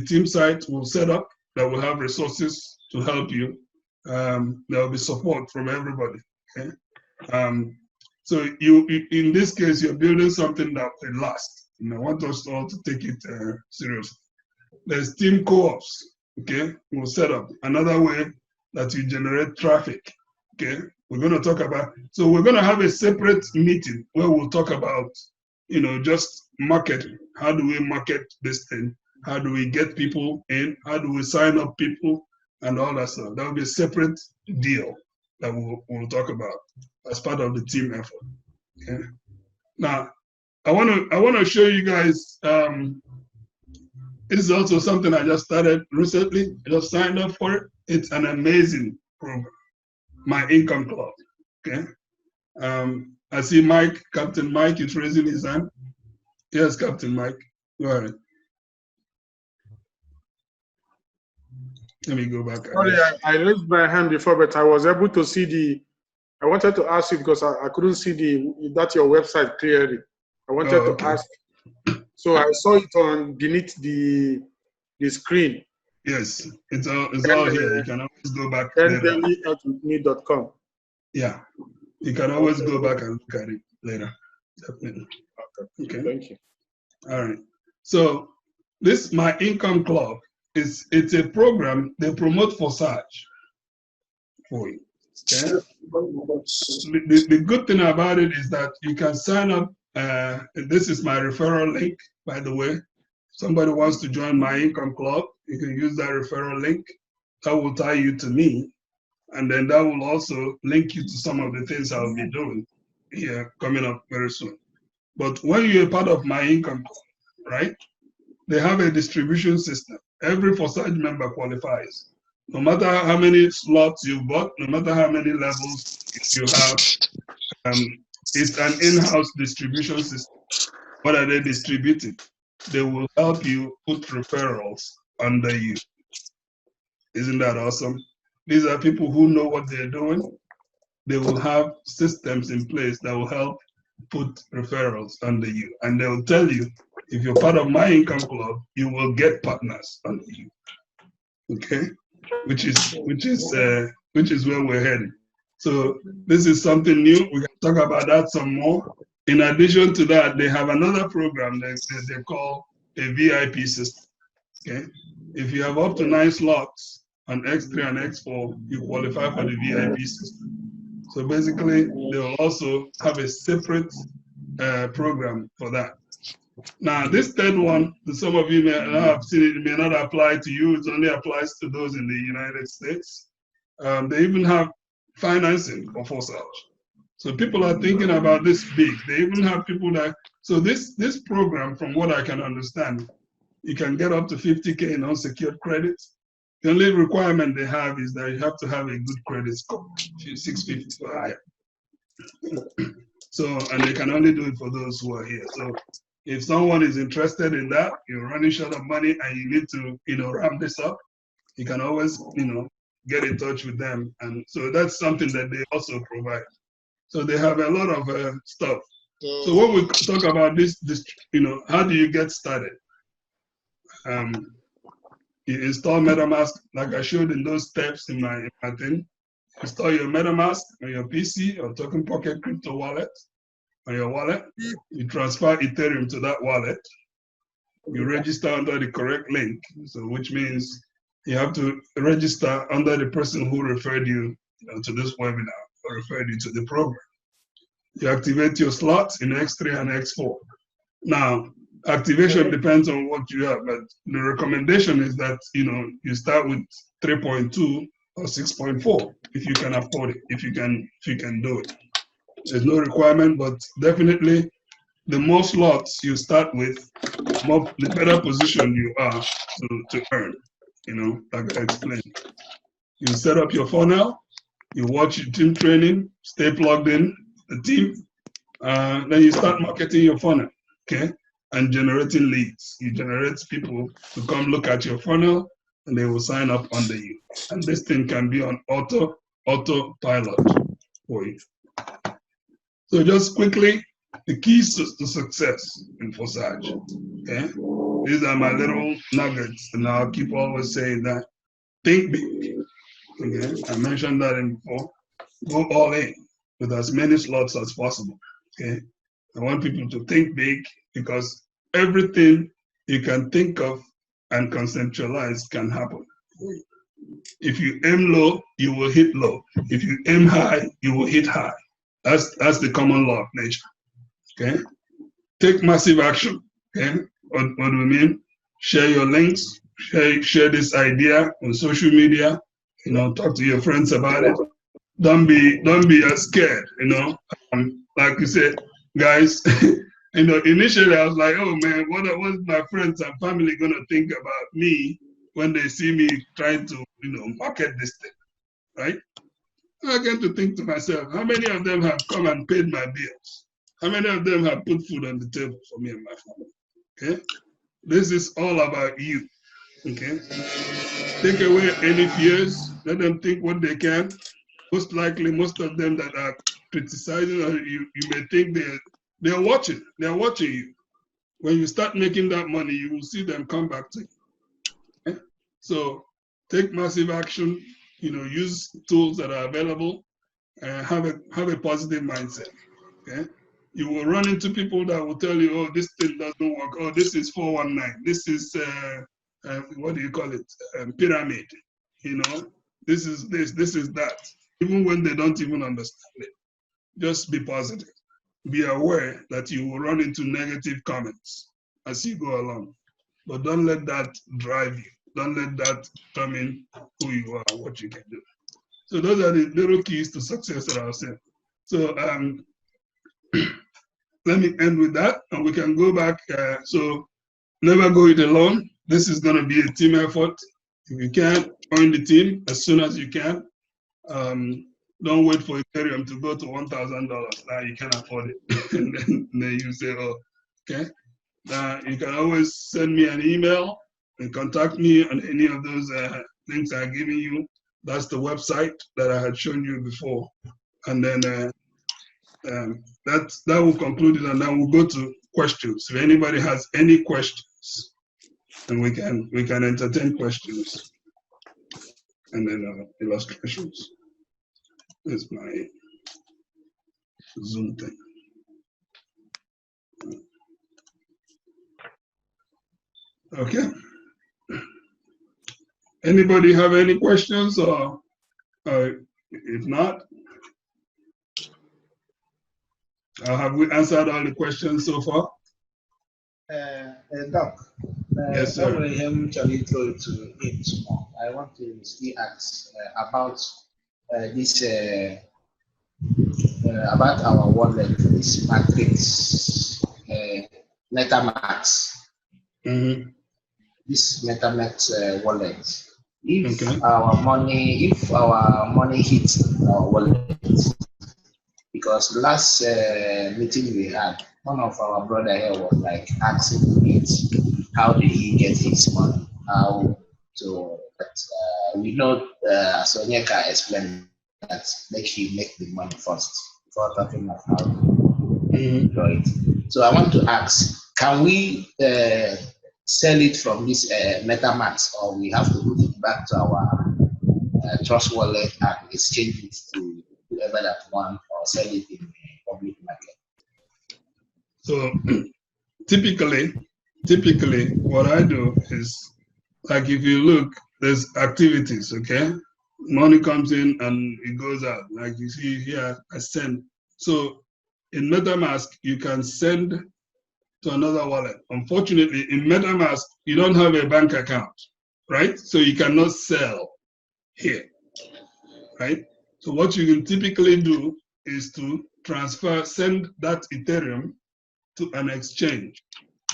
team site we'll set up that will have resources to help you. There will be support from everybody. Okay. So in this case, you're building something that will last. I want us all to take it seriously. There's team co-ops. Okay, we'll set up another way that you generate traffic. Okay, we're going to talk about. So we're going to have a separate meeting where we'll talk about, just marketing. How do we market this thing? How do we get people in? How do we sign up people? And all that stuff. That will be a separate deal that we'll talk about as part of the team effort. Okay. Now, I want to show you guys. It is also something I just started recently. I just signed up for it. It's an amazing program. My Income Club. Okay. I see Mike, Captain Mike, is raising his hand. Yes, Captain Mike. Go ahead. Let me go back. Sorry, I raised my hand before, but I was able to see I wanted to ask you because I couldn't see that your website clearly. I wanted to ask. So I saw it beneath the screen. Yes, it's all here. You can always go back. Bendelli@me.com. Yeah, you can always go back and look at it later. Definitely. Okay. Thank you. All right. So this My Income Club it's a program they promote Forsage for you. Okay. The good thing about it is that you can sign up. This is my referral link, by the way. Somebody wants to join My Income Club, you can use that referral link. That will tie you to me. And then that will also link you to some of the things I'll be doing here coming up very soon. But when you're part of My Income Club, right, they have a distribution system. Every Forsage member qualifies. No matter how many slots you bought, no matter how many levels you have, it's an in-house distribution system. What are they distributing? They will help you put referrals under you. Isn't that awesome? These are people who know what they're doing. They will have systems in place that will help put referrals under you. And they will tell you, if you're part of My Income Club, you will get partners under you. Okay? Which is where we're heading. So this is something new. We can talk about that some more. In addition to that, they have another program that they call a VIP system. Okay? If you have up to 9 slots on X3 and X4, you qualify for the VIP system. So basically, they'll also have a separate program for that. Now, this third one, some of you may not have seen it, may not apply to you. It only applies to those in the United States. They even have financing for Forsage. So people are thinking about this big. They even have people that, so this program, from what I can understand, you can get up to 50K in unsecured credit. The only requirement they have is that you have to have a good credit score, 650 or higher. So, and they can only do it for those who are here. So if someone is interested in that, you're running short of money and you need to, ramp this up, you can always, get in touch with them. And so that's something that they also provide. So they have a lot of stuff. So when we talk about this, how do you get started? You install MetaMask, like I showed in those steps in my thing. Install your MetaMask on your PC or Token Pocket crypto wallet on your wallet. You transfer Ethereum to that wallet. You register under the correct link, so which means you have to register under the person who referred you to this webinar or referred you to the program. You activate your slots in X3 and X4. Now, activation depends on what you have, but the recommendation is that you start with 3.2 or 6.4 if you can afford it, if you can do it. There's no requirement, but definitely the more slots you start with, the better position you are to earn. Like I explained. You set up your funnel, you watch your team training, stay plugged in the team, then you start marketing your funnel, okay? And generating leads. You generate people to come look at your funnel and they will sign up under you. And this thing can be on autopilot for you. So just quickly, the keys to success in Forsage, okay? These are my little nuggets, and I'll keep always saying that. Think big, okay? I mentioned that before. Go all in with as many slots as possible, okay? I want people to think big because everything you can think of and conceptualize can happen. If you aim low, you will hit low. If you aim high, you will hit high. That's the common law of nature, okay? Take massive action, okay? What do we mean? Share your links, share this idea on social media, talk to your friends about it. Don't be scared, like you said, guys, initially I was like, oh man, what's my friends and family gonna think about me when they see me trying to, market this thing, right? I get to think to myself, how many of them have come and paid my bills? How many of them have put food on the table for me and my family? Okay? This is all about you. Okay? Take away any fears, let them think what they can. Most likely, most of them that are criticizing you may think they're watching. They're watching you. When you start making that money, you will see them come back to you. Okay? So take massive action, use tools that are available, and have a positive mindset. Okay? You will run into people that will tell you, oh, this thing doesn't work. Oh, this is 419. This is, what do you call it? Pyramid. This is this, this is that. Even when they don't even understand it. Just be positive. Be aware that you will run into negative comments as you go along. But don't let that drive you. Don't let that determine who you are, what you can do. So those are the little keys to success that I'll say. So let me end with that, and we can go back. So never go it alone. This is going to be a team effort. If you can, join the team as soon as you can. Don't wait for Ethereum to go to $1,000. Now you can't afford it. and then you say, oh, okay. You can always send me an email and contact me on any of those links I've given you. That's the website that I had shown you before. And then that will conclude it, and then we'll go to questions. If anybody has any questions, then we can entertain questions. And then illustrations. Here's my Zoom thing. Okay. Anybody have any questions, or if not, have we answered all the questions so far? Doc, yes, sir. I want to still ask about this about our wallet, this matrix MetaMask. This MetaMask wallet. If our money hits our wallet, because last meeting we had, one of our brother here was like asking me how did he get his money, how to. But we know Sonyeka explained that make the money first before talking about how to enjoy it. So I want to ask, can we sell it from this MetaMask, or we have to put it back to our Trust wallet and exchange it to whoever that want, or sell it in the public market? So typically what I do is, like, if you look, there's activities, okay? Money comes in and it goes out. Like you see here, I send. So in MetaMask, you can send to another wallet. Unfortunately, in MetaMask, you don't have a bank account, right? So you cannot sell here, right? So what you can typically do is to send that Ethereum to an exchange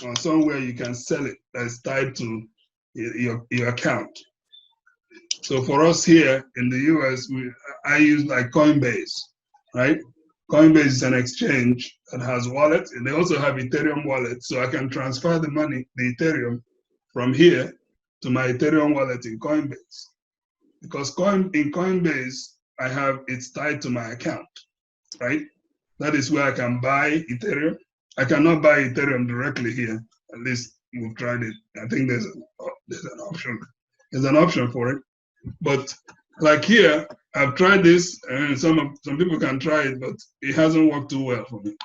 or somewhere you can sell it that's tied to your account. So for us here in the US, I use like Coinbase, right? Coinbase is an exchange that has wallets, and they also have Ethereum wallets, so I can transfer the money, the Ethereum, from here to my Ethereum wallet in Coinbase. Because in Coinbase, it's tied to my account, right? That is where I can buy Ethereum. I cannot buy Ethereum directly here. At least we've tried it. I think there's an option. There's an option for it. But like here, I've tried this, and some people can try it, but it hasn't worked too well for me.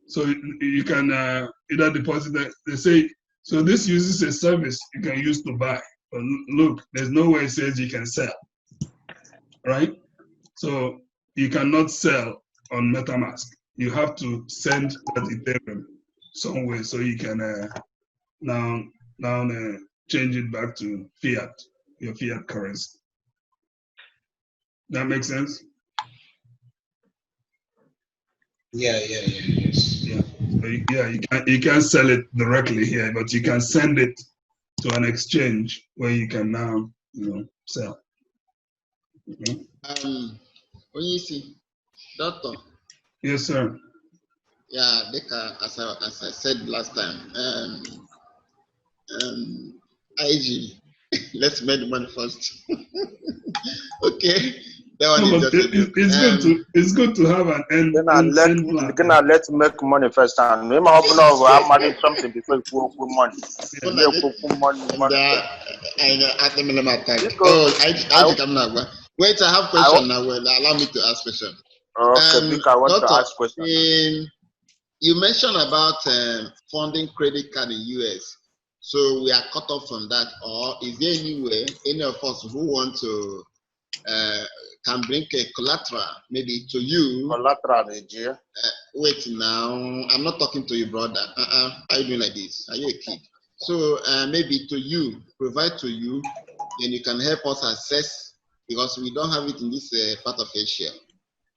So you can either deposit it. They say, so this uses a service you can use to buy. But look, there's no way it says you can sell, right? So you cannot sell on MetaMask. You have to send that Ethereum somewhere so you can now change it back to fiat, your fiat currency. That makes sense? Yes. Yeah. So you can't sell it directly here, but you can send it to an exchange where you can now sell. When you see, Doctor. Yes, sir. Yeah, as I said last time, IG, let's make the money first. Okay, that one No, is but just it's good to have an end plan. Let's make money first, and we might open up. I'm adding something before you put money. Wait, I have question now. Well, allow me to ask question. Okay, Vic, I want to ask question. You mentioned about funding credit card in US. So we are cut off from that, or is there any way any of us who want to can bring a collateral maybe to you? Collateral, yeah. Wait now, I'm not talking to you, brother. Are you doing like this? Are you a kid? So maybe to you, provide to you, then you can help us assess, because we don't have it in this part of Asia.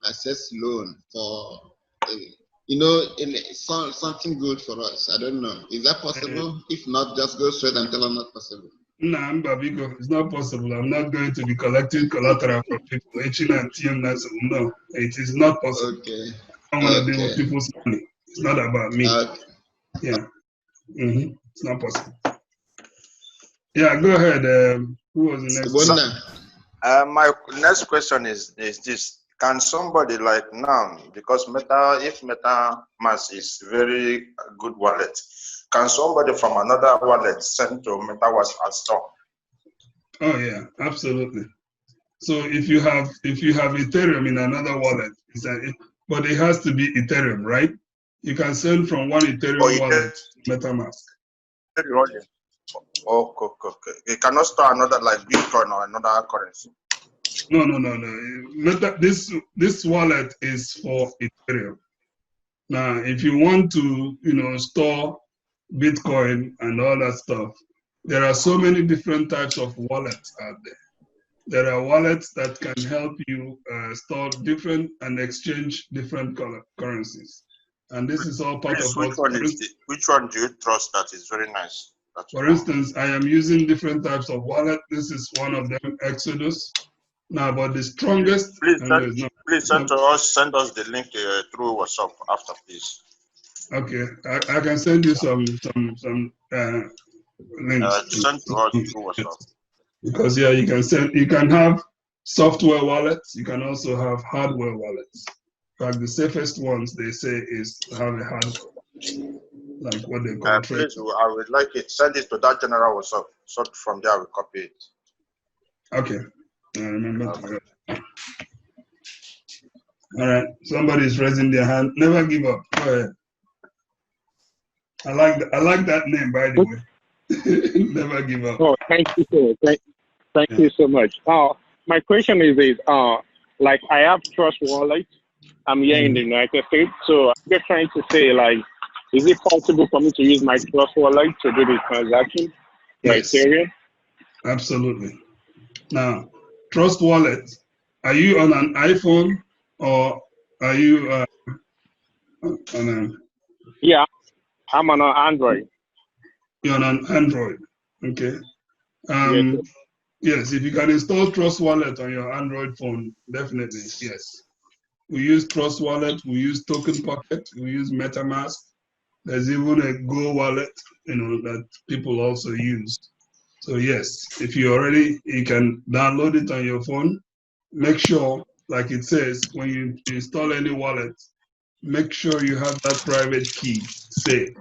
Assess loan for, something good for us. I don't know. Is that possible? If not, just go straight and tell them not possible. No, it's not possible. I'm not going to be collecting collateral from people. No, it is not possible. Okay. I don't want to deal with people's money. It's not about me. Okay. Yeah. It's not possible. Yeah, go ahead. Who was the next one? My next question is this. Can somebody like now, because if MetaMask is very good wallet, can somebody from another wallet send to MetaMask as well? Oh yeah, absolutely. So if you have Ethereum in another wallet, but it has to be Ethereum, right? You can send from one Ethereum wallet to MetaMask. Okay. You cannot store another like Bitcoin or another currency. No. This wallet is for Ethereum. Now, if you want to, store Bitcoin and all that stuff, there are so many different types of wallets out there. there are wallets that can help you store different and exchange different currencies. And this is all part Please, of what. Which one do you trust that is very nice? For instance, I am using different types of wallet. This is one of them, Exodus. Now, but the strongest. Please send us the link through WhatsApp after, please. Okay, I can send you some links. Send to us through WhatsApp. Because yeah, you can have software wallets. You can also have hardware wallets. In fact, the safest ones they say is to have a hardware, like what they call please, I would like it. Send it to that general WhatsApp. So from there we copy it. Okay, I remember. Okay. All right, somebody is raising their hand. Never give up. Go ahead. I like that name, by the way. Never give up. Oh, thank you so much. Thank you so much. My question is like I have Trust Wallet. I'm here in the United States, so I'm just trying to say, like, is it possible for me to use my Trust Wallet to do the transaction? Yes. Ethereum? Absolutely. Now, Trust Wallet, are you on an iPhone or are you on an? Yeah, I'm on an Android. You're on an Android, okay. Yes, if you can install Trust Wallet on your Android phone, definitely, yes. We use Trust Wallet, we use Token Pocket, we use MetaMask. There's even a Go Wallet, that people also use. So yes, if you can download it on your phone. Make sure, like it says, when you install any wallet, make sure you have that private key saved.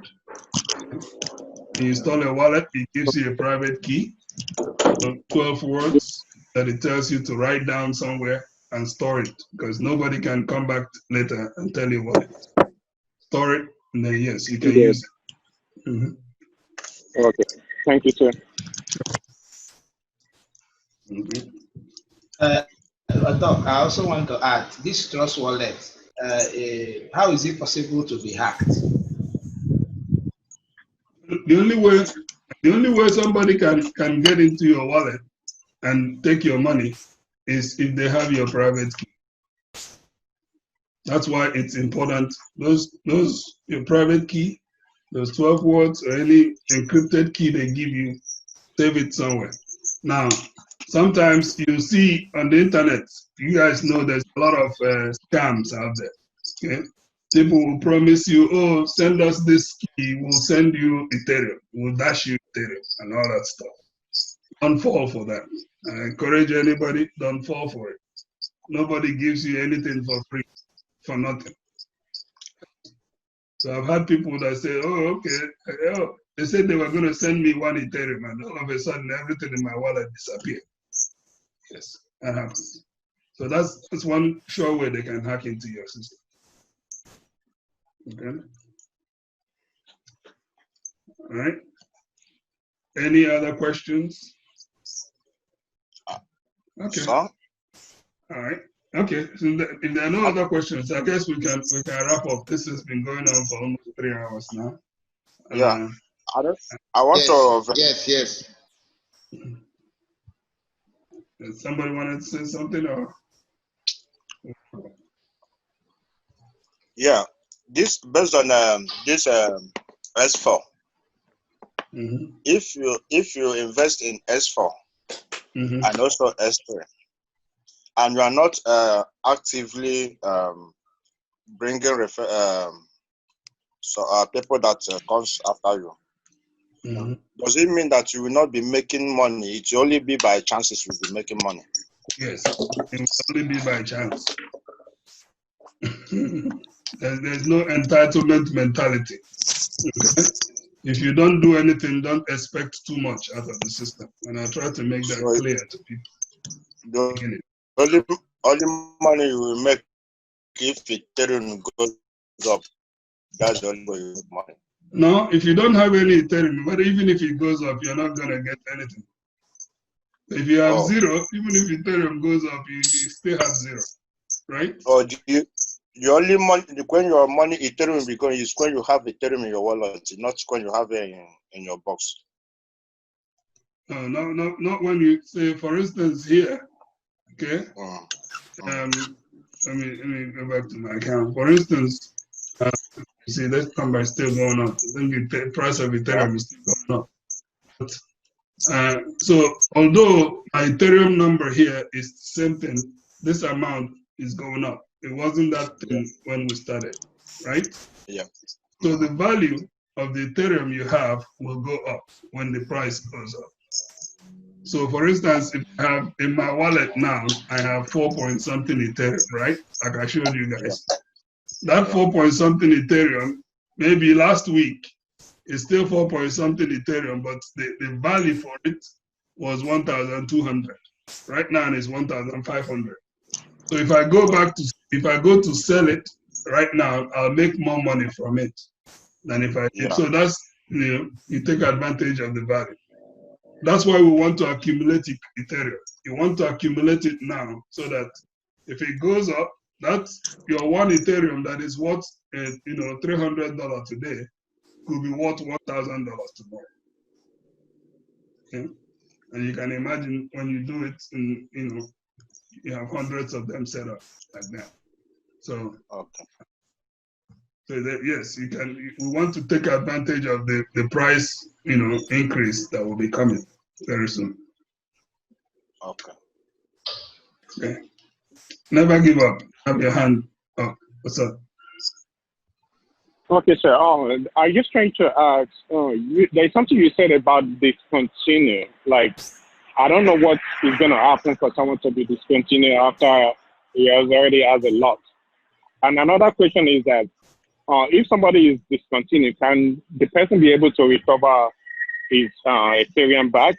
When you install a wallet, it gives you a private key, 12 words that it tells you to write down somewhere and store it, because nobody can come back later and tell you what it is. Store it, and then yes, you can use it. Okay, thank you, sir. Doc, I also want to add, this Trust Wallet, how is it possible to be hacked? The only way somebody can get into your wallet and take your money is if they have your private key. That's why it's important. Your private key, those 12 words or any encrypted key they give you, save it somewhere. Now, sometimes you see on the internet, you guys know there's a lot of scams out there. Okay? People will promise you, oh, send us this key, we'll send you Ethereum, we'll dash you Ethereum and all that stuff. Don't fall for that. I encourage anybody, don't fall for it. Nobody gives you anything for free, for nothing. So I've had people that say, oh, okay, they said they were going to send me one Ethereum, and all of a sudden everything in my wallet disappeared. Yes, that happens. So that's one sure way they can hack into your system. Okay. All right. Any other questions? Okay. So? All right. Okay. So if there are no other questions, I guess we can wrap up. This has been going on for almost 3 hours now. Yeah. I want to. Yes. Somebody wanted to say something or? Yeah. This based on this S4. If you invest in S4 and also S3, and you are not actively bringing people that comes after you, does it mean that you will not be making money? It will only be by chances you will be making money. Yes, it will only be by chance. There's no entitlement mentality. Okay? If you don't do anything, don't expect too much out of the system. And I try to make that clear to people. The only money you will make if Ethereum goes up, that's the only way you make money. No, if you don't have any Ethereum, but even if it goes up, you're not going to get anything. If you have zero, even if Ethereum goes up, you still have zero, right? Oh, the only money, when your money Ethereum becomes is when you have Ethereum in your wallet, not when you have it in your box. No, not when you say, for instance, here, Okay. Let me go back to my account. For instance, you see that number is still going up. Then the price of Ethereum is still going up. But, so although my Ethereum number here is the same thing, this amount is going up. It wasn't that thing when we started, right? Yeah. So the value of the Ethereum you have will go up when the price goes up. So for instance, if I have in my wallet now, I have 4 point something Ethereum, right? Like I showed you guys. That 4 point something Ethereum, maybe last week, is still 4 point something Ethereum, but the value for it was 1,200. Right now it's 1,500. So if I go to sell it right now, I'll make more money from it than if I did. So that's, you take advantage of the value. That's why we want to accumulate Ethereum. You want to accumulate it now so that if it goes up, that's your one Ethereum that is worth, $300 today could be worth $1,000 tomorrow. Okay? And you can imagine when you do it, you have hundreds of them set up like that. So, yes, you can. We want to take advantage of the price, increase that will be coming very soon. Okay. Okay. Never give up. Have your hand up. What's up? Okay, sir. I'm just trying to ask. There's something you said about discontinue. Like, I don't know what is going to happen for someone to be discontinued after he already has a lot. And another question is that if somebody is discontinued, can the person be able to recover his Ethereum back?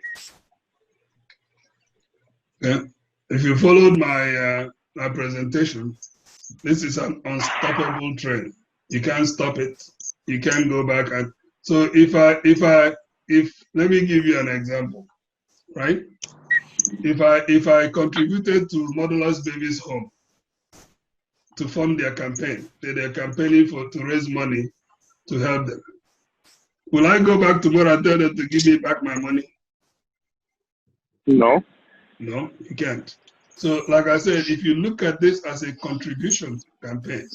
Yeah. If you followed my presentation, this is an unstoppable trend. You can't stop it. You can't go back. And so if let me give you an example, right? If I contributed to Motherless Babies Home to fund their campaign, they're campaigning to raise money to help them. Will I go back tomorrow and tell them to give me back my money? No. No, you can't. So, like I said, if you look at this as a contribution campaign,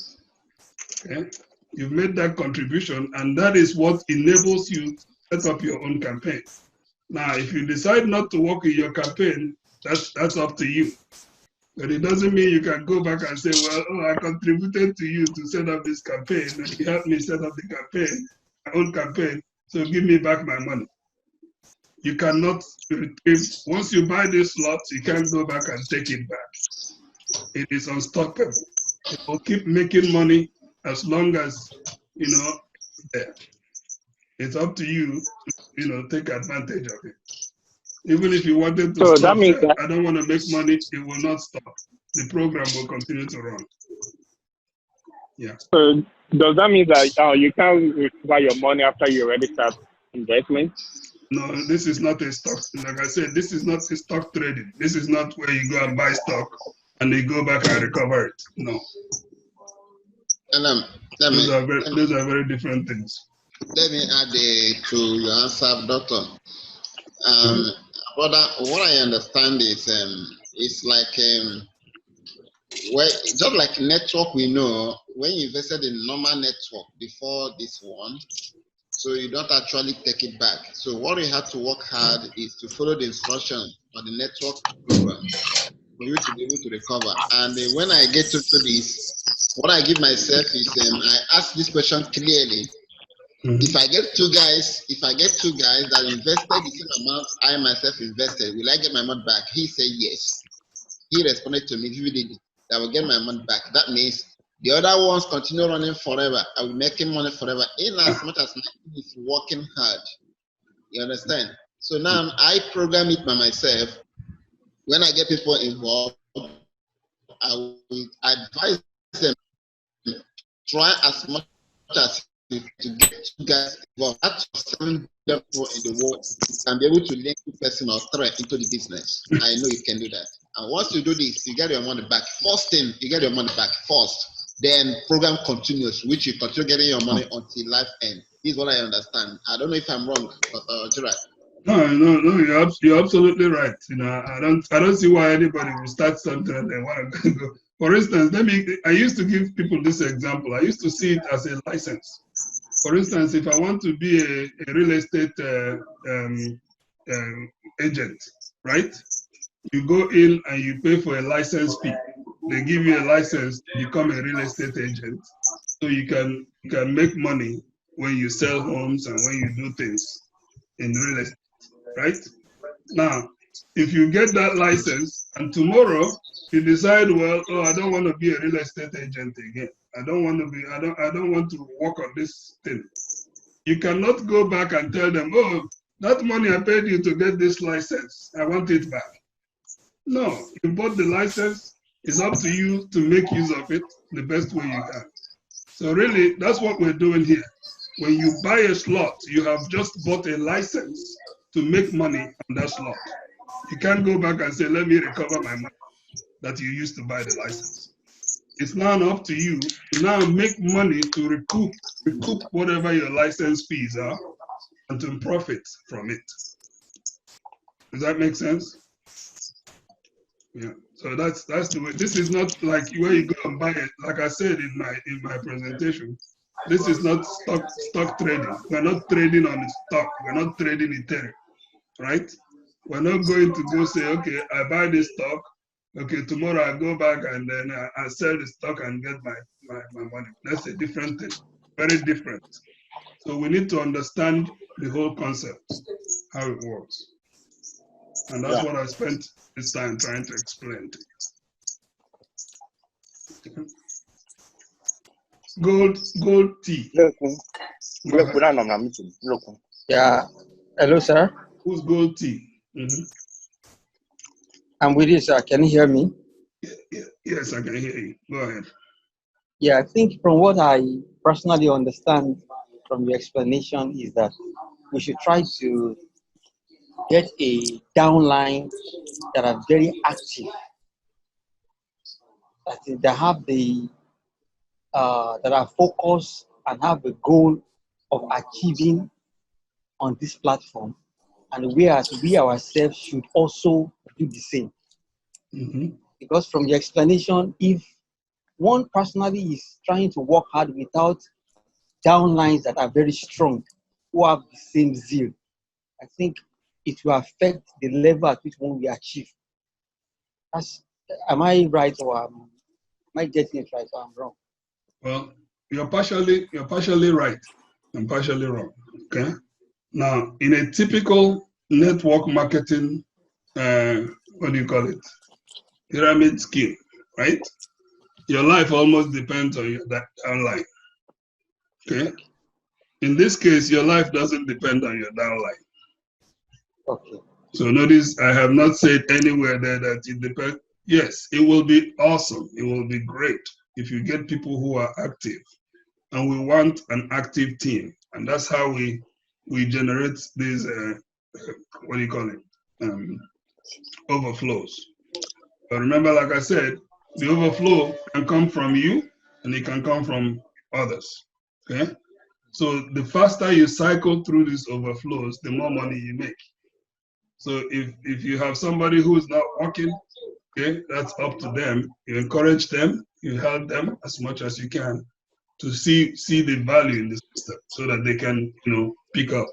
okay, you've made that contribution, and that is what enables you to set up your own campaign. Now, if you decide not to work in your campaign, that's up to you. But it doesn't mean you can go back and say, well, I contributed to you to set up this campaign, and you helped me set up the campaign, my own campaign, so give me back my money. You cannot retrieve, once you buy these slots, you can't go back and take it back. It is unstoppable. It will keep making money as long as, it's there. It's up to you to, take advantage of it. Even if you wanted to stop, I don't want to make money, it will not stop. The program will continue to run. Yeah. So does that mean that you can't recover your money after you already start investment? No, this is not a stock. Like I said, this is not a stock trading. This is not where you go and buy stock and you go back and recover it. No. And those are very different things. Let me add to your answer, Doctor. What I understand is it's like just like network, we know when you invested in normal network before this one, so you don't actually take it back. So what you have to work hard is to follow the instruction on the network program for you to be able to recover. And when I get to this, what I give myself is I ask this question clearly. If I get two guys that invested the same amount I myself invested, will I get my money back? He said yes. He responded to me, if you did it, I will get my money back. That means the other ones continue running forever. I will make money forever, in as much as my team is working hard. You understand? So now I program it by myself. When I get people involved, I will advise them, try as much as to get you guys involved. That's 7 people in the world. You can be able to link 2 person or 3 into the business. I know you can do that. And once you do this, you get your money back. First thing, you get your money back first. Then program continues, which you continue getting your money until life ends. This is what I understand. I don't know if I'm wrong, but Gerard. No, you're absolutely right. You know, I don't see why anybody will start something and they want to go. For instance, I used to give people this example. I used to see it as a license. For instance, if I want to be a real estate agent, right? You go in and you pay for a license fee. They give you a license to become a real estate agent, so you can make money when you sell homes and when you do things in real estate, right? Now, if you get that license and tomorrow you decide, well, oh, I don't want to be a real estate agent again. I don't want to work on this thing. You cannot go back and tell them, oh, that money I paid you to get this license, I want it back. No, you bought the license. It's up to you to make use of it the best way you can. So really, that's what we're doing here. When you buy a slot, you have just bought a license to make money on that slot. You can't go back and say, let me recover my money that you used to buy the license. It's now up to you to now make money to recoup whatever your license fees are and to profit from it. Does that make sense? Yeah. So that's the way. This is not like where you go and buy it. Like I said in my presentation, this is not stock trading. We're not trading on the stock. We're not trading Ethereum, right? We're not going to go say, okay, I buy this stock. Okay, tomorrow I go back and then I sell the stock and get my money. That's a different thing, very different. So we need to understand the whole concept, how it works. And that's what I spent this time trying to explain to you. Gold tea. Yeah. Hello, sir. Who's Gold tea? I'm with you, sir. Can you hear me? Yes, I can hear you. Go ahead. Yeah, I think from what I personally understand from your explanation is that we should try to get a downline that are very active, that have the that are focused and have the goal of achieving on this platform, and whereas we ourselves should also do the same. Because from the explanation, if one personally is trying to work hard without downlines that are very strong, who have the same zeal, I think it will affect the level at which one we achieve. Am I right, or am I getting it right, or I'm wrong? Well, you're partially right and partially wrong. Okay. Now, in a typical network marketing, what do you call it? Pyramid scheme, right? Your life almost depends on that downline. Okay. In this case, your life doesn't depend on your downline. Okay. So notice I have not said anywhere there that it depends. Yes, it will be awesome. It will be great if you get people who are active. And we want an active team. And that's how we generate these, what do you call it? Overflows. But remember, like I said, the overflow can come from you and it can come from others. Okay? So the faster you cycle through these overflows, the more money you make. So if you have somebody who's not working, okay, that's up to them. You encourage them, you help them as much as you can to see the value in the system so that they can, pick up.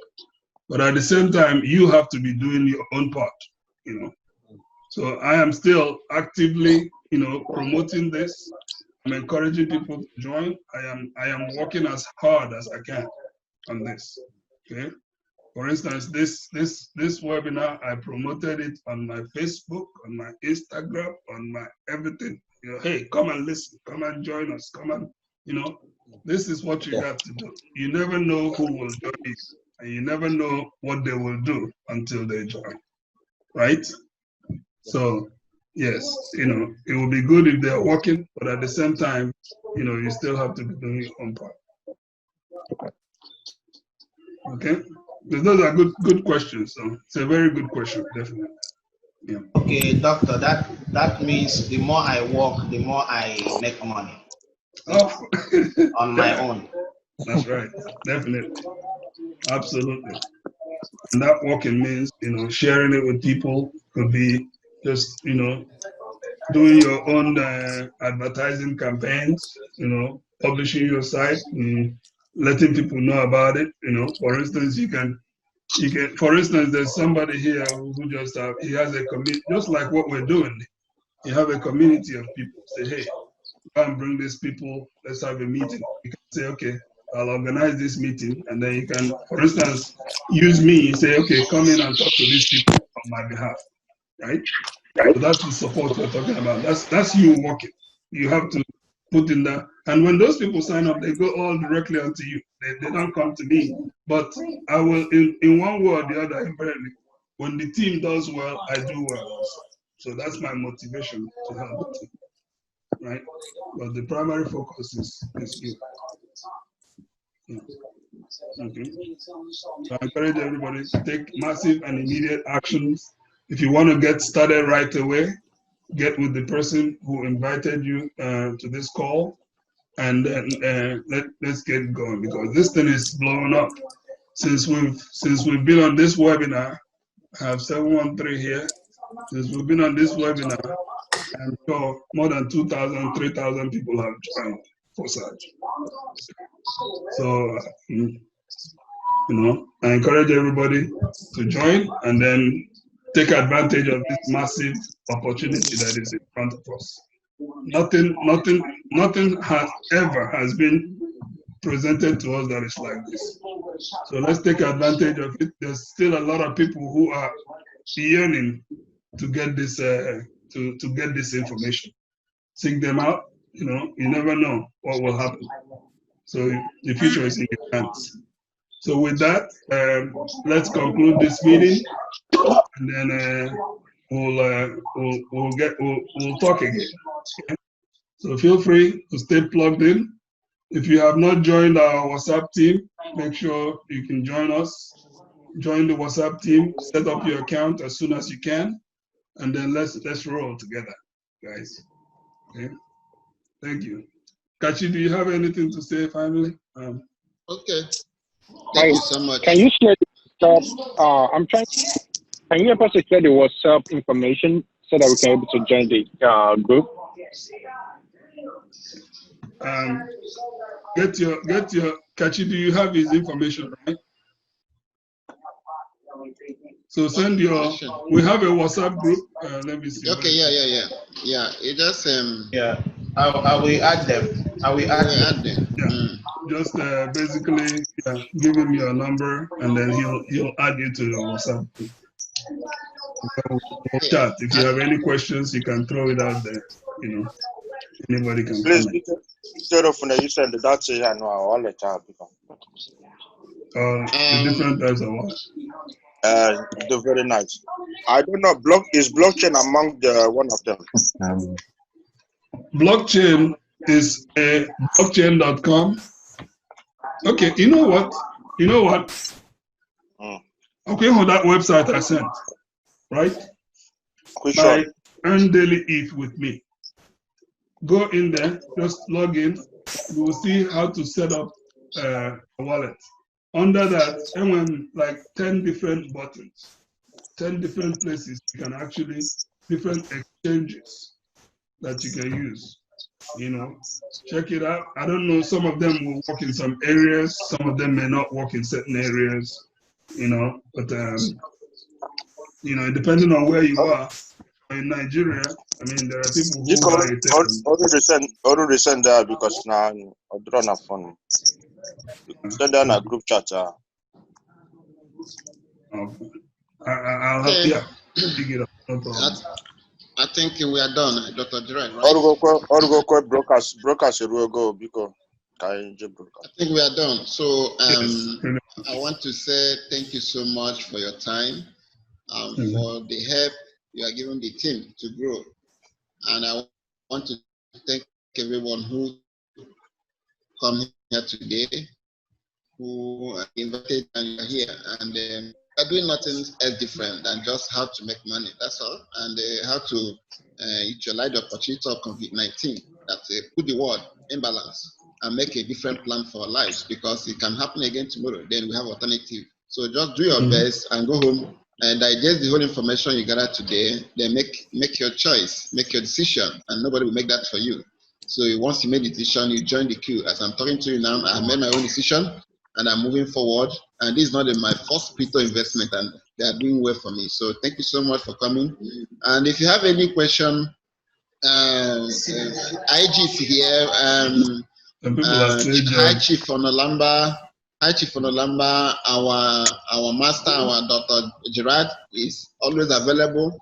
But at the same time, you have to be doing your own part, So I am still actively, promoting this. I'm encouraging people to join. I am working as hard as I can on this. Okay. For instance, this webinar, I promoted it on my Facebook, on my Instagram, on my everything. Hey, come and listen, come and join us, come and, this is what you got to do. You never know who will join you, and you never know what they will do until they join, right? So, yes, it will be good if they're working, but at the same time, you still have to be doing your own part. Okay? Those are good questions. So it's a very good question, definitely. Yeah. Okay, doctor, that means the more I work, the more I make money. On my own. That's right. Definitely. Absolutely. And that working means, sharing it with people. Could be just, doing your own advertising campaigns, publishing your site, and letting people know about it. For instance, for instance, there's somebody here who he has a community, just like what we're doing. You have a community of people. Say, hey, go and bring these people, let's have a meeting. You can say, okay, I'll organize this meeting, and then you can, for instance, use me, say, okay, come in and talk to these people on my behalf, right? So that's the support we're talking about. That's you working. You have to put in that. And when those people sign up, they go all directly onto you. They don't come to me. But I will, in one way or the other, invariably, when the team does well, I do well also. So that's my motivation to help the team, right? But the primary focus is you. Okay. So I encourage everybody to take massive and immediate actions. If you want to get started right away, get with the person who invited you to this call, and then let's get going, because this thing is blowing up. Since we've been on this webinar, I have 713 here. Since we've been on this webinar, I'm sure more than 2,000, 3,000 people have joined Forsage. So, I encourage everybody to join and then take advantage of this massive opportunity that is in front of us. Nothing has been presented to us that is like this. So let's take advantage of it. There's still a lot of people who are yearning to get this to get this information. Seek them out. You never know what will happen. So the future is in your hands. So with that, let's conclude this meeting, and then we'll talk again. Okay? So feel free to stay plugged in. If you have not joined our WhatsApp team, make sure you can join us. Join the WhatsApp team. Set up your account as soon as you can, and then let's roll together, guys. Okay. Thank you. Kachi, do you have anything to say finally? Okay. Thank you so much. Can you share the WhatsApp? Can you help us to share the WhatsApp information so that we can be able to join the group? Get your Kachi, do you have his information, right? So send we have a WhatsApp group. Let me see. Okay, yeah. It just yeah. I will add them. I will add them. Yeah. Just basically give him your number, and then he'll add you to the WhatsApp group. We'll chat. If you have any questions, you can throw it out there. Anybody can. Please, instead of you said that's it, I know all the time. The different types of what? They're very nice. I don't know. Is blockchain among the one of them? Blockchain is a blockchain.com. Okay, you know what? Okay, on that website I sent, right? Which one? Earn daily ETH with me. Go in there, just log in. You will see how to set up a wallet. Under that, and when like 10 different buttons, 10 different places, you can actually, different exchanges that you can use. Check it out. I don't know, some of them will work in some areas, some of them may not work in certain areas, but depending on where you are. In Nigeria, I mean, there are people who buy it. Already send that because now I don't have fun. Send down a group chat. Okay. I'll have to dig it up. No problem. I think we are done, Dr. Gerard, right? Or brokers will go because I think we are done. So I want to say thank you so much for your time, for the help you are giving the team to grow. And I want to thank everyone who come here today, who are invited and are here. And are doing nothing else different than just how to make money. That's all. And how to utilize the opportunity of COVID-19 that put the world in balance and make a different plan for our lives, because it can happen again tomorrow. Then we have alternative So just do your best and go home and digest the whole information you gathered today. Then make your choice, make your decision, and nobody will make that for you. So once you make the decision, you join the queue. As I'm talking to you now, I have made my own decision and I'm moving forward. And this is not my first crypto investment, and they are doing well for me. So thank you so much for coming. And if you have any question, IG's here. Hi, Chief Onolamba. Hi, Chief Onolamba. Our master, our Dr. Gerard is always available.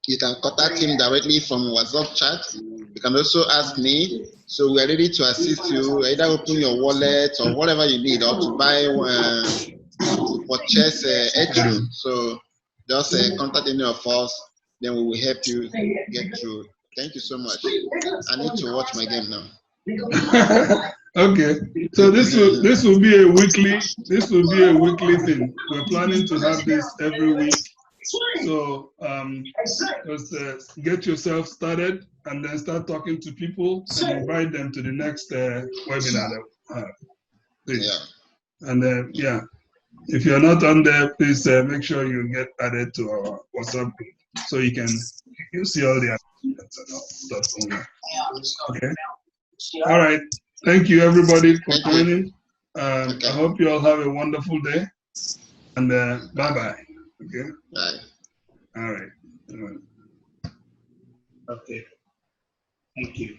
You can contact him directly from WhatsApp chat. You can also ask me. So we are ready to assist you. Either open your wallet or whatever you need, or to buy, to purchase Ethereum. So just contact any of us. Then we will help you get through. Thank you so much. I need to watch my game now. Okay, so this will be a weekly thing. We're planning to have this every week. So just get yourself started and then start talking to people and invite them to the next webinar that yeah. And yeah, if you're not on there, please make sure you get added to our WhatsApp group so you see all the announcements and all stuff on there. Okay. All right. Thank you, everybody, for joining. I hope you all have a wonderful day. And bye-bye. Okay? Bye. All right. Okay. Thank you.